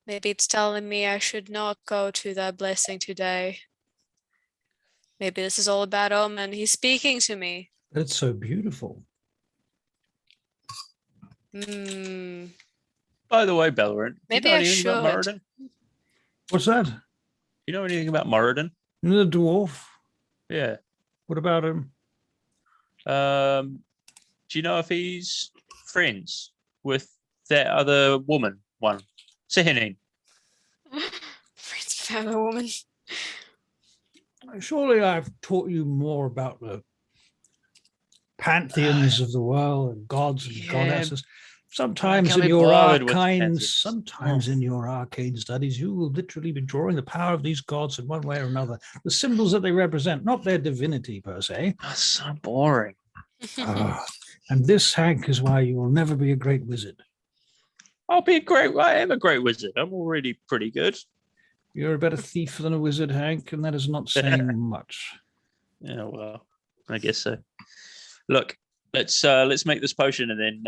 Maybe it's telling me I should not go to that blessing today. Maybe this is all a bad omen. He's speaking to me. But it's so beautiful. Hmm. By the way, Bellerin, Maybe do you know I anything about should. Moradin? What's that? You know anything about Moradin? The dwarf? Yeah. What about him? Do you know if he's friends with that other woman one? Sehanine. Friends found a woman. Surely I've taught you more about the pantheons of the world and gods and Yeah, goddesses. Sometimes can't in be your bothered with arcane, pantheons. sometimes in your arcane studies, you will literally be drawing the power of these gods in one way or another. The symbols that they represent, not their divinity per se. That's so boring. Ah, and this, Hank, is why you will never be a great wizard. I am a great wizard. I'm already pretty good. You're a better thief than a wizard, Hank, and that is not saying much. Yeah, well, I guess so. Look, let's make this potion and then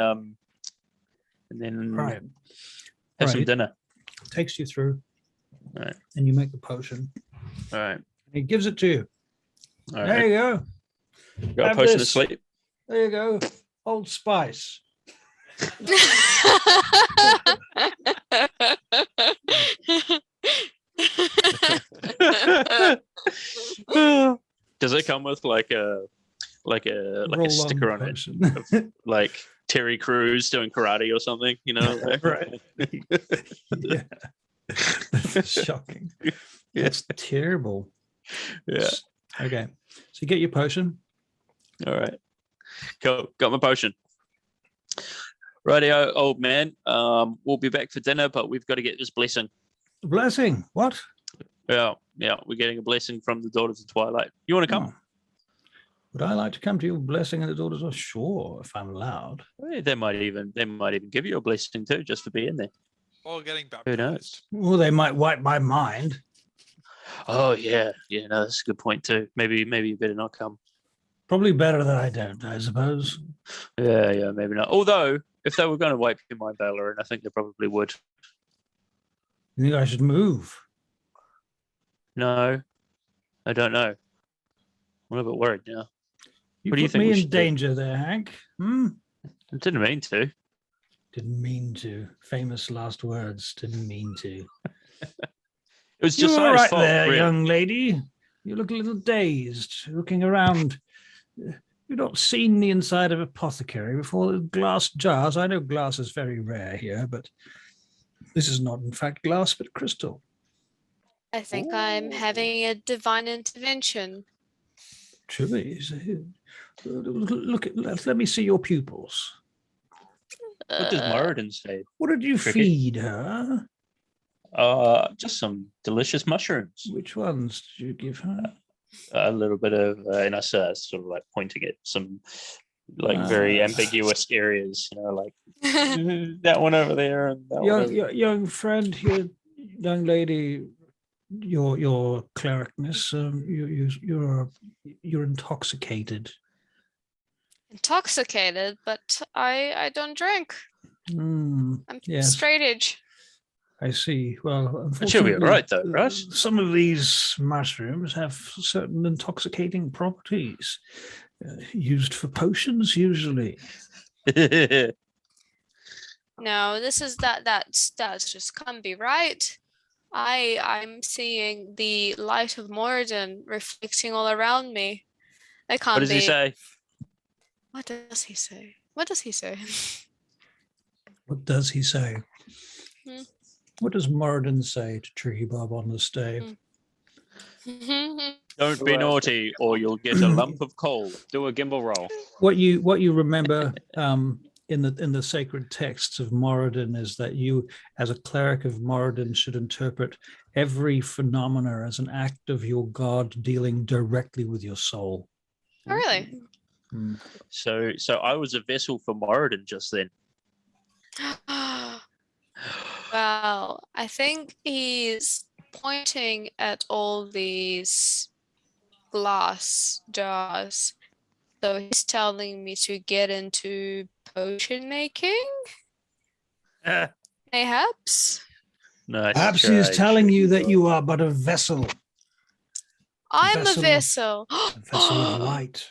Right. have some Right. dinner. Takes you through, Right. and you make the potion. All right. He gives it to you. All There right. you go. Got a have potion this. of sleep. There you go. Old Spice. Does it come with like a Roll sticker on it, potion. like Terry Crews doing karate or something? You know, Right. Yeah. That's shocking. Yeah. That's terrible. Yeah. Okay. So you get your potion. All right. Cool. Got my potion. Rightio, old man. We'll be back for dinner, but we've got to get this blessing. Blessing. What? Yeah, we're getting a blessing from the Daughters of Twilight. You want to come? Oh. Would I like to come to your blessing and the daughters? Oh, sure, if I'm allowed. They might even give you a blessing too, just for being there. Or getting Who baptized. knows? Well, they might wipe my mind. Oh yeah, no, that's a good point too. Maybe you better not come. Probably better that I don't, I suppose. Yeah, maybe not. Although, if they were going to wipe your mind, Valor, I think they probably would. You think I should move? No, I don't know. I'm a bit worried now. You What do you put think me we in should do? danger there, Hank. Hmm? I didn't mean to. Didn't mean to. Famous last words. Didn't mean to. It was You just all Si's right fault, there, really. young lady? You look a little dazed, looking around. You've not seen the inside of apothecary before. Glass jars. I know glass is very rare here, but this is not, in fact, glass, but crystal. I think I'm having a divine intervention. Truly. Let me see your pupils. What does Moradin say? What did you Cricket? feed her? Just some delicious mushrooms. Which ones did you give her? A little bit of, and I saw sort of like pointing at some like very ambiguous areas, you know, like that one over there and that one over there. Young friend here, young lady, your clericness, you're intoxicated. Intoxicated, but I don't drink. Mm, I'm yes. straight edge. I see. Well, It should be unfortunately, all right though, right? some of these mushrooms have certain intoxicating properties used for potions, usually. No, this is that's just can't be right. I'm seeing the light of Moradin reflecting all around me. That can't What does be. he say? What does he say? What does he say? What does he say? Hmm. What does Moradin say to Tricky Bob on this day? Don't be naughty, or you'll get a lump of coal. Do a gimbal roll. What you remember in the sacred texts of Moradin is that you, as a cleric of Moradin, should interpret every phenomena as an act of your god dealing directly with your soul. Oh, really? Hmm. So I was a vessel for Moradin just then. Well, I think he's pointing at all these glass jars. So he's telling me to get into potion making, Ah, mayhaps. nice. Perhaps he is try. telling you that you are but a vessel, I'm a vessel. vessel. a vessel of light.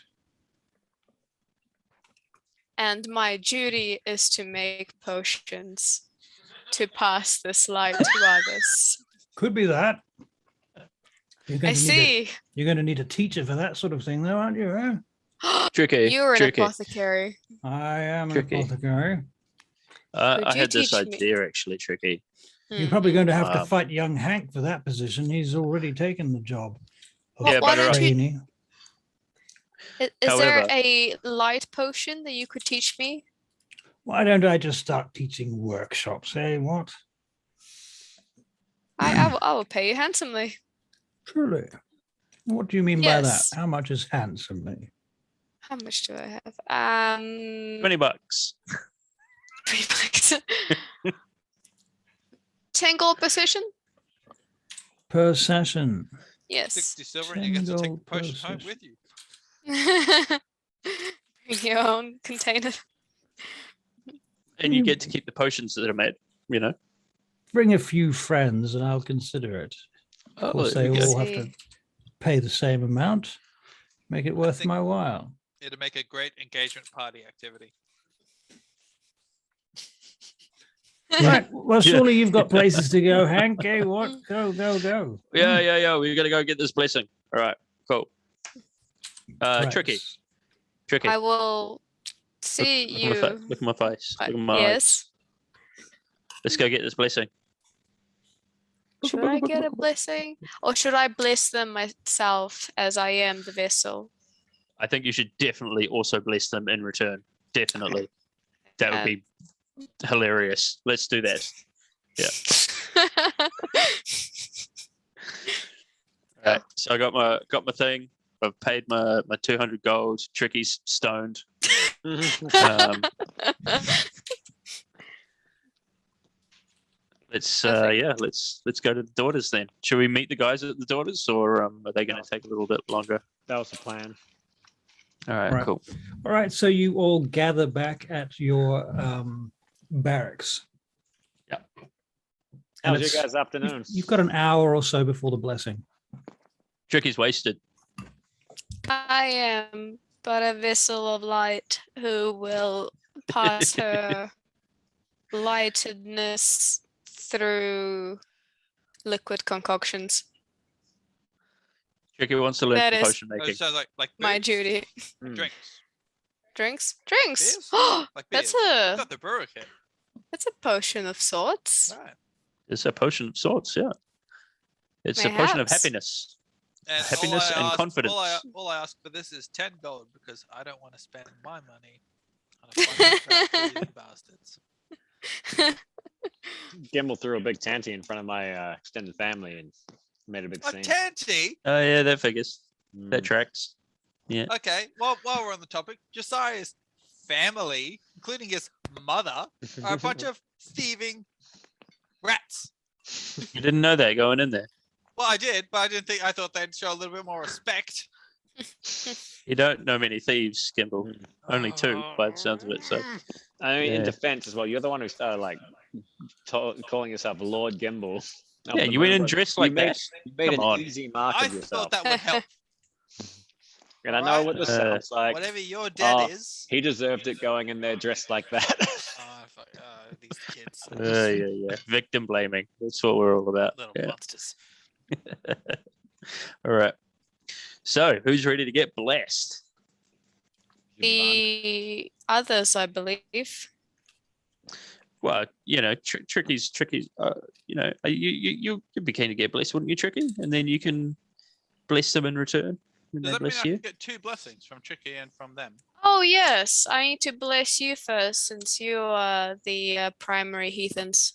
And my duty is to make potions to pass this light to others. Could be that. You're I going to see. you're going to need a teacher for that sort of thing, though, aren't you? Eh? Tricky. You're an tricky. apothecary. I am an Tricky. apothecary. Could I you had this teach me? idea actually, Tricky. You're probably going to have to Um, fight young Hank for that position. He's already taken the job. of Yeah, why don't you- training. Is there However- a light potion that you could teach me? Why don't I just start teaching workshops? Eh? What? I will pay you handsomely. Truly. What do you mean by that? Yes. How much is handsomely? How much do I have? $20. 3 bucks. 10 gold per session? Per session. Yes. 60 silver and you get to take the 10 gold potion per home session. with you. Bring your own container. And you get to keep the potions that are made, you know? Bring a few friends and I'll consider it. Of course, they there we go. all have to See. pay the same amount. Make it worth think- my while. It'd make a great engagement party activity. Right. Well, Yeah. surely you've got places to go, Hank. Eh? What? Go, go, go. Yeah. We got to go get this blessing. All right, cool. Right. Tricky. I will see you. Look at my face. Look at my eyes. Yes. Let's go get this blessing. Should I get a blessing? Or should I bless them myself as I am the vessel? I think you should definitely also bless them in return. Definitely. That would be hilarious. Let's do that. All right. So I got my thing. I've paid my 200 gold. Tricky's stoned. Let's go to the Daughters then. Should we meet the guys at the Daughters, or are they going to take a little bit longer? That was the plan. All right, Right. cool. All right. So you all gather back at your barracks. Yeah. And How's your it's- guys' afternoon? You've got an hour or so before the blessing. Tricky's wasted. I am but a vessel of light who will pass her lightedness through liquid concoctions. Tricky wants to learn That some is- potion Oh, making. it sounds like My beers, duty. Mm. Drinks. Drinks? Beers? Like That's beers. a Got the brewer kit. that's a potion of sorts. Right. It's a potion of sorts, yeah. It's a potion of Mayhaps. happiness. And Happiness and confidence. All I ask for this is 10 gold because I don't want to spend my money on a fucking crap for you bastards. Gimbal threw a big tanty in front of my extended family and made a big A scene. tanty? Oh yeah, that figures. Mm. That tracks. Okay, well, while we're on the topic, Josiah's family, including his mother, are a bunch of thieving rats. You didn't know that going in there. Well, I did, but I thought they'd show a little bit more respect You don't know many thieves, Gimbal. Only 2 by the sounds of it. So I mean, in Yeah. defense as well, you're the one who started like calling yourself Lord Gimbal. of yeah, the you went in Moonbrook. dressed You like made, that. You made Come an on. easy mark I of yourself. thought that would help. And I know Alright. what this sounds like. Whatever your debt Oh, is. He deserved it going in there dressed like that. Fuck, these kids. Yeah. Victim blaming. That's what we're all about. Little Yeah. monsters. All right. So, who's ready to get blessed? The others, I believe. Well, Tricky's. You'd be keen to get blessed, wouldn't you, Tricky? And then you can bless them in return when Does they that mean I bless can you. get 2 blessings from Tricky and from them? Oh yes, I need to bless you first since you are the primary heathens.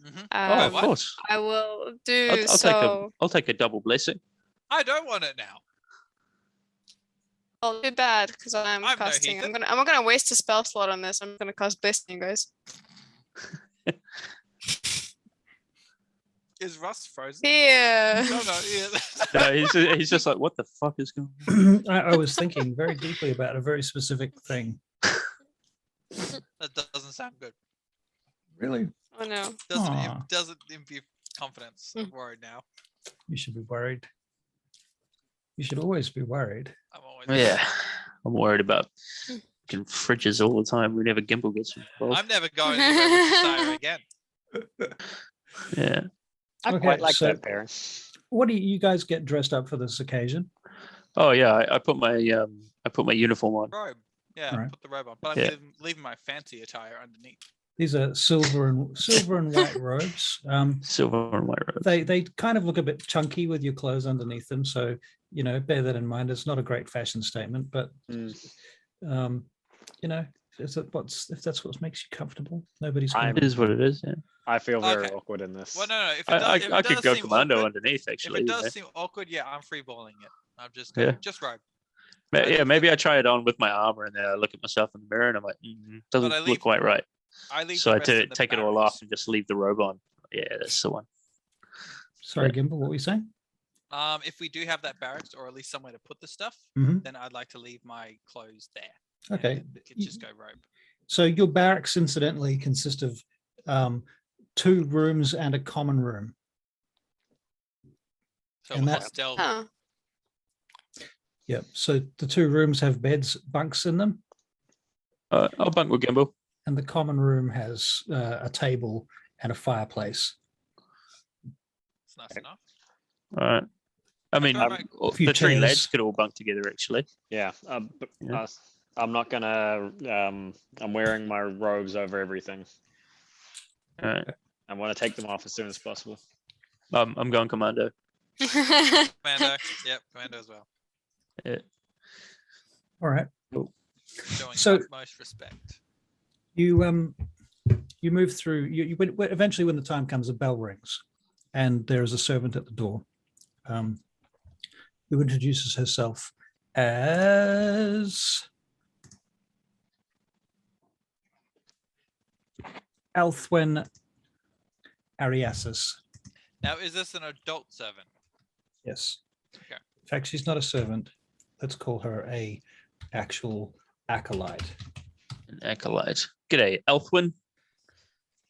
Mm-hmm. Oh, of what? course. I will do I'll take a double blessing. I don't want it now. Oh, too bad because I'm I'm no casting. heathen. I'm not gonna waste a spell slot on this. I'm gonna cast blessing, guys. Is Russ frozen? Yeah. No, yeah. No, he's just like, what the fuck is going on? I was thinking very deeply about a very specific thing. That doesn't sound good. Really? Oh no. Aw. Doesn't imbue confidence. I'm worried now. You should be worried. You should always be worried. I'm always. Yeah, I'm worried about fucking fridges all the time whenever Gimbal gets involved. I'm never going anywhere with Sire again. Yeah. I Okay, quite like so- that pairing. What do you guys get dressed up for this occasion? Oh yeah, I put my uniform on. Robe. Yeah, Alright. put the robe on. But I'm Yeah. leaving my fancy attire underneath. These are silver and white robes. Silver and white robes. They kind of look a bit chunky with your clothes underneath them. So, bear that in mind. It's not a great fashion statement, but if that's what makes you comfortable, nobody's going It is what it is. Yeah. I feel very Okay. awkward in this. Well, no. If it does, if I it could does go seem commando awkward, underneath if actually. it you know. does seem awkward, yeah, I'm freeballing it. I'm just Yeah. going, just robe. Yeah, maybe I try it on with my armor and then I look at myself in the mirror and I'm like, doesn't I look leave- quite right. I leave. So the I rest in the take it all barracks. off and just leave the robe on. Yeah, that's the one. Sorry, Gimbal, what were you saying? If we do have that barracks or at least somewhere to put the stuff, Mhm. then I'd like to leave my clothes there. Okay. And it could just go robe. So your barracks, incidentally, consist of 2 rooms and a common room. So And a that- hostel. Oh. Yep. So the 2 rooms have bunks in them, I'll bunk with Gimbal. and the common room has a table and a fireplace. It's nice enough. All right. I mean, a few the 3 chairs. lads could all bunk together actually. Yeah, but, Yeah. I'm not gonna. I'm wearing my robes over everything. All right. I want to take them off as soon as possible. I'm going commando. Commando. Yep, commando as well. All right. Showing So- utmost respect. You move through. Eventually, when the time comes, a bell rings, and there is a servant at the door, who introduces herself as Elthwyn Ariasis. Now, is this an adult servant? Yes. Okay. In fact, she's not a servant. Let's call her a actual acolyte. An acolyte. G'day, Elthwyn.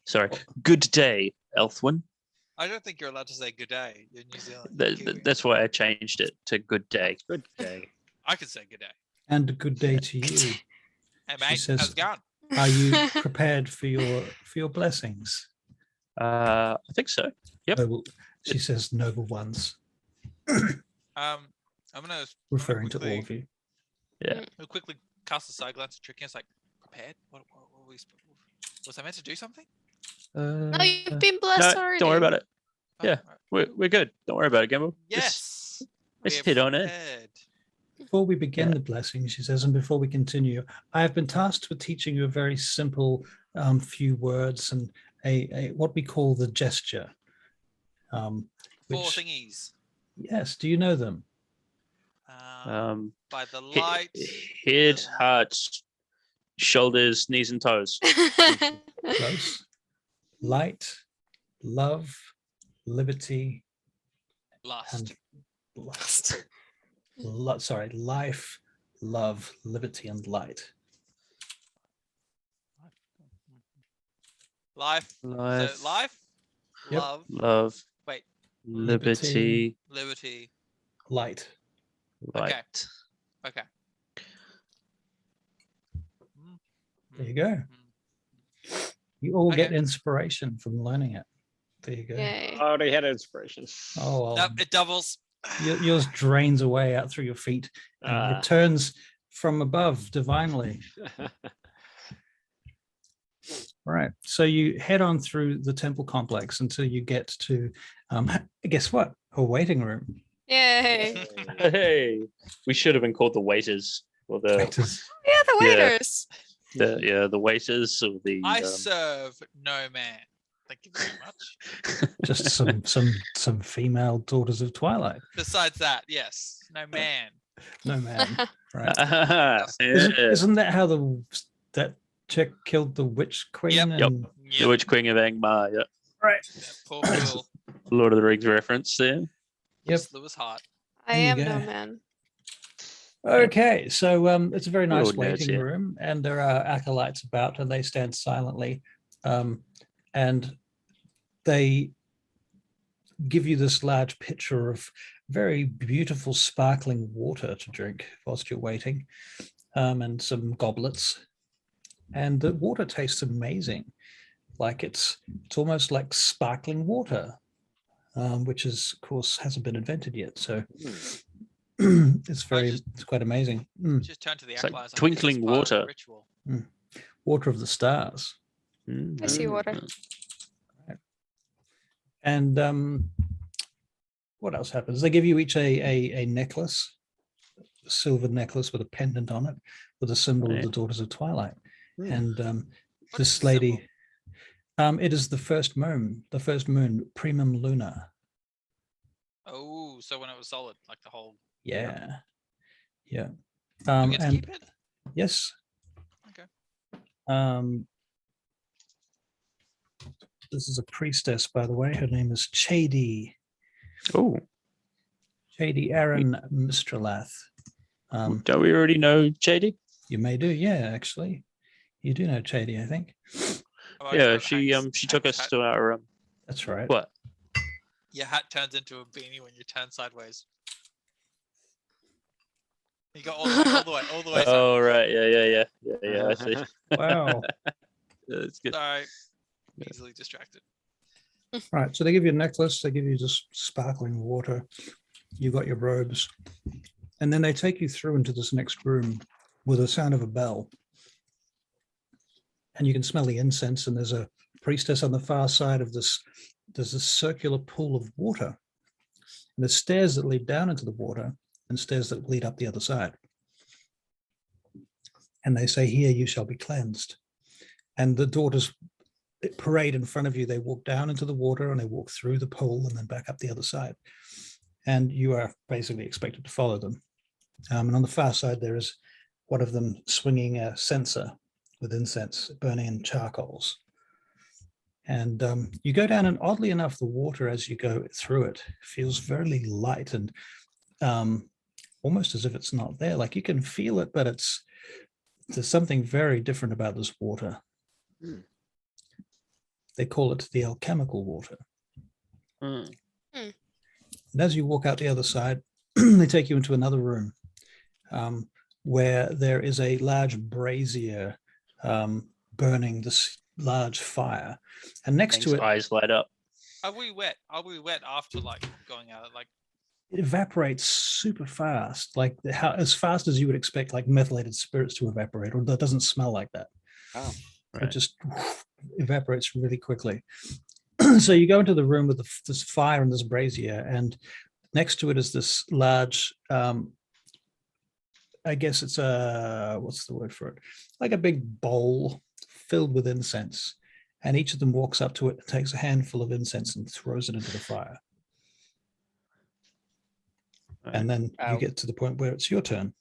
Sorry. Good day, Elthwyn. I don't think you're allowed to say good day. You're New Zealand. you're Kiwi. That's why I changed it to good day. Good day. I could say good day. And a good day to you. Hey, mate, says- how's it going? Are you prepared for your blessings? I think so. Yep. She says, noble ones, I'm gonna referring to all of you. We'll quickly cast a side glance at Tricky. It's like, prepared? What were we was I meant to do something? No, you've been blessed No, already. don't worry about it. Oh, Yeah. alright. We're good. Don't worry about it, Gimbal. Yes. let's we are hit on it. prepared. Before we begin the blessing, she says, and before we continue, I have been tasked with teaching you a very simple few words and a what we call the gesture. 4 Which, thingies. yes, do you know them? By the light. Head, heart, shoulders, knees, and toes. Close. Light, love, liberty, Lust. and lust. life, love, liberty, and light. Life. Life, So life, Yep. love, love, wait, liberty, liberty. Light. light. Okay. There you go. You all get Okay. inspiration from learning it. There you go. Yay. I already had inspiration. Oh, well, Nope, it doubles. yours drains away out through your feet and Ah. returns from above divinely. Right. So you head on through the temple complex until you get to, guess what? A waiting room. Yay. Hey, we should have been called the waiters or the Waiters. Yeah, the Yeah. waiters. the waiters or the. I serve no man. Thank you very much. Just some female daughters of Twilight. Besides that, yes, no man. No man. Right. Yeah. Isn't that how that chick killed the witch queen? Yep. Yep. and- The Witch Queen of Angmar. Yeah, Right. Yeah, poor fool. Lord of the Rings reference there. Yep. Lewis Hart. I There you am go. no man. Okay, so it's a very nice Little nerds, waiting yeah. room, and there are acolytes about, and they stand silently, and they give you this large pitcher of very beautiful sparkling water to drink whilst you're waiting, and some goblets, and the water tastes amazing, like it's almost like sparkling water, which is, of course, hasn't been invented yet, so. It's quite amazing. Just turn to the It's like acolytes. twinkling water. Ritual. Water of the stars. I see water. And what else happens? They give you each a necklace, a silver necklace with a pendant on it, with a symbol of the Daughters of Twilight. And What's this the lady, it is the first moon, primum luna. Oh, so when it was solid, like the whole. Yeah. Yeah. You get to And keep it. yes. Okay. This is a priestess, by the way. Her name is Chady. Oh, Aaron Mistralath. don't we already know JD? You may do, yeah, actually. You do know Chady, I think. Oh, Yeah, it's got she took Hank's us hat. to our That's right. what? Your hat turns into a beanie when you turn sideways. You go all the way. Oh right, yeah. I see. Wow. That's good. Sorry, easily distracted. Right. So they give you a necklace, they give you just sparkling water. You got your robes. And then they take you through into this next room with the sound of a bell. And you can smell the incense, and there's a priestess on the far side of this. There's a circular pool of water. And there's stairs that lead down into the water and stairs that lead up the other side. And they say, here you shall be cleansed. And the daughters parade in front of you. They walk down into the water and they walk through the pool and then back up the other side. And you are basically expected to follow them. And on the far side, there is one of them swinging a censer with incense burning in charcoals. And you go down, and oddly enough, the water as you go through it feels very light and almost as if it's not there. Like you can feel it, but there's something very different about this water. They call it the alchemical water. Mm. And as you walk out the other side, they take you into another room where there is a large brazier burning this large fire. And next Hank's to it, eyes light up. Are we wet? Are we wet after like going out? Like it evaporates super fast, like as fast as you would expect like methylated spirits to evaporate, or that doesn't smell like that. Oh, It Right. just evaporates really quickly. So you go into the room with this fire and this brazier, and next to it is this large, I guess it's what's the word for it? Like a big bowl filled with incense. And each of them walks up to it and takes a handful of incense and throws it into the fire. And then you Ow. get to the point where it's your turn.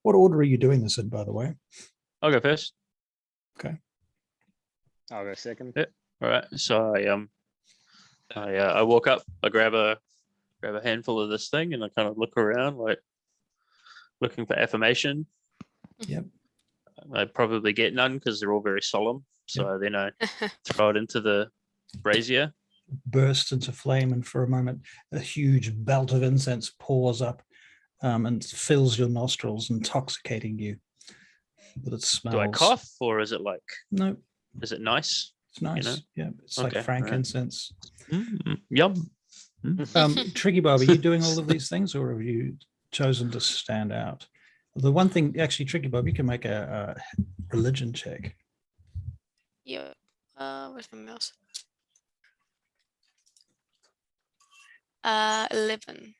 What order are you doing this in, by the way? I'll go first. I'll go second. Yeah. All right. So I walk up. I grab a handful of this thing, and I kind of look around like, looking for affirmation. Yep. I probably get none because they're all very solemn. So then I throw it into the brazier. Bursts into flame, and for a moment, a huge belt of incense pours up and fills your nostrils, intoxicating you with its smells. Do I cough, or is it like? No, Is it nice? it's nice. You know? Yeah, it's Okay, like frankincense. Yum. Tricky Bob, are you doing all of these things, or have you chosen to stand out? The one thing, actually, Tricky Bob, you can make a religion check. Yeah. Where's my mouse? 11.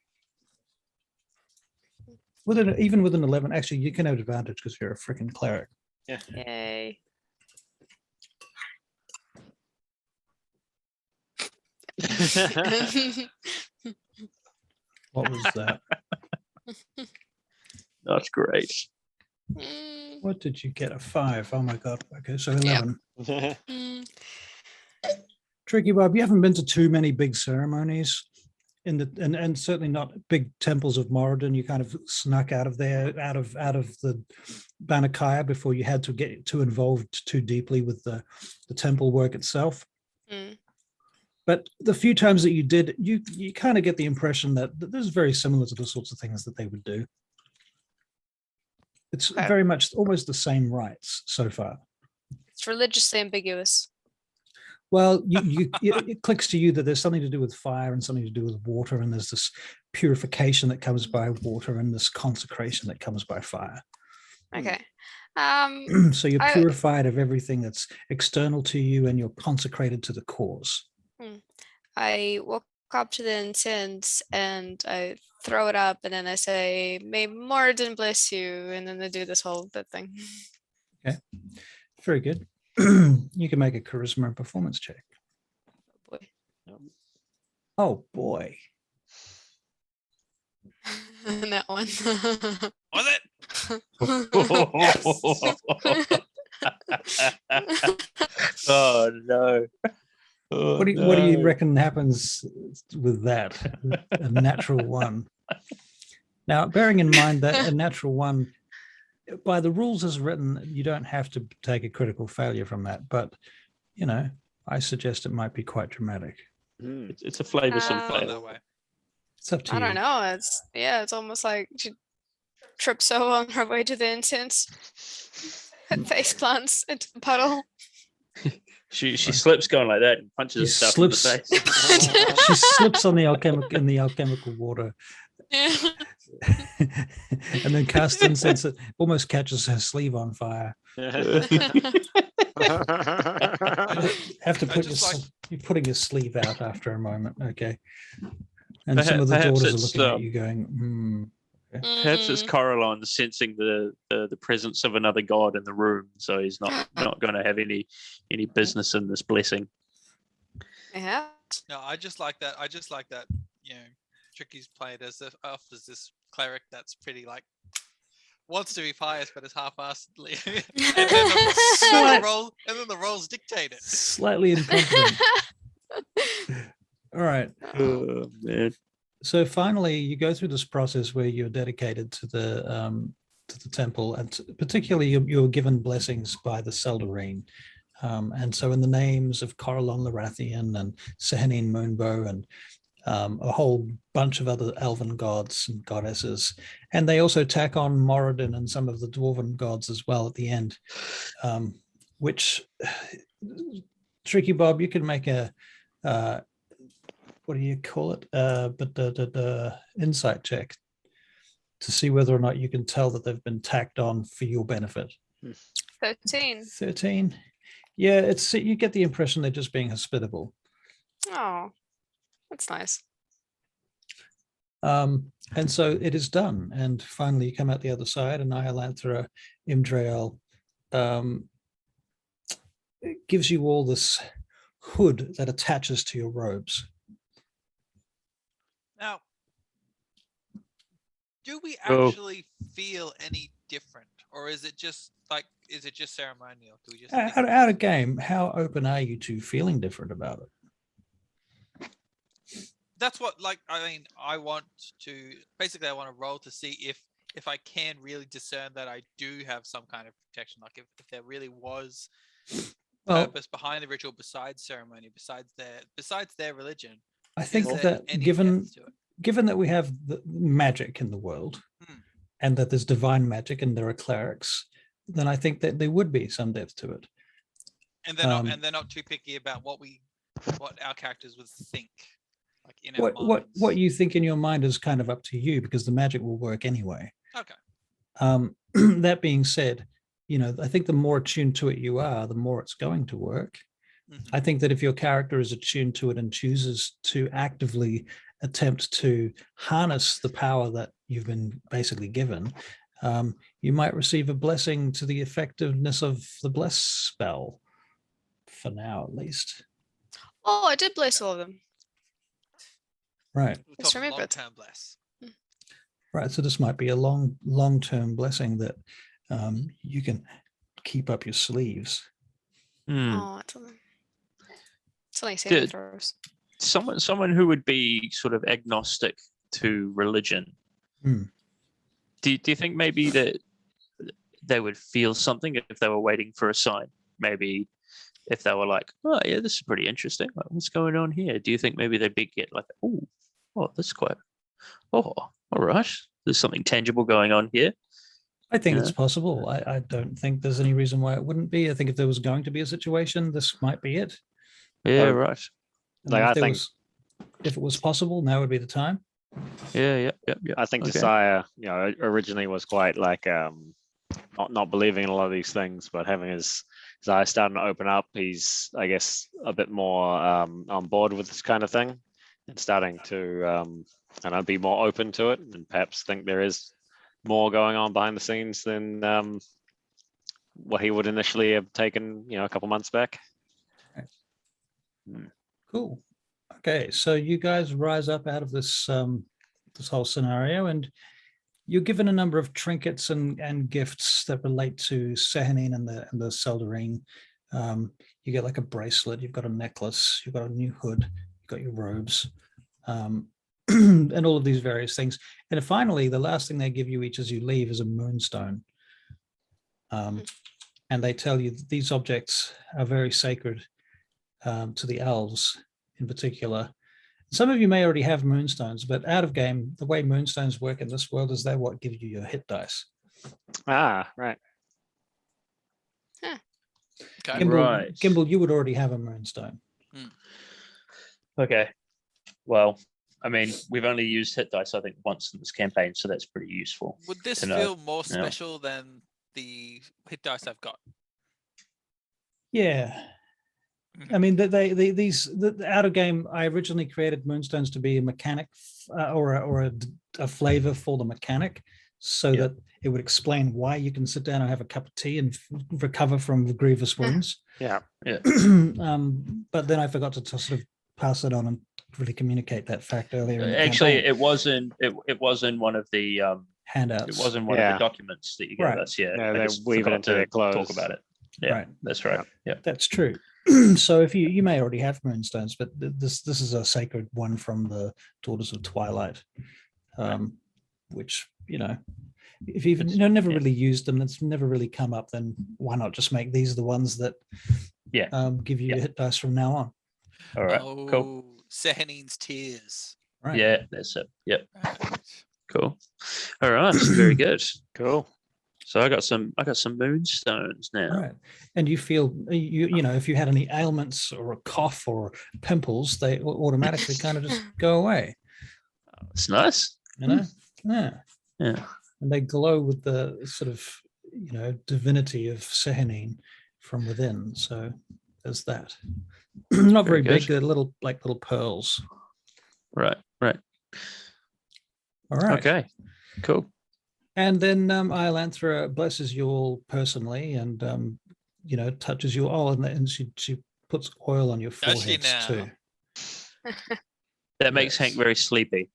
Even with an 11, actually, you can have advantage because you're a freaking cleric. Yay. What was that? That's great. What did you get? A 5. Oh my god. Okay, so 11. Tricky Bob, you haven't been to too many big ceremonies and certainly not big temples of Moradin. You kind of snuck out of there, out of the Banakaya before you had to get too involved too deeply with the temple work itself. But the few times that you did, you kind of get the impression that this is very similar to the sorts of things that they would do. It's very much almost the same rites so far. It's religiously ambiguous. Well, it clicks to you that there's something to do with fire and something to do with water, and there's this purification that comes by water and this consecration that comes by fire. Okay. So you're purified of everything that's external to you, and you're consecrated to the cause. I walk up to the incense and I throw it up, and then I say, "May Moradin bless you," and then I do this whole thing. Okay, very good. You can make a charisma and performance check. Oh boy. Oh boy. That one. Was it? Oh no. Oh, What do you reckon happens with that? A natural 1. Now, bearing in mind that a natural 1, by the rules as written, you don't have to take a critical failure from that, but I suggest it might be quite dramatic. It's a flavoursome Fun flavor. that way. It's up to I you. don't know. It's almost like she trips over on her way to the incense. Face plants into the puddle. She slips going like that and punches She herself in the face. She slips on the alchemical water, Yeah. and then casts incense. It almost catches her sleeve on fire. Yeah. Have to put you're putting your sleeve out after a moment, okay? And some of the Perhaps daughters are it's, looking at you, going, Perhaps it's Coralon sensing the presence of another god in the room, so he's not going to have any business in this blessing. Yeah. No, I just like that. Tricky's played as this cleric that's pretty like wants to be pious but is half-assedly, and then the roles dictate it. slightly incompetent. All right. Oh man. So finally, you go through this process where you're dedicated to the temple, and particularly you're given blessings by the Seldarine. And so in the names of Coralon Larathian and Sehanine Moonbow and a whole bunch of other elven gods and goddesses, and they also tack on Moradin and some of the dwarven gods as well at the end, which, Tricky Bob, you can make a what do you call it? But the insight check to see whether or not you can tell that they've been tacked on for your benefit. 13. 13. Yeah, you get the impression they're just being hospitable. Oh, that's nice. And so it is done. And finally you come out the other side, and Nihilantha Imdrael it gives you all this hood that attaches to your robes. Now, do we actually feel any different, or is it just ceremonial? Do we just Out of game, how open are you to feeling different about it? That's what, I want to roll to see if if I can really discern that I do have some kind of protection, like if there really was Well, purpose behind the ritual besides ceremony, besides their religion, I think is there that any given depth to it? given that we have the magic in the world, and that there's divine magic and there are clerics, then I think that there would be some depth to it. And they're not too picky about what our characters would think, like in our What minds. you think in your mind is kind of up to you, because the magic will work anyway. Okay. That being said, I think the more attuned to it you are, the more it's going to work. I think that if your character is attuned to it and chooses to actively attempt to harness the power that you've been basically given, you might receive a blessing to the effectiveness of the bless spell, for now at least. Oh, I did bless all of them. Right. We're Just talking remembered. long-term bless. Right. So this might be a long-term blessing that you can keep up your sleeves. Oh, it's only saving Did- throws. Someone who would be sort of agnostic to religion. Hmm. Do you think maybe that they would feel something if they were waiting for a sign? Maybe if they were like, oh yeah, this is pretty interesting. Like, what's going on here? Do you think maybe they'd get like, oh, that's quite, all right, there's something tangible going on here? I think it's Yeah. possible. I don't think there's any reason why it wouldn't be. I think if there was going to be a situation, this might be it. Yeah, Oh. right. I mean, Like, if it was possible, now would be the time. Yeah. I think Okay. Josiah, originally was quite like not believing in a lot of these things, but having his eyes starting to open up, he's, I guess, a bit more on board with this kind of thing, and starting to be more open to it, and perhaps think there is more going on behind the scenes than what he would initially have taken, a couple months back. Cool. Okay, so you guys rise up out of this this whole scenario, and you're given a number of trinkets and gifts that relate to Sehanine and the Seldarine. You get like a bracelet, you've got a necklace, you've got a new hood, you've got your robes, and all of these various things. And finally, the last thing they give you each as you leave is a moonstone. And they tell you that these objects are very sacred to the elves in particular. Some of you may already have moonstones, but out of game, the way moonstones work in this world is they're what give you your hit dice. Ah, right. Okay. Gimbal, you would already have a moonstone. Okay. Well, I mean, we've only used hit dice, I think, once in this campaign, so that's pretty useful. Would this to know. feel more special than the hit dice I've got? Yeah. I mean, these out of game. I originally created moonstones to be a mechanic or a flavor for the mechanic, so that it would explain why you can sit down and have a cup of tea and recover from the grievous wounds. Yeah. But then I forgot to sort of pass it on and really communicate that fact earlier. In the Actually, campaign. it was in one of the handouts. it was in one of the documents that you gave us. Yeah, Yeah, I they just weave it forgot into to their clothes. talk about it. Yeah, Right. That's right. Yeah. That's true. So if you may already have moonstones, but this is a sacred one from the Daughters of Twilight, which if you've never really used them, that's never really come up, then why not just make these the ones that give you your hit dice from now on. All right. Cool. Oh, Sehanine's tears. Right. Yeah, that's it. Yep. Right. Cool. All right. Very good. Cool. So I got some moonstones now. Right. And you feel if you had any ailments or a cough or pimples, they automatically kind of just go away. It's nice. Yeah. Yeah. And they glow with the sort of divinity of Sehanine from within. So there's that. Not very Very big. good. They're little pearls. Right. All right. Okay. Cool. And then Ilanthra blesses you all personally, and touches you all, and she puts oil on your Does she foreheads now? too. That makes Yes. Hank very sleepy.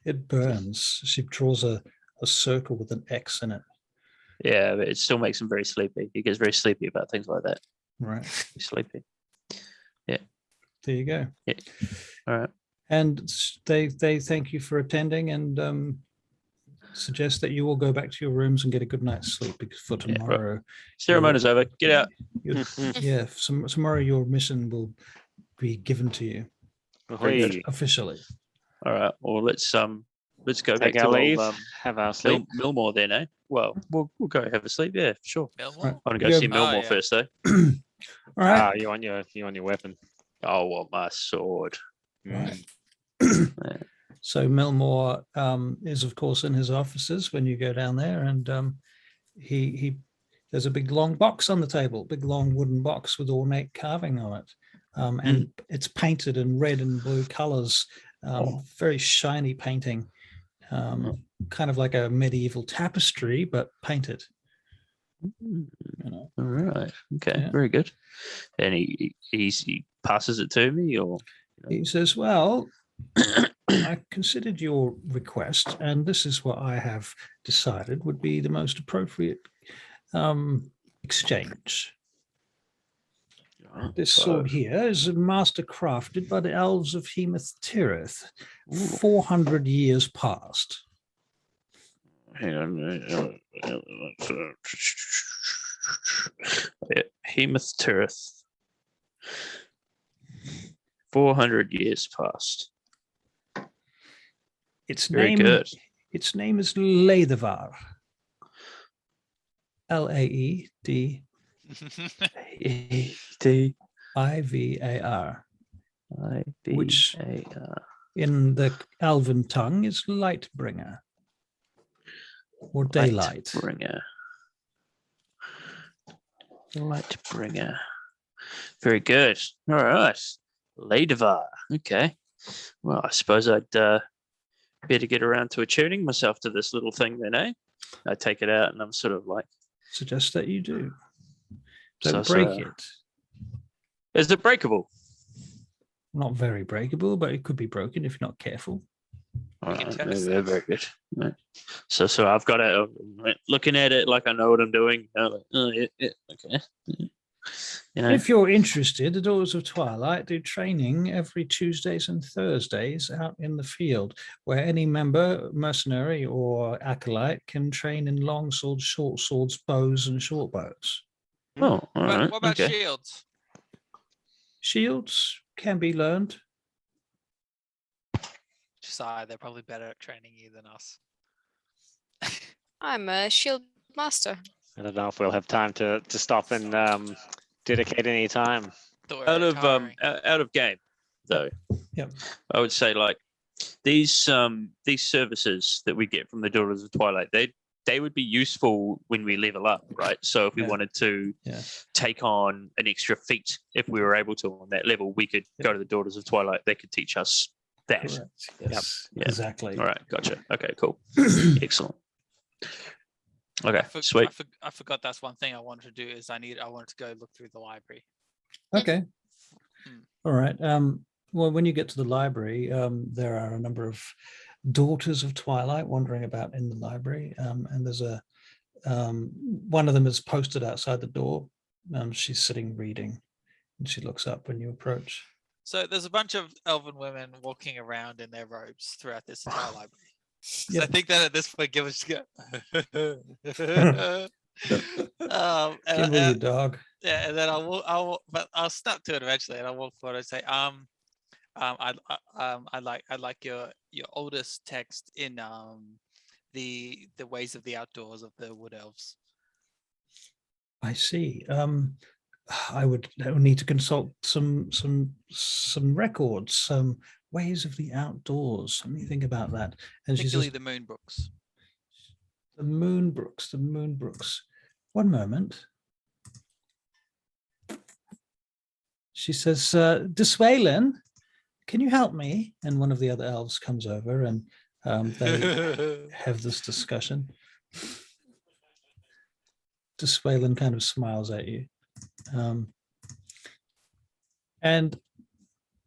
It burns. She draws a circle with an X in it. Yeah, but it still makes him very sleepy. He gets very sleepy about things like that. Right. He's sleepy. There you go. Yeah. All right. And they thank you for attending, and suggest that you all go back to your rooms and get a good night's sleep because for Yeah, right. tomorrow, Ceremony's over. Get out. tomorrow your mission will be given to you Very good. Ahoy. officially. All right. Well, let's go Take back our to leave, old, have our sleep. Millmore then, eh? Well, we'll go have a sleep. Yeah, sure. Millmore? Right. I want to You go have- see Millmore yeah. first, though. All right. You want your weapon. Oh, well, my sword. Right. Yeah. So Millmore is, of course, in his offices when you go down there, and he there's a big long box on the table, big long wooden box with ornate carving on it, and it's painted in red and blue colors, very shiny painting, kind of like a medieval tapestry, but painted. You know. All right. Okay. Yeah. Very good. And he passes it to me, or He says, "Well, I considered your request, and this is what I have decided would be the most appropriate exchange. This sword here is a master crafted by the elves of Hemeth Tirith, 400 years past. Hang on. Hemeth Tirith. 400 years past. Its Very name, good. Its name is Laedavar. Laedivar. Which in the Elven tongue is Lightbringer or Daylight. Lightbringer. Very good. All right. Laedavar. Okay. Well, I suppose I'd better get around to attuning myself to this little thing then, eh? I take it out and I'm sort of like... Suggest that you do. So- Don't break it. Is it breakable? Not very breakable, but it could be broken if you're not careful. All can right, test they're that. very good. Right. So I've got it looking at it like I know what I'm doing. Like, okay. You know, If you're interested, the Daughters of Twilight do training every Tuesdays and Thursdays out in the field, where any member, mercenary or acolyte, can train in long swords, short swords, bows, and short bows. all right. What about Okay. shields? Shields can be learned. Sorry, they're probably better at training you than us. I'm a shield master. I don't know if we'll have time to stop and dedicate any time. Thought we were Out of retiring. out of game, though. Yep. I would say like these services that we get from the Daughters of Twilight, they would be useful when we level up, right? So if we Yeah. wanted to Yeah. take on an extra feat, if we were able to on that level, we could go to the Daughters of Twilight. They could teach us that. Correct. Yes, Yeah. exactly. All right, gotcha. Okay, cool. Excellent. Okay, sweet. I forgot that's one thing I wanted to do is I wanted to go look through the library. Okay. Mm. All right. Well, when you get to the library, there are a number of Daughters of Twilight wandering about in the library, and there's a one of them is posted outside the door. She's sitting reading, and she looks up when you approach. So there's a bunch of elven women walking around in their robes throughout this entire library. 'Cause I Yep. think that at this point, give us go. Give her your dog. Yeah, and then but I'll snap to it eventually, and I'll walk forward and say, I like your oldest text in the ways of the outdoors of the wood elves. I see. I would need to consult some records, some ways of the outdoors. Let me think about that. And she Particularly says, the Moonbrooks. the Moonbrooks. One moment. She says, Diswalen, can you help me? And one of the other elves comes over and they have this discussion. Diswalen kind of smiles at you. And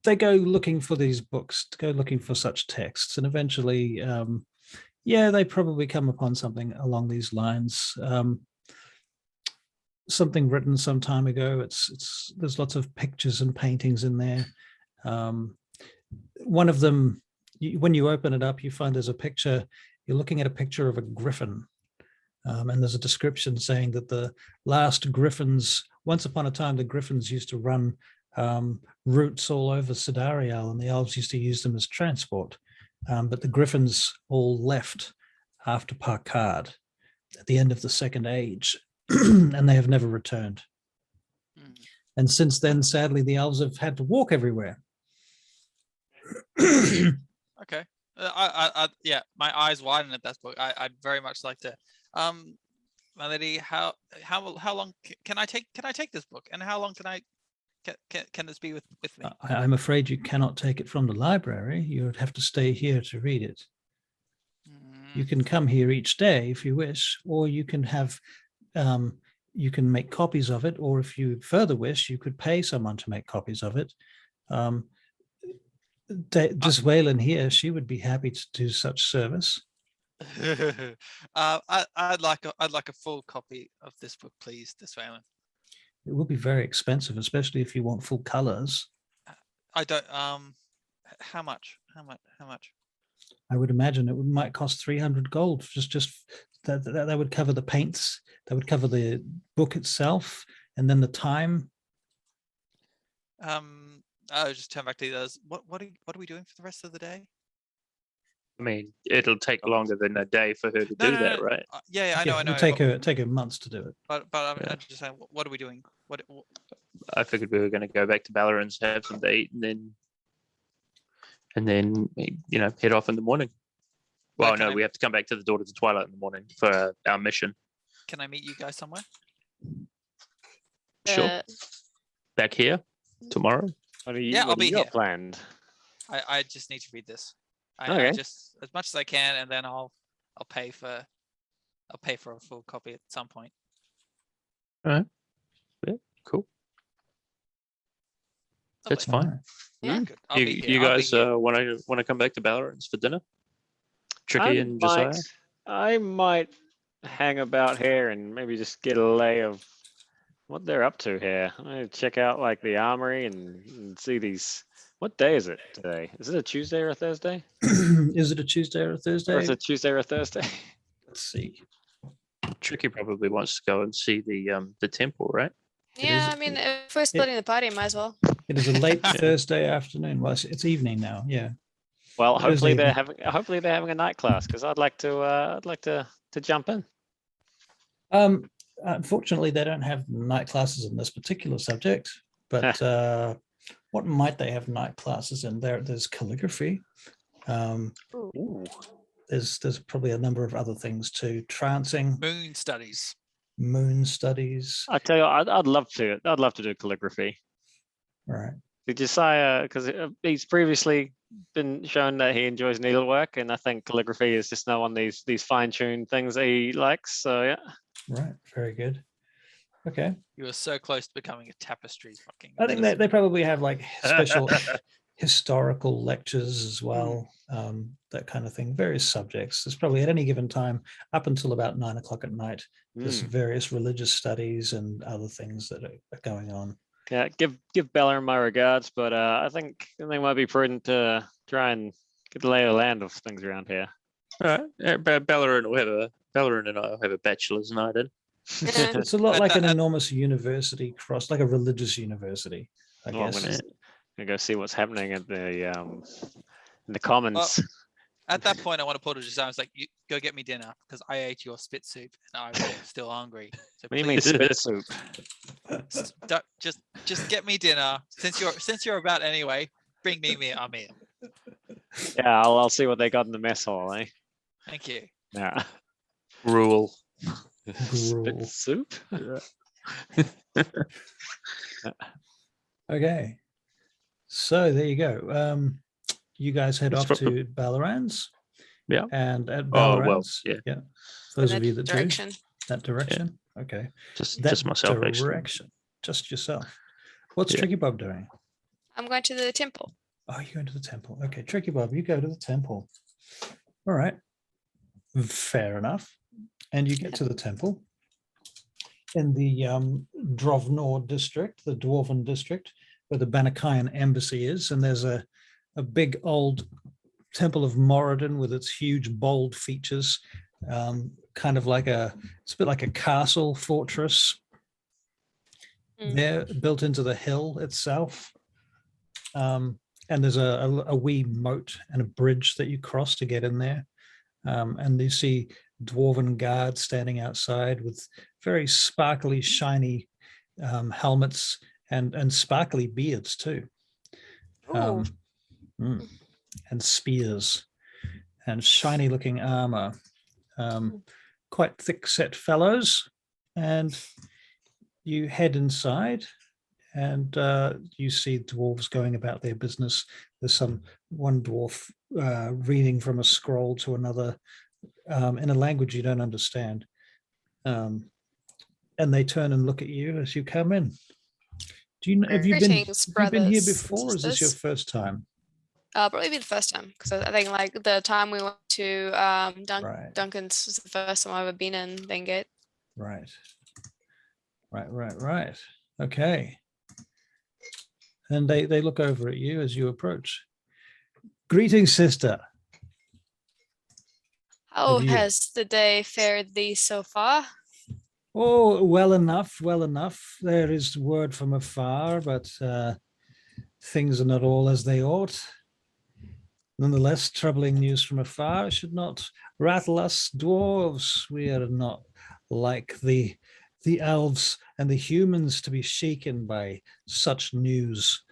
they go looking for these books, to go looking for such texts. And eventually, they probably come upon something along these lines. Something written some time ago. There's lots of pictures and paintings in there. One of them, when you open it up, you find there's a picture You're looking at a picture of a griffin. And there's a description saying that the last griffins, once upon a time, the griffins used to run routes all over Sidariel, and the elves used to use them as transport. But the griffins all left after Parkard at the end of the Second Age, and they have never returned. And since then, sadly, the elves have had to walk everywhere. Okay. Yeah, my eyes widen at that book. I'd very much like to. My lady, how long can I take this book, and how long can this be with me? I'm afraid you cannot take it from the library. You would have to stay here to read it. You can come here each day if you wish, or you can have, you can make copies of it, or if you further wish, you could pay someone to make copies of it. Diswalen here, she would be happy to do such service. I'd like a full copy of this book, please, Diswalen. It will be very expensive, especially if you want full colors. I don't. How much? How much? I would imagine it might cost 300 gold. Just that would cover the paints. That would cover the book itself, and then the time. I'll just turn back to those. What are we doing for the rest of the day? I mean, it'll take longer than a day for her to do that, right? Yeah, I know. It'll take her months to do it. But I'm just saying, what are we doing? What? I figured we were going to go back to Balleran's, have some to eat, and then head off in the morning. Well, no, we have to come back to the Daughters of Twilight in the morning for our mission. Can I meet you guys somewhere? Sure. Back here tomorrow. What do you, Yeah, what I'll do be you got here. planned? I just need to read this. Okay. I just as much as I can, and then I'll pay for a full copy at some point. All right. Yeah, cool. That's Lovely. fine. Yeah. Good. I'll be here. You I'll be guys here. want to come back to Balleran's for dinner? Tricky and Josiah? I might hang about here and maybe just get a lay of what they're up to here. I'm gonna check out like the armory and see these. What day is it today? Is it a Tuesday or a Thursday? Is it a Tuesday or a Thursday? Or is it Tuesday or a Thursday? Let's see. Tricky probably wants to go and see the temple, right? Yeah, I mean, if we're splitting the party, might as well. It is a late Thursday afternoon. Well, it's evening now. Yeah. Well, Thursday hopefully they're having a night class because I'd like to jump in. Unfortunately, they don't have night classes in this particular subject, but what might they have night classes in? There's calligraphy. Ooh. There's probably a number of other things too. Trancing, Moon studies. moon studies. I tell you, I'd love to do calligraphy. All right. Did Josiah, because he's previously been shown that he enjoys needlework, and I think calligraphy is just one of these fine-tuned things that he likes. So yeah. Right. Very good. Okay. You are so close to becoming a tapestry fucking. I think they probably have like special historical lectures as well, that kind of thing, various subjects. There's probably at any given time up until about 9 o'clock at night, there's various religious studies and other things that are going on. Yeah, give Bella my regards, but I think it might be prudent to try and get the lay of the land of things around here. All right. Balleran and I will have a bachelor's night in. It's a lot like an enormous university cross, like a religious university, I Well, I'm guess. gonna go see what's happening at the in the commons. At that point, I want to pull to Josiah. I was like, "You go get me dinner because I ate your spit soup and I'm still hungry." So What do you mean please, spit soup? just get me dinner. Since you're about anyway, bring me a meal. Yeah, I'll see what they got in the mess hall, eh? Thank you. Yeah. Rule. Spit soup? Okay. So there you go. You guys head It's off from to Balleran's. Yeah. And at Oh, well, Balleran's, yeah. those In of that you that direction. do that direction. Okay. Just That myself, actually. direction. Just yourself. What's Yeah. Tricky Bob doing? I'm going to the temple. Oh, you're going to the temple. Okay, Tricky Bob, you go to the temple. All right. Fair enough. And you get to the temple in the Drovnor district, the Dwarven district, where the Banakayan embassy is. And there's a big old temple of Moradin with its huge, bold features, kind of like it's a bit like a castle fortress. They're built into the hill itself. And there's a wee moat and a bridge that you cross to get in there. And you see dwarven guards standing outside with very sparkly, shiny helmets and sparkly beards too. And spears and shiny looking armor. Quite thick set fellows. And you head inside and you see dwarves going about their business. There's one dwarf reading from a scroll to another in a language you don't understand. And they turn and look at you as you come in. Have you been here before, or is this your first time? Probably be the first time, because I think like the time we went to Duncan's was the first time I've ever been in Vengate. Right. Okay. And they look over at you as you approach. Greetings, sister. How has the day fared thee so far? Oh, well enough. There is word from afar, but things are not all as they ought. Nonetheless, troubling news from afar should not rattle us dwarves. We are not like the elves and the humans to be shaken by such news,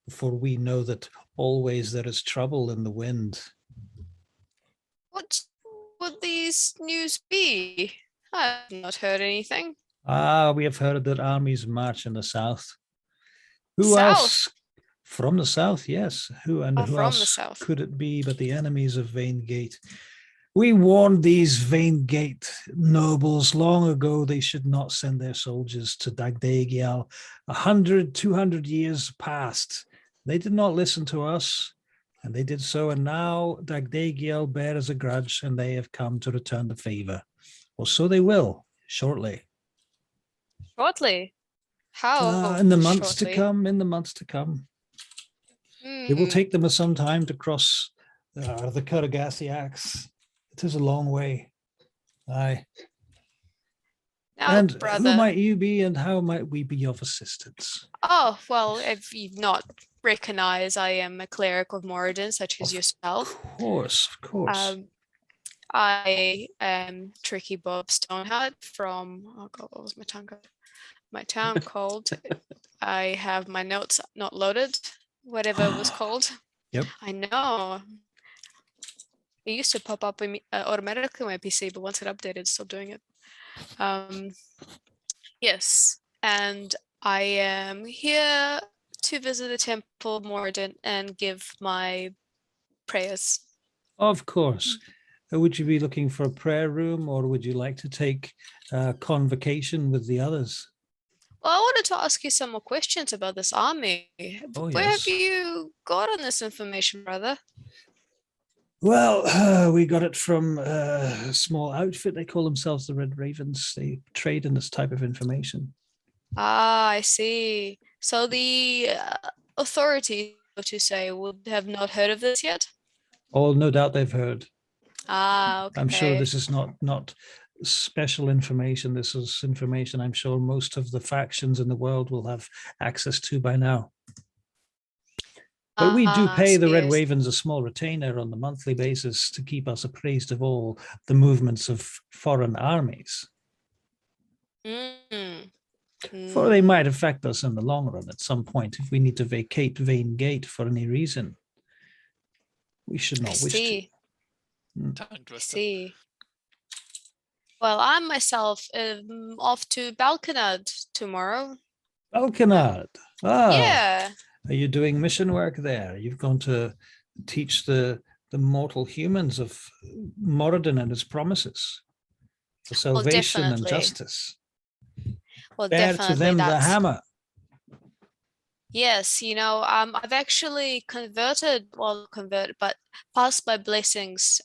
for we know that always there is trouble in the wind. What would these news be? I have not heard anything. We have heard that armies march in the south. Who else? From the south, yes. Who else could it be but the enemies of Vaingate? We warned these Vaingate nobles long ago they should not send their soldiers to Dagdagiel. 100, 200 years past. They did not listen to us, and they did so, and now Dagdagiel bears a grudge, and they have come to return the favor. Well, so they will, shortly. Shortly? How? In the months to come, It will take them some time to cross the Kuragasiaks. It is a long way. Aye. Now, and brother, who might you be, and how might we be of assistance? Oh, well, if you've not recognized, I am a cleric of Moradin, such as yourself. Of course. I am Tricky Bob Stoneheart from, oh God, what was my town called? I have my notes not loaded, whatever it was called. Yep. I know. It used to pop up automatically on my PC, but once it updated, it's still doing it. Yes, and I am here to visit the Temple of Moradin and give my prayers. Of course. Would you be looking for a prayer room, or would you like to take convocation with the others? Well, I wanted to ask you some more questions about this army. Where have you gotten this information, brother? Well, we got it from a small outfit. They call themselves the Red Ravens. They trade in this type of information. Ah, I see. So the authorities, so to say, would have not heard of this yet? Oh, no doubt they've heard. Ah, okay. I'm sure this is not special information. This is information I'm sure most of the factions in the world will have access to by now. But we do pay the Red Ravens a small retainer on the monthly basis to keep us appraised of all the movements of foreign armies. For they might affect us in the long run at some point if we need to vacate Vaingate for any reason. We should not wish to. I see. Well, I myself am off to Balkanad tomorrow. Balkanad? Yeah. Are you doing mission work there? You've gone to teach the mortal humans of Moradin and its promises for salvation and justice. Well, Bear to them the hammer. Yes, I've actually but passed my blessings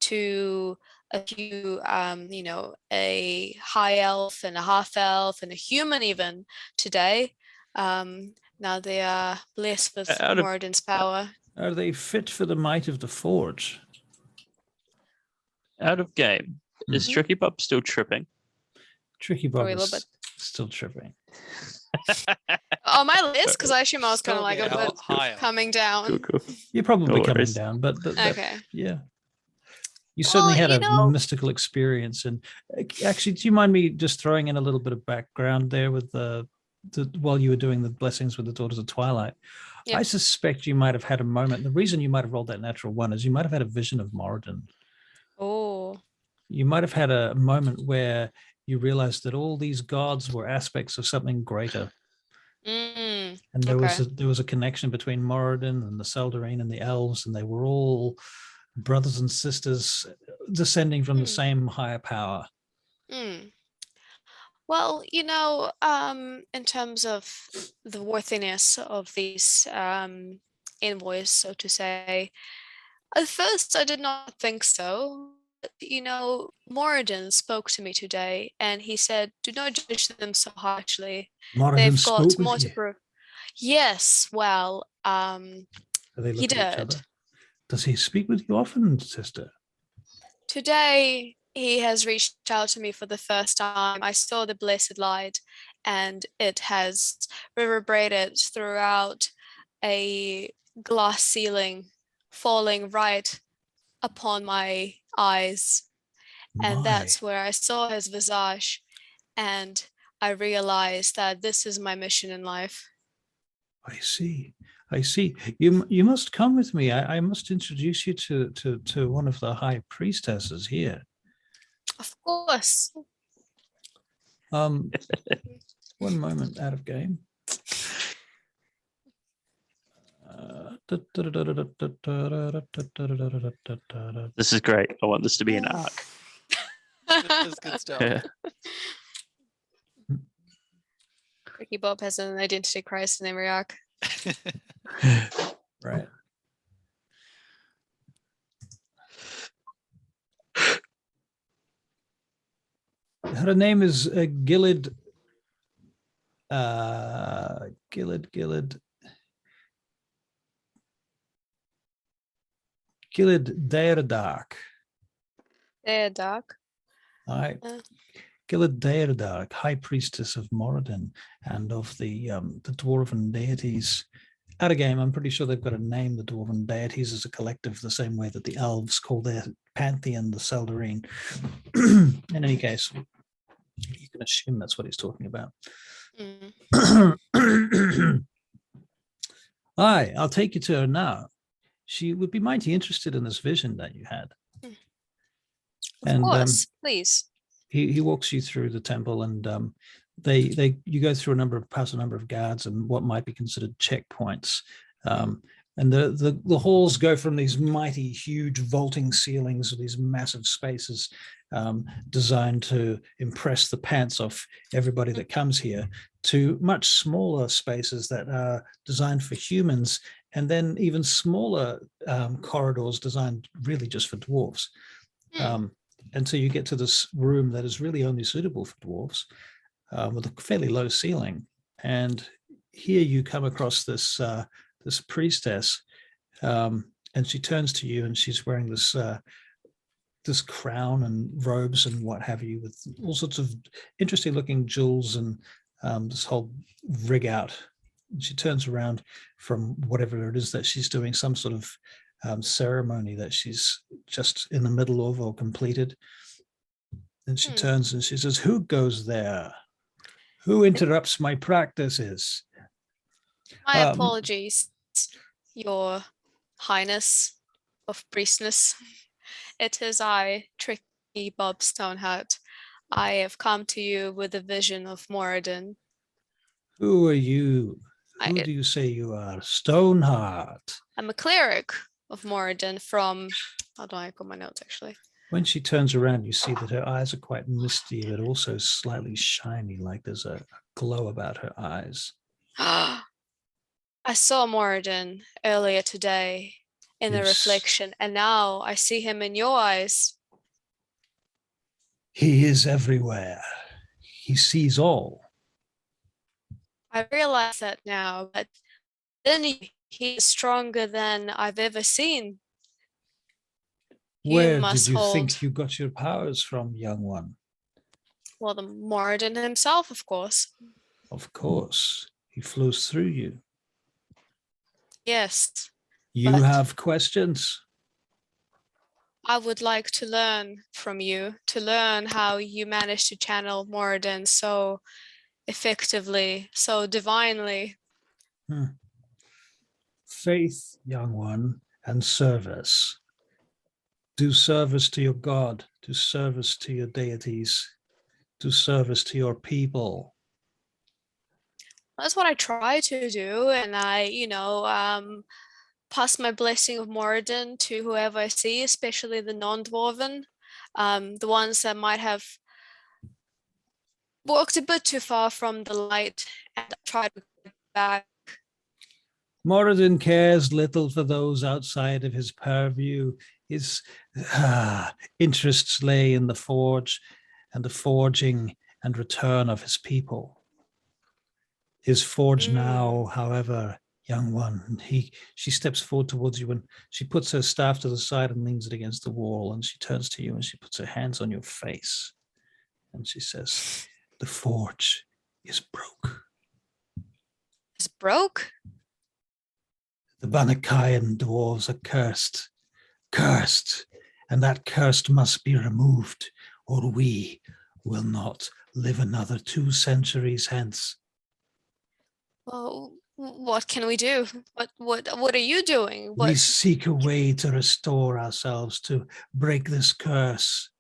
to a few, a high elf and a half elf and a human even today. Now they are blessed with Moradin's power. Are they fit for the might of the forge? Out of game. Is Hmm. Tricky Bob still tripping? Tricky Bob Probably a little is still tripping. On my list, because I assume I was kind of like Probably a a bit lot higher. coming down. Cool. You're probably No coming worries. down, but Okay. yeah. You Well, certainly had you a know- mystical experience. And actually, do you mind me just throwing in a little bit of background there with the while you were doing the blessings with the Daughters of Twilight? Yep. I suspect you might have had a moment. The reason you might have rolled that natural one is you might have had a vision of Moradin. Oh. You might have had a moment where you realized that all these gods were aspects of something greater. Mm, And there okay. was a connection between Moradin and the Seldarine and the elves, and they were all brothers and sisters descending from the same higher power. Mm. Well, in terms of the worthiness of these envoys, so to say, at first I did not think so. But, Moradin spoke to me today, and he said, "Do not judge them so harshly. Moradin They've got spoke more with to you. prove." Yes, well, They he look at each did. other. Does he speak with you often, sister? Today, he has reached out to me for the first time. I saw the blessed light, and it has reverberated throughout a glass ceiling, falling right upon my eyes. And My, that's where I saw his visage, and I realized that this is my mission in life. I see. I see. You must come with me. I must introduce you to one of the high priestesses here. Of course. One moment, out of game. This is great. I want this to be an arc. That's good stuff. Yeah. Ricky Bob has an identity crisis in every arc. Right. Her name is Gillid. Gillid Daerdark. They're dark. All right. Uh. Gillid Daerdark, High Priestess of Moradin and of the Dwarven deities. Out of game, I'm pretty sure they've got a name, the Dwarven deities, as a collective, the same way that the elves call their pantheon the Seldarine. In any case, you can assume that's what he's talking about. Aye, I'll take you to her now. She would be mighty interested in this vision that you had. Of course, please. He walks you through the temple, and you go through past a number of guards and what might be considered checkpoints. And the halls go from these mighty, huge vaulting ceilings of these massive spaces designed to impress the pants off everybody that comes here, to much smaller spaces that are designed for humans, and then even smaller corridors designed really just for dwarves. Until you get to this room that is really only suitable for dwarves, with a fairly low ceiling. And here you come across this priestess, and she turns to you, and she's wearing this crown and robes and what have you, with all sorts of interesting looking jewels and this whole rig out. And she turns around from whatever it is that she's doing, some sort of ceremony that she's just in the middle of or completed. And she turns and she says, "Who goes there? Who interrupts my practices?" My apologies, Your Highness of Priestess. It is I, Tricky Bob Stoneheart. I have come to you with a vision of Moradin. Who are you? Who do you say you are? Stoneheart. I'm a cleric of Moradin from, how do I put my notes actually? When she turns around, you see that her eyes are quite misty, but also slightly shiny, like there's a glow about her eyes. I saw Moradin earlier today in the reflection, and now I see him in your eyes. He is everywhere. He sees all. I realize that now, but then He is stronger than I've ever seen. You Where must did you hold. think you got your powers from, young one? Well, the Moradin himself, of course. Of course, he flows through you. Yes, You But- have questions. I would like to learn from you, to learn how you managed to channel Moradin so effectively, so divinely. Faith, young one, and service. Do service to your God, do service to your deities, do service to your people. That's what I try to do, and I, pass my blessing of Moradin to whoever I see, especially the non-dwarven, the ones that might have walked a bit too far from the light, and I try to get back. Moradin cares little for those outside of his purview. His interests lay in the forge and the forging and return of his people. His forge now, however, young one, she steps forward towards you and she puts her staff to the side and leans it against the wall, and she turns to you and she puts her hands on your face and she says, the forge is broke. It's broke? The Banakayan dwarves are cursed, and that curse must be removed, or we will not live another 2 centuries hence. Well, what can we do? What are you doing? We seek a way to restore ourselves, to break this curse.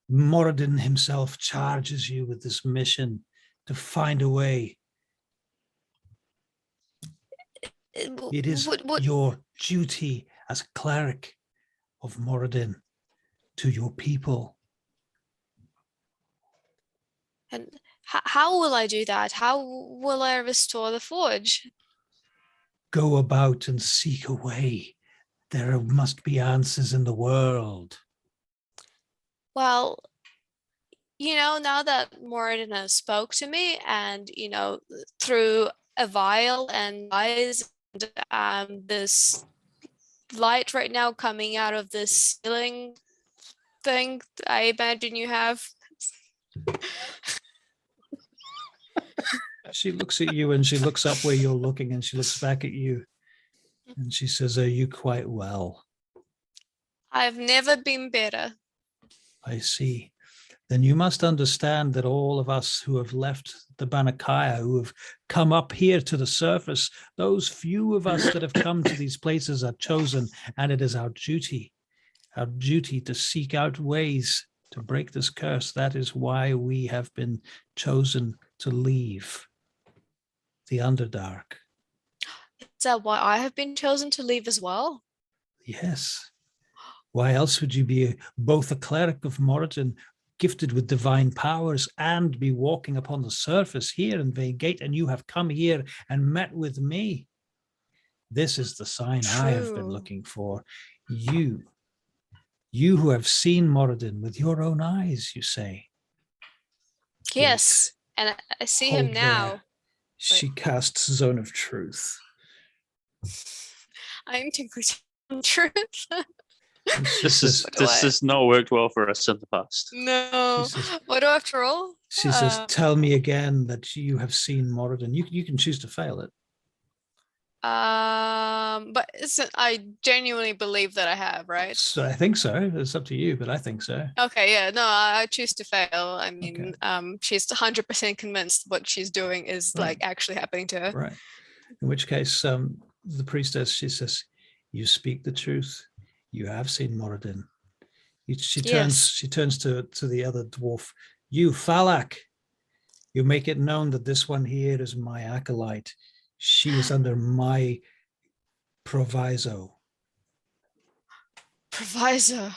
Moradin himself charges you with this mission to find a way. It is your duty as a cleric of Moradin to your people. And how will I do that? How will I restore the forge? Go about and seek a way. There must be answers in the world. Well, now that Moradin has spoke to me and, through a vial and eyes and this light right now coming out of this ceiling thing I imagine you have. She looks at you and she looks up where you're looking and she looks back at you and she says, are you quite well? I've never been better. I see. Then you must understand that all of us who have left the Banakaya, who have come up here to the surface, those few of us that have come to these places are chosen, and it is our duty to seek out ways to break this curse. That is why we have been chosen to leave the Underdark. Is that why I have been chosen to leave as well? Yes. Why else would you be both a cleric of Moradin, gifted with divine powers, and be walking upon the surface here in Vain Gate, and you have come here and met with me? This is the sign I have been True. looking for. You who have seen Moradin with your own eyes, you say. Yes, and I see him Hold now. there. She casts Zone of Truth. I'm Tinker's truth. And she This says, has not worked well for us in the past. No. She says- What do I have to roll? She says, tell me again that you have seen Moradin. You can choose to fail it. But I genuinely believe that I have, right? So I think so. It's up to you, but I think so. Okay, yeah, no, I choose to fail. I mean, she's 100% convinced what she's doing is Right. like actually happening to her. Right. In which case, the priestess, she says, you speak the truth. You have seen Moradin. She turns to the other dwarf. You, Falak, you make it known that this one here is my acolyte. She is under my proviso. Proviso.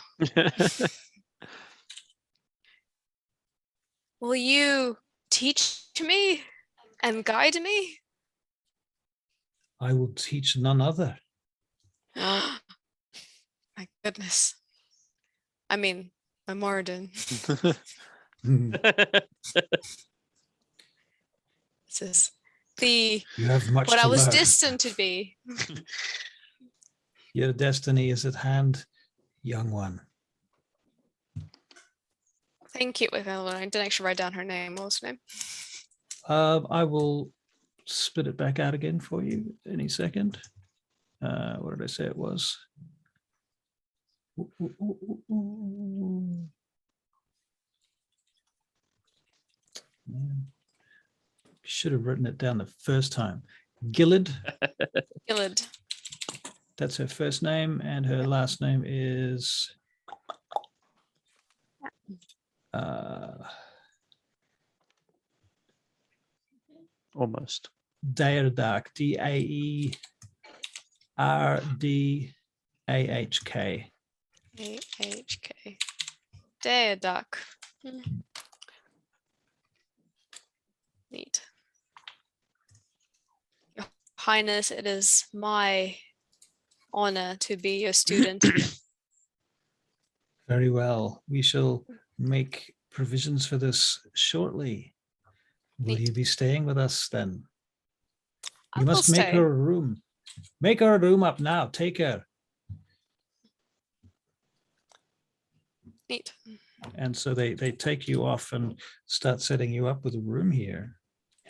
Will you teach me and guide me? I will teach none other. My goodness. I mean, my Moradin. This is the You have much what to I was learn. destined to be. Your destiny is at hand, young one. Thank you. Wait, hold on, I didn't actually write down her name. What was her name? I will spit it back out again for you any second. What did I say it was? Man, should have written it down the first time. Gillard. Gillard. That's her first name, and her last name is Almost. Daerdak, Dardahk. AHK. Daerdak. Neat. Your Highness, it is my honor to be your student. Very well. We shall make provisions for this shortly. Will Neat. you be staying with us then? I You will must make stay. her a room. Make her a room up now. Take her. Neat. And so they take you off and start setting you up with a room here,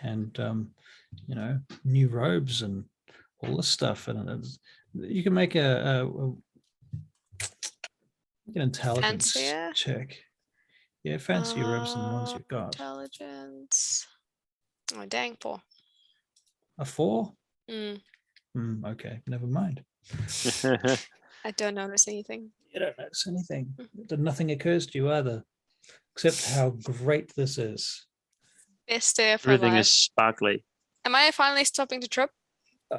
and you know, new robes and all this stuff. And you can make an intelligence Fancier? check. Yeah, fancier robes than the ones you've got. Intelligence. Oh, dang, 4. A 4? Mm, Okay, never mind. I don't notice anything. You don't notice anything. Nothing occurs to you either, except how great this is. Best day of her Everything life. is sparkly. Am I finally stopping to trip?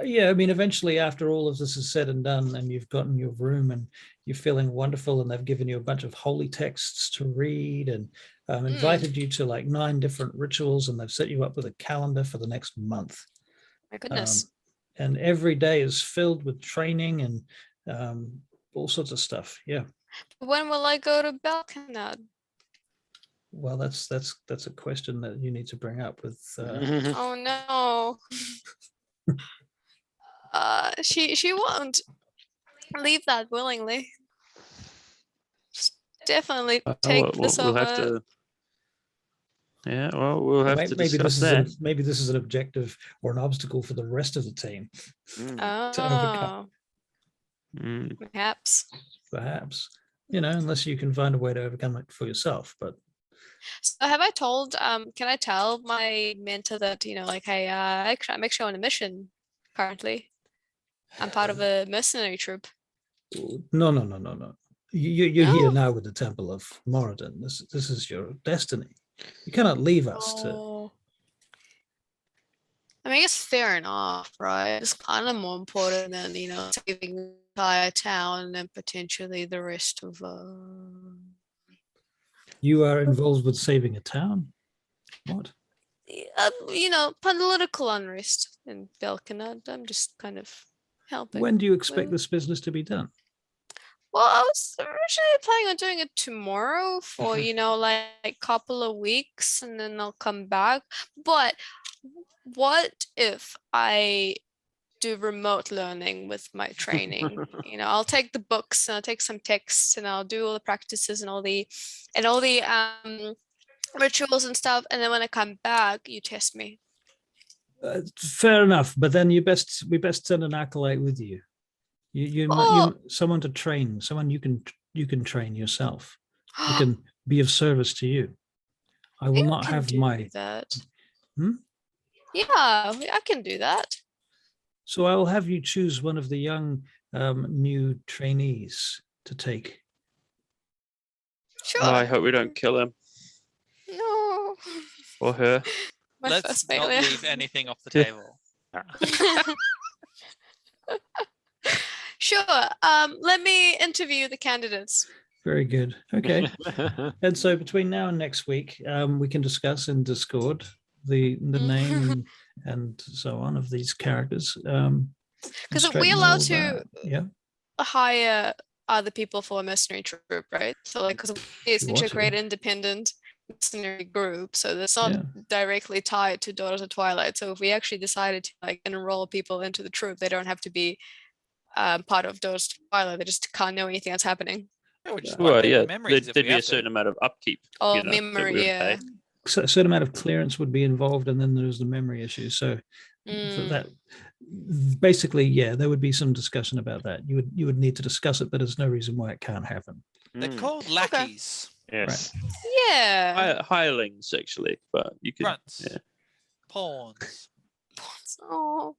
Yeah, I mean, eventually, after all of this is said and done, and you've gotten your room and you're feeling wonderful, and they've given you a bunch of holy texts to read, and invited you to like 9 different rituals, and they've set you up with a calendar for the next month. My goodness. And every day is filled with training and all sorts of stuff. Yeah. When will I go to Balkanad? Well, that's a question that you need to bring up with. Oh no. She won't leave that willingly. Definitely take this we'll over. have to. Yeah, well, we'll have to discuss that. Maybe this is an objective or an obstacle for the rest of the team to overcome. Oh, perhaps. Perhaps, you know, unless you can find a way to overcome it for yourself. But So have I told? Can I tell my mentor that, you know, like, hey, I'm actually on a mission currently. I'm part of a mercenary troop. no. You're here No? now with the Temple of Moradin. This is your destiny. You cannot leave us to. Oh. I mean, I guess fair enough, right? It's kind of more important than, you know, saving the entire town and potentially the rest of. You are involved with saving a town. What? You know, political unrest in Belkanad. I'm just kind of helping. When do you expect with- this business to be done? Well, I was originally planning on doing it tomorrow for, you know, like a couple of weeks, and then I'll come back. But what if I do remote learning with my training? You know, I'll take the books and I'll take some texts and I'll do all the practices and all the rituals and stuff. And then when I come back, you test me. Fair enough, but then we best send an acolyte with you. You someone to train, someone you can train yourself. Who can be of service to you. I will not have my that. Hmm? Yeah, I can do that. So I will have you choose one of the young new trainees to take. Sure. Oh, I hope we don't kill him No. or her. My Let's first not failure. leave anything off the table. Sure. Let me interview the candidates. Very good. Okay. And so between now and next week, we can discuss in Discord the name and so on of these characters. Because straighten we allowed all to that. hire other people for a mercenary troop, right? So like, because it's you want integrate to. independent. mercenary group, so that's not Yeah. directly tied to Daughters of Twilight. So if we actually decided to like enroll people into the troop, they don't have to be part of Daughters of Twilight. They just can't know anything that's happening. Yeah, we just Well, wipe their yeah, memories if there'd we be a have to. certain amount of upkeep. Oh, that we memory, would yeah. pay. So a certain amount of clearance would be involved, and then there's the memory issue. So that basically, yeah, there would be some discussion about that. You would need to discuss it, but there's no reason why it can't happen. They're called lackeys. Yes. Yeah. Hirelings, actually, but you could Grunts. yeah. Pawns. Oh.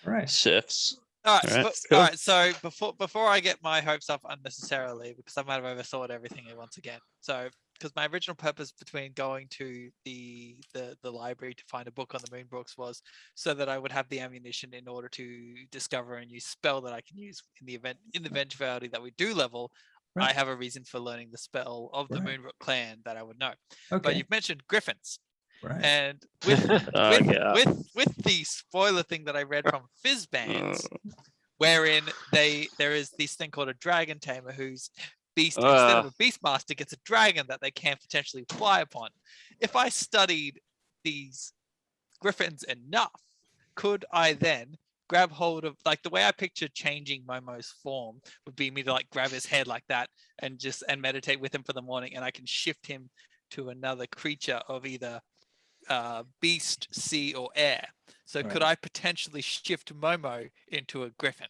All right. Serfs. All right, Alright, so, cool. all right. So before I get my hopes up unnecessarily, because I might have overthought everything here once again. So because my original purpose between going to the library to find a book on the Moonbrooks was so that I would have the ammunition in order to discover a new spell that I can use in the eventuality that we do level. I Right. have a reason for learning the spell of the Right. Moonbrook clan that I would know. Okay. But you've mentioned griffins. Right. And with Yeah. with the spoiler thing that I read from Fizzbands, wherein there is this thing called a dragon tamer whose beast instead of a beastmaster gets a dragon that they can potentially fly upon. If I studied these griffins enough, could I then grab hold of, like, the way I picture changing Momo's form would be me to like grab his head like that and meditate with him for the morning, and I can shift him to another creature of either beast, sea, or air. So could I potentially shift Momo into a griffin?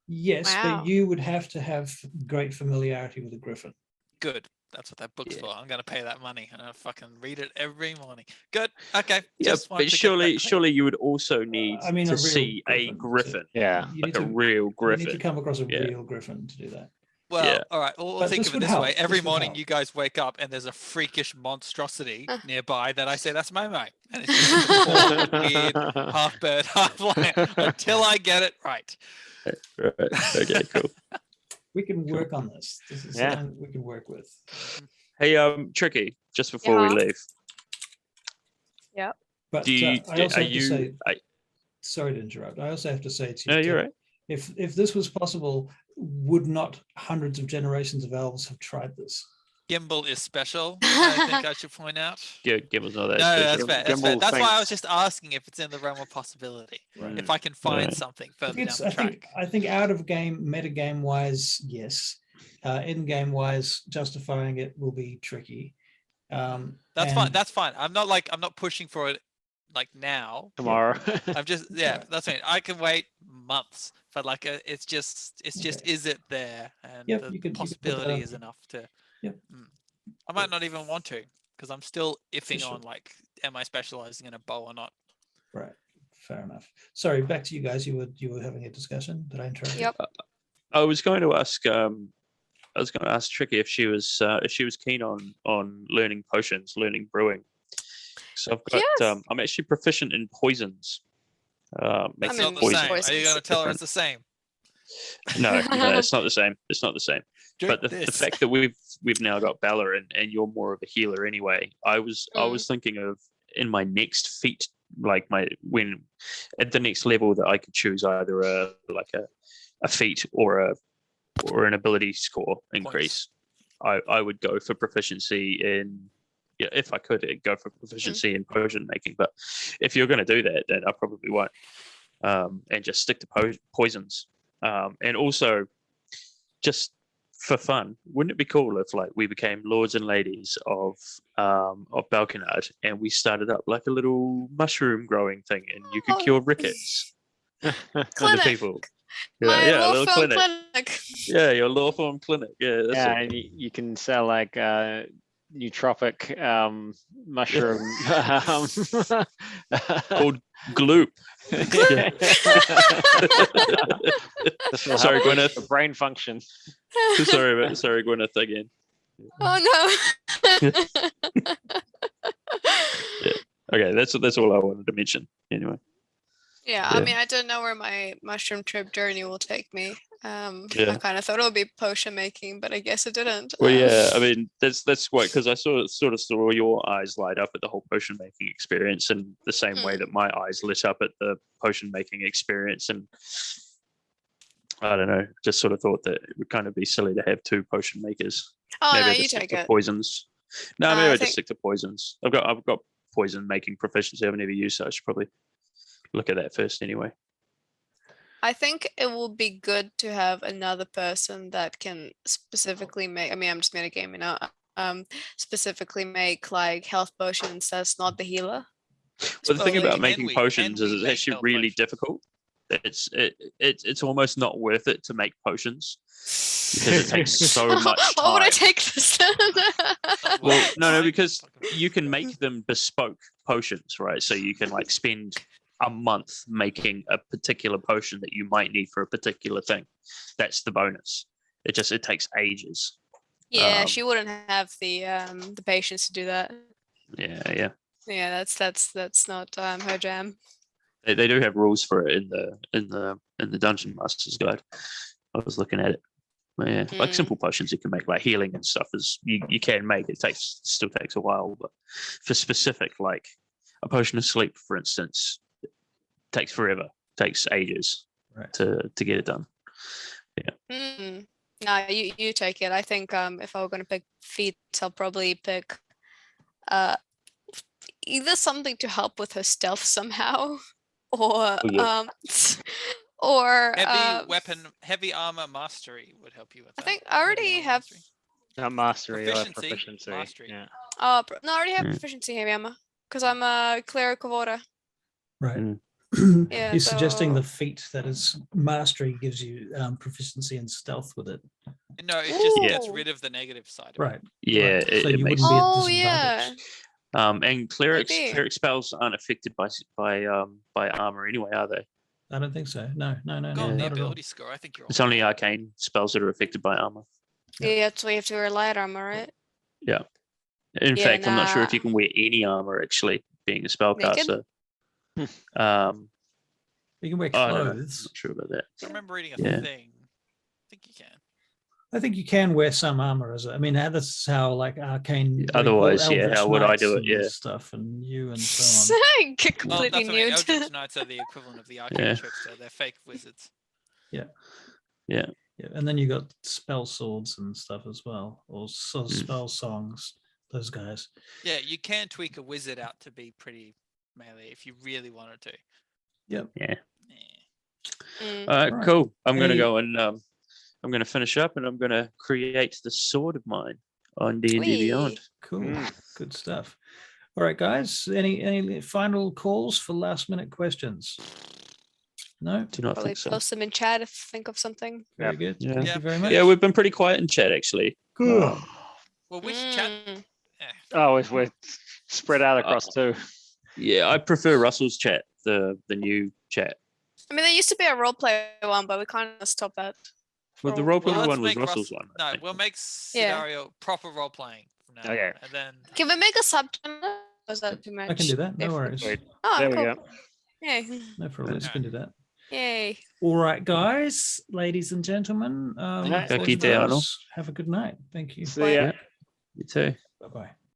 Yes, Wow. but you would have to have great familiarity with a griffin. Good. That's what that book's Yeah. for. I'm gonna pay that money and I'll fucking read it every morning. Good. Okay. Yeah, Just want but to get that clear. surely you would also need I mean, a to real see a griffin, griffin, Yeah. You like need a to, real you need to griffin. come across a Yeah. real griffin to do that. Well, Yeah. all right. We'll But think this of it would this help. way. Every This would morning help. you guys wake up and there's a freakish monstrosity Uh. nearby that I say that's Momo. And it's just a poor, weird, half bird, half lion until I get it right. Right. Okay, cool. We can work on this. This is Yeah. something we can work with. Hey, Tricky, just before we Yeah. leave, But do you I also are have to you say, I, sorry to interrupt. I also have to say to no, you, you're Tim, right. if this was possible, would not hundreds of generations of elves have tried this? Gimbal is special, I think I should point out. Gimble's not that No, that's special. fair. That's fair. Gimbal That's why I was thinks- just asking if it's in the realm of possibility. Right. If I can find Right. something I further think down it's, the track. I think out of game, meta game wise, yes. In game wise, justifying it will be tricky. That's fine. and- That's fine. I'm not pushing for it like now. Tomorrow. I'm just Right. that's fine. I can wait months, but like it's just Okay. is it there? And Yep, the you can put that possibility on. is enough to. Yep. I might not even want to because I'm still iffing sure. on like, am I specializing in a bow or not? Right. Fair enough. Sorry, back to you guys. You were having a discussion. Did I interrupt? Yep. I was going to ask Tricky if she was keen on learning potions, learning brewing. So I've got Yes. I'm actually proficient in poisons. That's Making not the poison. same. Are you poisons. going to tell her Different. it's the same? No, it's not the same. It's not the same. Drink But the this. fact that we've now got Bella and you're more of a healer anyway, I was thinking of in my next feat, like when at the next level that I could choose either a feat or an ability score increase. I would go for proficiency in, yeah, if I could go for proficiency in potion making. But if you're going to do that, then I probably won't. And just stick to poisons. And also, just for fun, wouldn't it be cool if like we became lords and ladies of Balkanard and we started up like a little mushroom growing thing and you could Oh. cure rickets for the Clinic. people? My Yeah, a law little firm clinic. clinic. Yeah, your law firm clinic. Yeah, that's Yeah, it. and you can sell like nootropic mushroom. Called Gloop. Yeah. This will Sorry, help with Gwyneth. the brain function. Sorry, Gwyneth again. Oh no. Okay, that's all I wanted to mention. Anyway, Yeah, Yeah. I mean, I don't know where my mushroom trip journey will take me. I Yeah. kind of thought it would be potion making, but I guess it didn't. well, yeah, I mean that's why, because I sort of saw your eyes light up at the whole potion making experience, in the same way that my eyes lit up at the potion making experience, and I don't know, just sort of thought that it would kind of be silly to have two potion makers. Oh Maybe no, I you just stick take with it. poisons. No, maybe I I just think- stick to poisons. I've got poison making proficiency. I've never used, so I should probably look at that first anyway. I think it will be good to have another person that can specifically make. I mean, I'm just metagaming now. Specifically make like health potions. That's not the healer. Well, the thing Well, about can making we- potions can is we it's make actually health really potions? difficult. It's almost not worth it to make potions because it takes so much time. Why would I take this then? Well, no, Like, because fucking- you can make them bespoke potions, right? So you can like spend a month making a particular potion that you might need for a particular thing. That's the bonus. It takes ages. Yeah, she wouldn't have the patience to do that. Yeah. Yeah, that's not her jam. They do have rules for it in the Dungeon Master's Guide. I was looking at it. But yeah, like Mm. simple potions you can make, like healing and stuff, is you can make. It still takes a while, but for specific, like a potion of sleep, for instance, takes forever, takes ages Right. to get it done. Mm. No, you take it. I think if I were going to pick feats, I'll probably pick either something to help with her stealth somehow, or yeah. or Heavy weapon, heavy armor mastery would help you with I that. think I already Heavy armor have. mastery. Not mastery, Proficiency, proficiency. mastery. Yeah. No, I already have Mm. proficiency heavy armor because I'm a cleric of order. Right. Mm. Yeah, He's suggesting the so- feat that is mastery gives you proficiency and stealth with it. No, it just gets Ooh. rid of the negative side. Of Right. Yeah, Right. So it you makes wouldn't be at Oh yeah. disadvantage. and cleric Maybe. spells aren't affected by armor anyway, are they? I don't think so. No, Go on not the at all. ability score. I think you're. It's only arcane spells that are affected by armor. Yeah, so you have to wear light armor, right? In Yeah, fact, I'm not sure if nah. you can wear any armor actually, being a spellcaster. You can wear I don't know. I'm clothes. not sure about that. I remember reading a Yeah. thing. I think you can. I think you can wear some armor as I mean, that's how like arcane. what do you call it, Otherwise, yeah, Eldritch how would I do Knights it? and Yeah. stuff, and you and so on. Well, Completely that's what I mean. new. Eldritch Knights are the equivalent of the arcane Yeah. trickster. They're fake wizards. Yeah, and then you got spell swords and stuff as well, or sort of Mm. spell songs. Those guys. Yeah, you can tweak a wizard out to be pretty melee if you really wanted to. Yeah. Yeah. Mm. All right, Right. cool. I'm gonna Any- go and I'm gonna finish up, and I'm gonna create the sword of mine on D&D Beyond. Whee! Cool, Mm. good stuff. All right, guys. Any final calls for last minute questions? No. Do not Probably think so. post them in chat if you think of something. Very good. Yeah. Thank Yeah. you very much. Yeah, we've been pretty quiet in chat actually. Cool. Well, which chat? Mm. Oh, we're spread out across two. Yeah, I prefer Russell's chat, the new chat. I mean, there used to be a roleplay one, but we kind of stopped that. Well, the for a roleplay while. let's one was make Russell's one. I No, think. we'll make Yeah. scenario proper role playing from now. Okay. On, and then Can we make a subchannel? Or is that too much? I can do that. No If- worries. Wait, Oh, there we cool. go. Yay. No problem. You can do that. Yay. All right, guys, ladies and gentlemen. Yeah. boys Kaki and te ano. girls, have a good night. Thank you. See ya. You too. Bye bye.